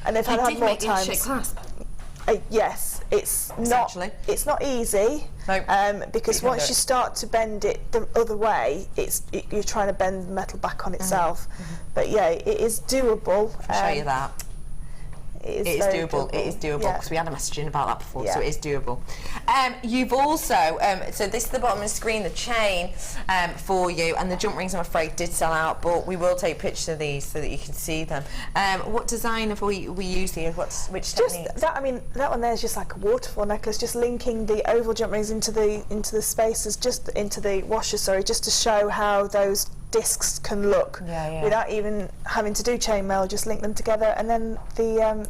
And if I had more time. Clasp. Yes, it's not easy. No. Because once you start to bend it the other way, you're trying to bend the metal back on itself. But yeah, it is doable. I'll show you that. It is doable. It is doable because we had a message in about that before, so it is doable. You've also, so this is the bottom of the screen, the chain for you, and the jump rings I'm afraid did sell out, but we will take pictures of these so that you can see them. What design have we used here? Which technique? That, I mean, that one there is just like a waterfall necklace, just linking the oval jump rings into the spaces, just into the washer, sorry, just to show how those discs can look without even having to do chainmail. Just link them together, and then the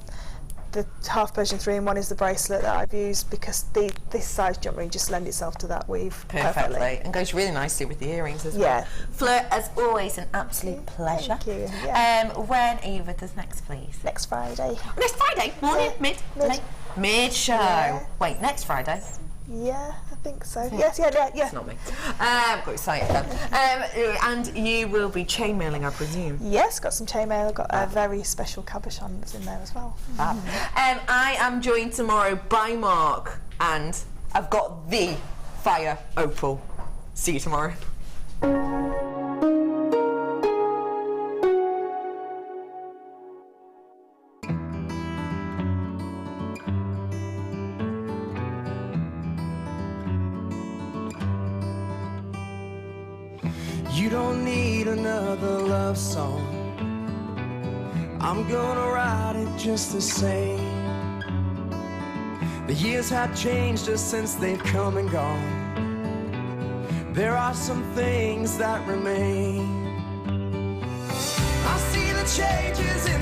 half Persian 3-in-1 is the bracelet that I've used because this size jump ring just lends itself to that weave perfectly and goes really nicely with the earrings as well. Fleur, as always, an absolute pleasure. Thank you. When are you with us next, please? Next Friday. Next Friday? Morning? Mid show. Yeah. Wait, next Friday? Yeah, I think so. Yeah. Yes, It's not me. Got excited then. And you will be chainmailing, I presume? Yes, got some chainmail. Got a very special cabochon that's in there as well. Fab. I am joined tomorrow by Mark and I've got the fire opal. See you tomorrow. You don't need another love song. I'm gonna write it just the same. The years have changed us since they've come and gone. There are some things that remain. I see the changes in